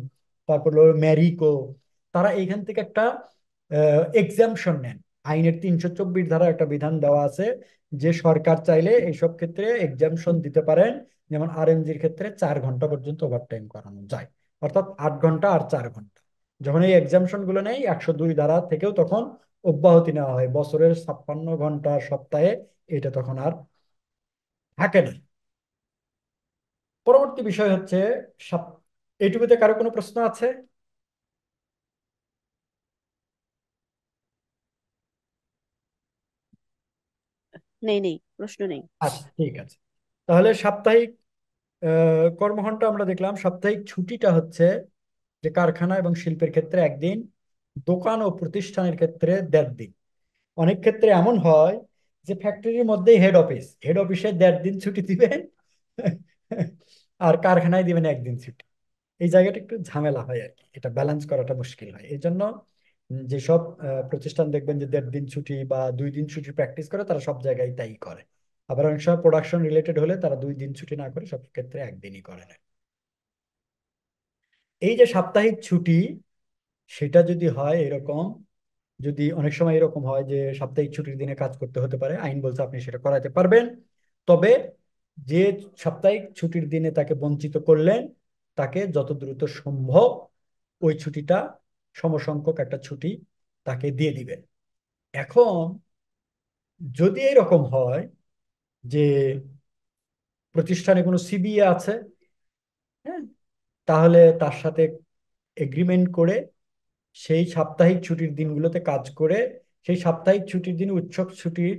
তারপর হলো ম্যারিকো। তারা এইখান থেকে একটা এক্সাম্পশন নেন। আইনের 324 ধারা একটা বিধান দেওয়া আছে যে সরকার চাইলে এইসব ক্ষেত্রে এক্সাম্পশন দিতে পারেন। যেমন আরএমজির ক্ষেত্রে 4 ঘন্টা পর্যন্ত ওভারটাইম করানো যায়, অর্থাৎ 8 ঘন্টা আর 4 ঘন্টা। যখন এই এক্সাম্পশন গুলো নেই 102 ধারা থেকেও তখন অব্যাহতি নেওয়া হয়, বছরের 56 ঘন্টা সপ্তাহে এটা তখন আর থাকে না। পরবর্তী বিষয় হচ্ছে এইটুকুতে কারো কোনো প্রশ্ন আছে? নেই, নেই, প্রশ্ন নেই। আচ্ছা, ঠিক আছে। তাহলে সাপ্তাহিক কর্মঘন্টা আমরা দেখলাম। সাপ্তাহিক ছুটিটা হচ্ছে যে কারখানা এবং শিল্পের ক্ষেত্রে 1 দিন, দোকান ও প্রতিষ্ঠানের ক্ষেত্রে 1.5 দিন। অনেক ক্ষেত্রে এমন হয় যে ফ্যাক্টরির মধ্যেই হেড অফিসে 1.5 দিন ছুটি দিবেন আর কারখানায় দিবেন 1 দিন ছুটি। এই জায়গাটা একটু ঝামেলা হয় আর কি, এটা ব্যালেন্স করাটা মুশকিল হয়। এই জন্য যেসব প্রতিষ্ঠান দেখবেন যে 1.5 দিন ছুটি বা 2 দিন ছুটি প্র্যাকটিস করে, তারা সব জায়গায় তাই করে। আবার অনেক সময় প্রোডাকশন রিলেটেড হলে তারা 2 দিন ছুটি না করে সব ক্ষেত্রে 1 দিনই করে নেয়। এই যে সাপ্তাহিক ছুটি, সেটা যদি হয় এরকম, যদি অনেক সময় এরকম হয় যে সাপ্তাহিক ছুটির দিনে কাজ করতে হতে পারে, আইন বলছে আপনি সেটা করাতে পারবেন। তবে যে সাপ্তাহিক ছুটির দিনে তাকে বঞ্চিত করলেন, তাকে যত দ্রুত সম্ভব ওই ছুটিটা, সমসংখ্যক একটা ছুটি তাকে দিয়ে দিবেন। এখন যদি এরকম হয় যে প্রতিষ্ঠানে কোনো সিবিএ আছে, হ্যাঁ, তাহলে তার সাথে এগ্রিমেন্ট করে সেই সাপ্তাহিক ছুটির দিনগুলোতে কাজ করে সেই সাপ্তাহিক ছুটির দিন উৎসব ছুটির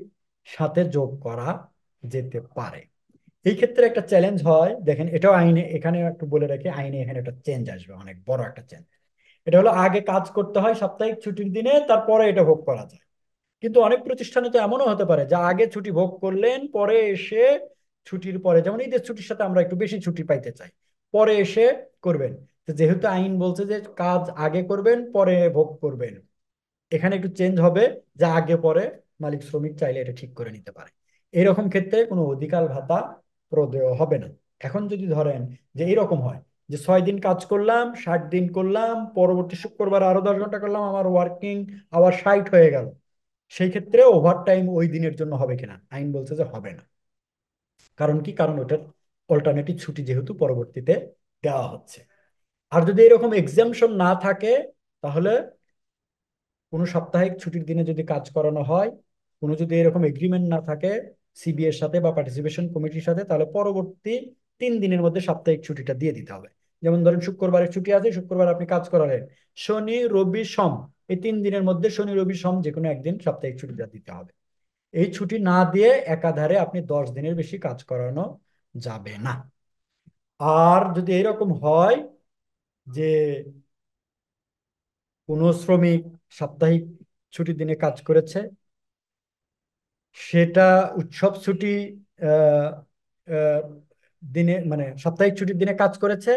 সাথে যোগ করা যেতে পারে। এই ক্ষেত্রে একটা চ্যালেঞ্জ হয়, দেখেন এটাও আইনে, এখানে একটু বলে রাখি, আইনে এখানে একটা চেঞ্জ আসবে, অনেক বড় একটা চেঞ্জ। এটা হলো আগে কাজ করতে হয় সাপ্তাহিক ছুটির দিনে, তারপরে এটা ভোগ করা যায়। কিন্তু অনেক প্রতিষ্ঠানে তো এমনও হতে পারে যে আগে ছুটি ভোগ করলেন, পরে এসে ছুটির পরে, যেমন ঈদের ছুটির সাথে আমরা একটু বেশি ছুটি পাইতে চাই, পরে এসে করবেন। তো যেহেতু আইন বলছে যে কাজ আগে করবেন পরে ভোগ করবেন, এখানে একটু চেঞ্জ হবে যে আগে পরে মালিক শ্রমিক চাইলে এটা ঠিক করে নিতে পারে। এরকম ক্ষেত্রে কোনো অধিকার ভাতা প্রদেয় হবে না। এখন যদি ধরেন যে এরকম হয় যে 6 দিন কাজ করলাম, 60 দিন করলাম, পরবর্তী শুক্রবার আরো 10 ঘন্টা করলাম, আমার ওয়ার্কিং আবার 60 হয়ে গেল, সেই ক্ষেত্রে ওভার টাইম ওই দিনের জন্য হবে কিনা, আইন বলছে যে হবে না। কারণ কি? কারণ ওটার অল্টারনেটিভ ছুটি যেহেতু পরবর্তীতে দেওয়া হচ্ছে। আর যদি এরকম এক্সাম্পশন না থাকে, তাহলে কোনো সাপ্তাহিক ছুটির দিনে যদি কাজ করানো হয়, কোনো যদি এরকম এগ্রিমেন্ট না থাকে সিবি এর সাথে বা পার্টিসিপেশন কমিটির সাথে, তাহলে পরবর্তী 3 দিনের মধ্যে সাপ্তাহিক ছুটিটা দিয়ে দিতে হবে। যেমন ধরেন শুক্রবারের ছুটি আছে, শুক্রবার আপনি কাজ করালেন, শনি রবি সোম, এই 3 দিনের মধ্যে শনি রবি সোম যে কোনো একদিন সাপ্তাহিক ছুটিটা দিতে হবে। এই ছুটি না দিয়ে একাধারে আপনি 10 দিনের বেশি কাজ করানো যাবে না। আর যদি এরকম হয় যে কোনো শ্রমিক সাপ্তাহিক ছুটির দিনে কাজ করেছে, সেটা উৎসব ছুটি আহ, আহ, দিনে মানে সাপ্তাহিক ছুটির দিনে কাজ করেছে,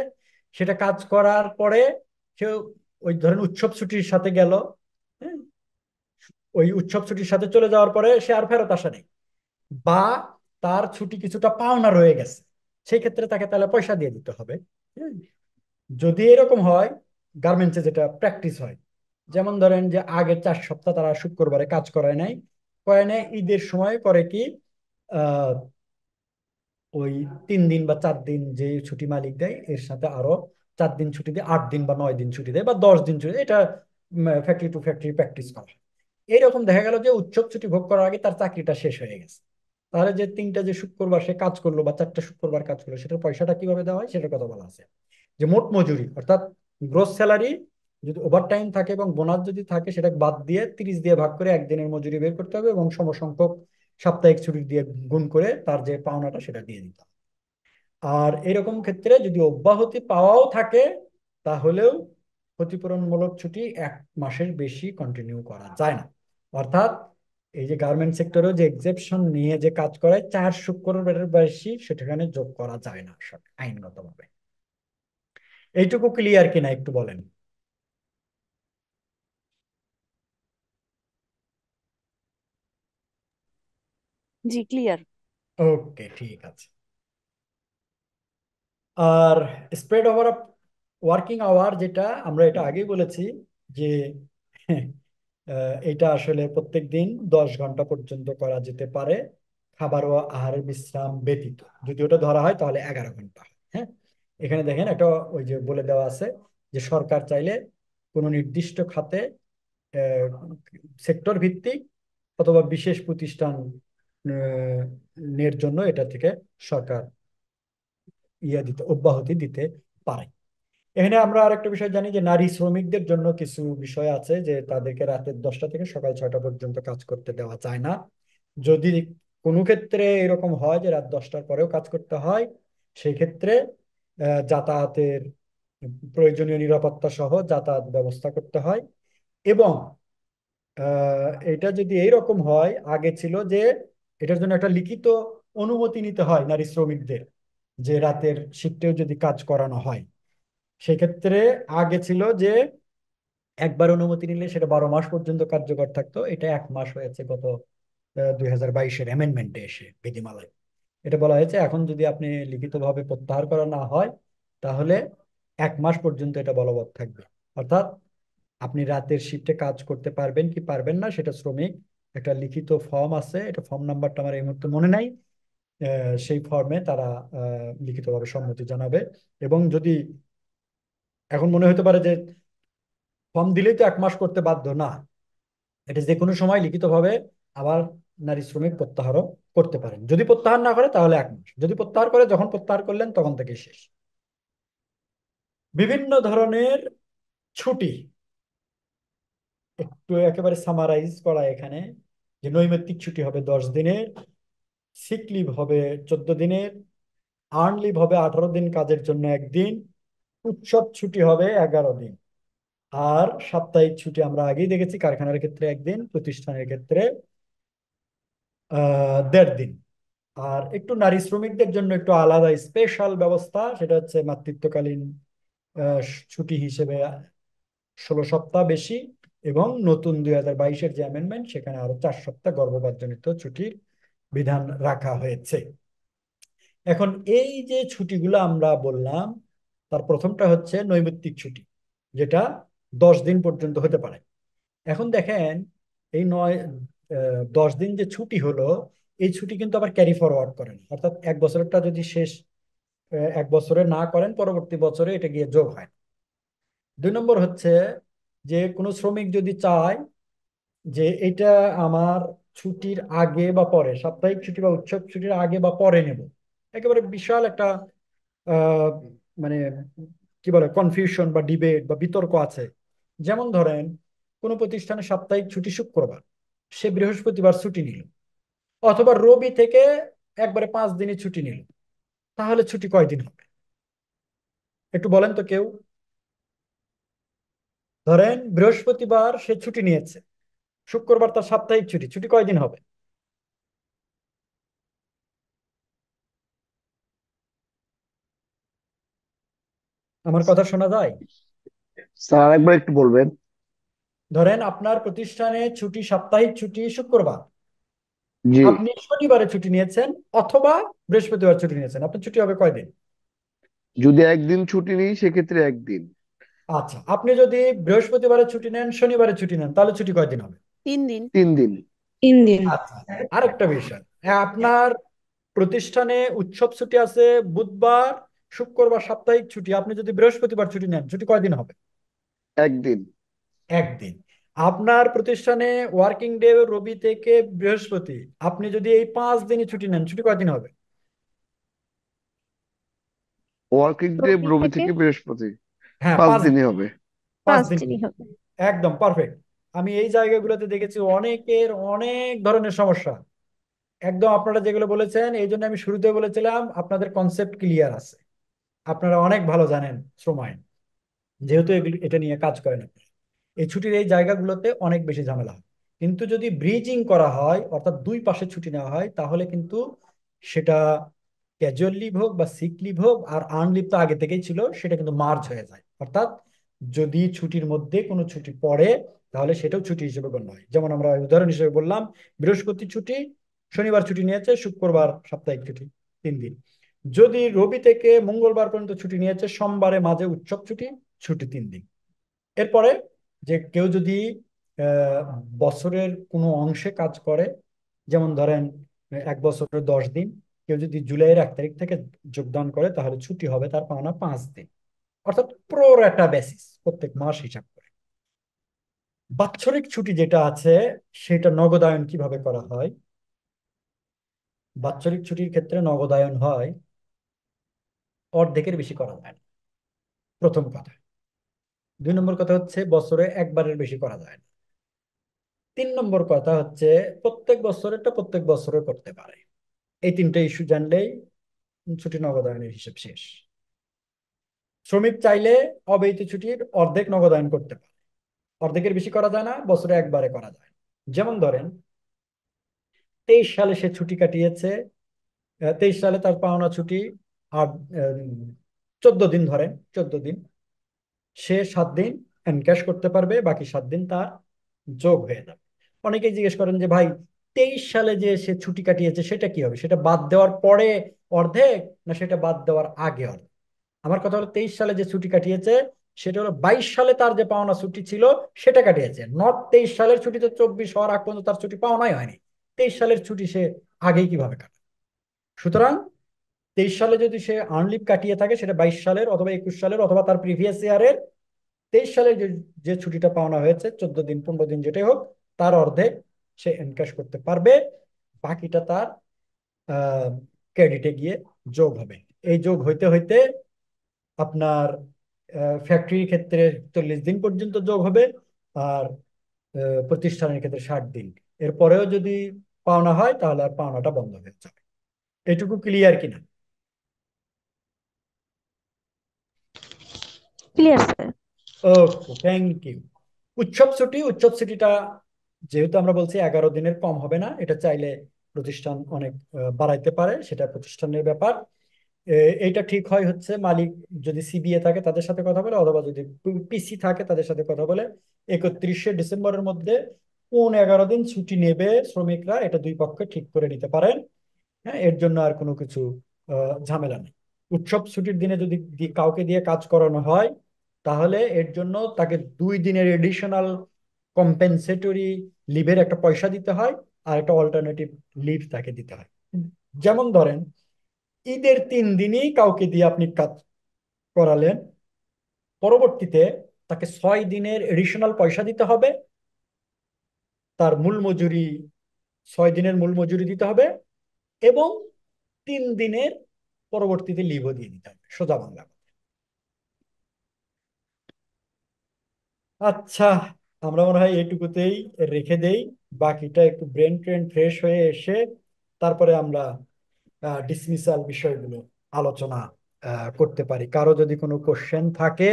সেটা কাজ করার পরে সে ওই ধরেন উৎসব ছুটির সাথে গেল, হ্যাঁ, ওই উৎসব ছুটির সাথে চলে যাওয়ার পরে সে আর ফেরত আসে নাই, বা তার ছুটি কিছুটা পাওনা রয়ে গেছে, সেই ক্ষেত্রে তাকে তাহলে পয়সা দিয়ে দিতে হবে। হ্যাঁ, যদি এরকম হয়, গার্মেন্টসে যেটা প্র্যাকটিস হয়, যেমন ধরেন যে আগের 4 সপ্তাহ তারা শুক্রবারে কাজ করায় নাই, করে নেয় ঈদের সময় করে কি আহ ওই 3 দিন বা 4 দিন যে ছুটি মালিক দেয় এর সাথে আরো 4 দিন ছুটি দেয়, 8 দিন বা 9 দিন ছুটি দেয় বা 10 দিন ছুটি দেয়। এটা ফ্যাক্টরি টু ফ্যাক্টরি প্র্যাকটিস করা হয়। এইরকম দেখা গেল যে উৎসব ছুটি ভোগ করার আগে তার চাকরিটা শেষ হয়ে গেছে, তাহলে যে 3টা যে শুক্রবার সে কাজ করলো বা 4টা শুক্রবার কাজ করলো, সেটার পয়সাটা কিভাবে দেওয়া হয় সেটার কথা বলা আছে। যে মোট মজুরি অর্থাৎ গ্রোস স্যালারি, যদি ওভার টাইম থাকে এবং বোনাস যদি থাকে সেটা বাদ দিয়ে 30 দিয়ে ভাগ করে একদিনের মজুরি বের করতে হবে এবং সমসংখ্যক সাপ্তাহিক ছুটি দিয়ে গুণ করে তার যে পাওনাটা সেটা দিয়ে দিতে হবে। আর এরকম ক্ষেত্রে যদি অব্যাহতি পাওয়াও থাকে, তাহলেও ক্ষতিপূরণমূলক ছুটি 1 মাসের বেশি কন্টিনিউ করা যায় না। অর্থাৎ এই যে গার্মেন্ট সেক্টরেও যে এক্সেপশন নিয়ে যে কাজ করে 4 শুক্রবারের বেশি সেখানে যোগ করা যায় না আইনগতভাবে। এইটুকু ক্লিয়ার কিনা একটু বলেন। জি, ক্লিয়ার। ওকে, ঠিক আছে। আর স্প্রেড ওভার ওয়ার্কিং আওয়ার, যেটা আমরা এটা আগেই বলেছি যে এটা আসলে প্রত্যেক দিন 10 ঘন্টা পর্যন্ত করা যেতে পারে, খাবার ও আহারের বিশ্রাম ব্যতীত। যদি ওটা ধরা হয় তাহলে 11 ঘন্টা হয়। হ্যাঁ, এখানে দেখেন একটা ওই যে বলে দেওয়া আছে যে সরকার চাইলে কোনো নির্দিষ্ট খাতে সেক্টর ভিত্তিক অথবা বিশেষ প্রতিষ্ঠান এর জন্য এটা থেকে সরকার অব্যাহতি দিতে পারে। এখানে আমরা আরেকটা বিষয় জানি যে নারী শ্রমিকদের জন্য কিছু বিষয় আছে, যে তাদেরকে রাতের 10টা থেকে সকাল 6টা পর্যন্ত কাজ করতে দেওয়া যায় না। যদি কোনো ক্ষেত্রে এরকম হয় যে রাত 10টার পরেও কাজ করতে হয়, সেই ক্ষেত্রে যাতায়াতের প্রয়োজনীয় নিরাপত্তা সহ যাতায়াত ব্যবস্থা করতে হয়। এবং এটা যদি এইরকম হয়, আগে ছিল যে এটার জন্য একটা লিখিত অনুমতি নিতে হয় নারী শ্রমিকদের, যে রাতের শিফটেও যদি কাজ করানো হয়। সেক্ষেত্রে আগে ছিল যে একবার অনুমতি নিলে সেটা 12 মাস পর্যন্ত কার্যকর থাকতো, এটা 1 মাস হয়েছে গত 2022-এর অ্যামেন্ডমেন্টে এসে বিধিমালায়। এটা বলা হয়েছে এখন যদি আপনি লিখিতভাবে প্রত্যাহার করা না হয়, তাহলে 1 মাস পর্যন্ত এটা বলবৎ থাকবে। অর্থাৎ আপনি রাতের শিফটে কাজ করতে পারবেন কি পারবেন না সেটা শ্রমিক একটা লিখিত ফর্ম আছে, এটা ফর্ম নাম্বারটা আমার এই মুহূর্তে মনে নাই, সেই ফর্মে তারা লিখিতভাবে সম্মতি জানাবে। এবং যদি এখন মনে হতে পারে যে ফর্ম দিলেই তো 1 মাস করতে বাধ্য, না, এটা যে কোনো সময় লিখিতভাবে আবার নারী শ্রমিক প্রত্যাহারও করতে পারেন। যদি প্রত্যাহার না করে তাহলে 1 মাস, যদি প্রত্যাহার করে যখন প্রত্যাহার করলেন তখন থেকে শেষ। বিভিন্ন ধরনের ছুটি একটু একেবারে সামারাইজ করা এখানে, যে নৈমিত্তিক ছুটি হবে 10 দিনের, সিক লিভ হবে 14 দিনের, আর্ন লিভ হবে 18 দিন, কাজের জন্য 1 দিন, উৎসব ছুটি হবে 11 দিন। আর সাপ্তাহিক ছুটি আমরা আগেই দেখেছি, কারখানার ক্ষেত্রে 1 দিন, প্রতিষ্ঠানের ক্ষেত্রে 1.5 দিন। আর একটু নারী শ্রমিকদের জন্য একটু আলাদা স্পেশাল ব্যবস্থা, সেটা হচ্ছে মাতৃত্বকালীন আহ, ছুটি হিসেবে 16 সপ্তাহ বেশি, এবং নতুন 2022-এর যে অ্যামেন্ডমেন্ট সেখানে আরো 4 সপ্তাহ গর্ভপাতজনিত ছুটির বিধান রাখা হয়েছে। এখন এই যে ছুটিগুলো আমরা বললাম, তার প্রথমটা হচ্ছে নৈমিত্তিক ছুটি, যেটা 10 দিন পর্যন্ত হতে পারে। এখন দেখেন এই 10 দিন যে ছুটি হলো, এই ছুটি কিন্তু আবার ক্যারি ফরওয়ার্ড করেন, অর্থাৎ 1 বছরটা যদি শেষ 1 বছরে না করেন পরবর্তী বছরে এটা গিয়ে যোগ হয়। 2 নম্বর হচ্ছে যে কোনো শ্রমিক যদি চায় যে এটা আমার ছুটির আগে বা পরে, সাপ্তাহিক ছুটি বা উৎসব ছুটির আগে বা পরে নেব, একেবারে বিশাল একটা আহ, মানে কি বলে কনফিউশন বা ডিবেট বা বিতর্ক আছে। যেমন ধরেন কোনো প্রতিষ্ঠানে সাপ্তাহিক ছুটি শুক্রবার, সে বৃহস্পতিবার ছুটি নিল, অথবা রবি থেকে একবারে 5 দিনই ছুটি নিল, তাহলে ছুটি কয়দিন হবে একটু বলেন তো কেউ। ধরেন বৃহস্পতিবার সে ছুটি নিয়েছে, শুক্রবার তার সাপ্তাহিক ছুটি, ছুটি কয়দিন হবে? আমার কথা শোনা যায়? স্যার একবার একটু বলবেন। ধরেন আপনার প্রতিষ্ঠানে ছুটি, সাপ্তাহিক ছুটি শুক্রবার, জি। আপনি শনিবারে ছুটি নিয়েছেন অথবা বৃহস্পতিবার ছুটি নিয়েছেন, আপনার ছুটি হবে কয়দিন? যদি একদিন ছুটি নিই সেক্ষেত্রে একদিন। আচ্ছা, আপনি যদি বৃহস্পতিবারে ছুটি নেন, শনিবারে ছুটি নেন, তাহলে ছুটি কয়দিন হবে? 3 দিন। 3 দিন। 3 দিন। আচ্ছা, আরেকটা বিষয়, আপনার প্রতিষ্ঠানে উৎসব ছুটি আছে বুধবার, শুক্রবার সাপ্তাহিক ছুটি, আপনি যদি বৃহস্পতিবার ছুটি নেন, ছুটি কয়দিন হবে? একদিন। একদিন। আপনার প্রতিষ্ঠানে ওয়ার্কিং ডে রবি থেকে বৃহস্পতি, আপনি যদি এই 5 দিনই ছুটি নেন, ছুটি কয়দিন হবে? ওয়ার্কিং ডে রবি রবি থেকে থেকে বৃহস্পতি, হ্যাঁ, পাঁচ 5 দিন। দিনই হবে। পাঁচ পাঁচ দিন দিনই হবে। একদম পারফেক্ট। আমি এই জায়গাগুলোতে দেখেছি অনেকের অনেক ধরনের সমস্যা। একদম আপনারা যেগুলো বলেছেন, এই জন্য আমি শুরুতে বলেছিলাম আপনাদের কনসেপ্ট ক্লিয়ার আছে, আপনারা অনেক ভালো জানেন শ্রম আইন, যেহেতু এটা নিয়ে কাজ করেন আপনি। এই ছুটির এই জায়গাগুলোতে অনেক বেশি ঝামেলা হয়। কিন্তু যদি ব্রিজিং করা হয়, অর্থাৎ দুই পাশে ছুটি নেওয়া হয়, তাহলে কিন্তু সেটা ক্যাজুয়াল লিভ হোক বা সিক লিভ হোক, আর আর্ন লিভ তো আগে থেকেই ছিল, সেটা কিন্তু মার্জ হয়ে যায়। অর্থাৎ যদি ছুটির মধ্যে কোনো ছুটি পড়ে, তাহলে সেটাও ছুটি হিসেবে গণ্য হয়। যেমন আমরা উদাহরণ হিসেবে বললাম, বৃহস্পতি ছুটি, শনিবার ছুটি নিয়েছে, শুক্রবার সাপ্তাহিক ছুটি, 3 দিন। যদি রবি থেকে মঙ্গলবার পর্যন্ত ছুটি নিয়েছে, সোমবারে মাঝে উৎসব ছুটি, ছুটি 3 দিন। এরপরে যে কেউ যদি আহ, বছরের কোনো অংশে কাজ করে, যেমন ধরেন 1 বছরের 10 দিন, কেউ যদি জুলাইয়ের 1 তারিখ থেকে যোগদান করে, তাহলে ছুটি হবে তার পাওনা 5 দিন, অর্থাৎ প্রোরাটা বেসিস, প্রত্যেক মাস হিসাব করে। বাৎসরিক ছুটি যেটা আছে, সেটা নগদায়ন কিভাবে করা হয়? বাৎসরিক ছুটির ক্ষেত্রে নগদায়ন হয়, অর্ধেকের বেশি করা যায় না, প্রথম কথা। 2 নম্বর কথা হচ্ছে বছরে একবারের বেশি করা যায় না। 3 নম্বর কথা হচ্ছে প্রত্যেক বছরেরটা প্রত্যেক বছরে করতে পারে। এই 3টে ইস্যু জানলেই ছুটি নগদায়নের হিসেব শেষ। শ্রমিক চাইলে অব্যয়িত ছুটির অর্ধেক নগদায়ন করতে পারে, অর্ধেকের বেশি করা যায় না, বছরে একবারে করা যায়। যেমন ধরেন 23 সালে সে ছুটি কাটিয়েছে, 23 সালে তার পাওনা ছুটি আর 14 দিন, ধরেন 14 দিন, সে 7 দিন এনক্যাশ করতে পারবে, বাকি 7 দিন তার যোগ হয়ে যাবে। অনেকেই জিজ্ঞেস করেন যে ভাই, 23 সালে যে সে ছুটি কাটিয়েছে সেটা কি হবে, সেটা বাদ দেওয়ার পরে অর্ধেক, না সেটা বাদ দেওয়ার আগে অর্ধেক? আমার কথা হলো 23 সালে যে ছুটি কাটিয়েছে, সেটা হলো 22 সালে তার যে পাওনা ছুটি ছিল সেটা কাটিয়েছে, নট 23 সালের ছুটিতে 24 হওয়ার আগ পর্যন্ত তার ছুটি পাওনাই হয়নি। 23 সালের ছুটি সে আগেই কিভাবে কাটে? সুতরাং 23 সালে যদি সে আর্নলিভ কাটিয়ে থাকে, সেটা 22 সালের অথবা 21 সালের অথবা তার প্রিভিয়াস ইয়ারের 23 সালে যে যে ছুটিটা পাওনা হয়েছে, 14 দিন 15 দিন যেটাই হোক, তার অর্ধেক সে এনক্যাশ করতে পারবে, বাকিটা তার ক্রেডিটে গিয়ে যোগ হবে। এই যোগ হইতে হইতে আপনার ফ্যাক্টরির ক্ষেত্রে 40 দিন পর্যন্ত যোগ হবে, আর প্রতিষ্ঠানের ক্ষেত্রে 60 দিন। এরপরেও যদি পাওনা হয়, তাহলে আর পাওনাটা বন্ধ হয়ে যাবে। এটুকু ক্লিয়ার কিনা? Clear sir. Okay, thank you. উৎসব ছুটি, উৎসব ছুটিটা যেহেতু আমরা বলছি 11 দিনের কম হবে না, এটা চাইলে প্রতিষ্ঠান অনেক বাড়াইতে পারে, সেটা প্রতিষ্ঠানের ব্যাপার। এইটা ঠিক হয় হচ্ছে মালিক যদি সিবিএ থাকে তাদের সাথে কথা বলে, অথবা যদি পিসি থাকে তাদের সাথে কথা বলে, 31শে ডিসেম্বরের মধ্যে কোন 11 দিন ছুটি নেবে শ্রমিকরা, এটা দুই পক্ষে ঠিক করে নিতে পারেন। হ্যাঁ, এর জন্য আর কোনো কিছু ঝামেলা নেই। উৎসব ছুটির দিনে যদি কাউকে দিয়ে কাজ করানো হয়, তাহলে এর জন্য তাকে 2 দিনের এডিশনাল কম্পেনসেটরি লিভের একটা পয়সা দিতে হয়, আর একটা অল্টারনেটিভ লিভ তাকে দিতে হয়। যেমন ধরেন ঈদের 3 দিনই কাউকে দিয়ে আপনি কাজ করালেন, পরবর্তীতে তাকে 6 দিনের এডিশনাল পয়সা দিতে হবে, তার মূল মজুরি, 6 দিনের মূল মজুরি দিতে হবে, এবং 3 দিনের পরবর্তীতে লিভও দিয়ে দিতে হবে, সোজা বাংলা। আচ্ছা, আমরা মনে হয় এইটুকুতেই রেখে দেই, বাকিটা একটু ব্রেন ট্রেন ফ্রেশ হয়ে এসে তারপরে আমরা ডিসমিসাল বিষয়গুলো আলোচনা করতে পারি। কারো যদি কোনো কোশ্চেন থাকে,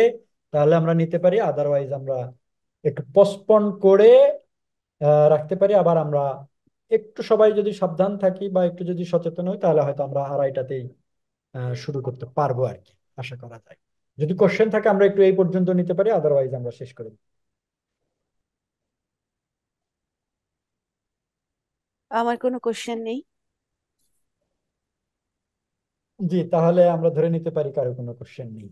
তাহলে আমরা নিতে পারি, আদারওয়াইজ আমরা একটু পোস্টপন করে রাখতে পারি। আবার আমরা একটু সবাই যদি সাবধান থাকি বা একটু যদি সচেতন হই, তাহলে হয়তো আমরা আড়াইটাতেই শুরু করতে পারবো আর কি, আশা করা যায়। যদি কোশ্চেন থাকে আমরা একটু এই পর্যন্ত নিতে পারি, আদারওয়াইজ আমরা শেষ করে দিই। আমার কোনো কোশ্চেন নেই। জি, তাহলে আমরা ধরে নিতে পারি কারো কোনো কোশ্চেন নেই।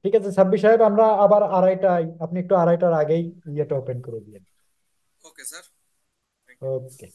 ঠিক আছে সাব্বির সাহেব, আমরা আবার আড়াইটায়, আপনি একটু আড়াইটার আগেই ইয়েটা ওপেন করে দিন। Okay sir. ওকে।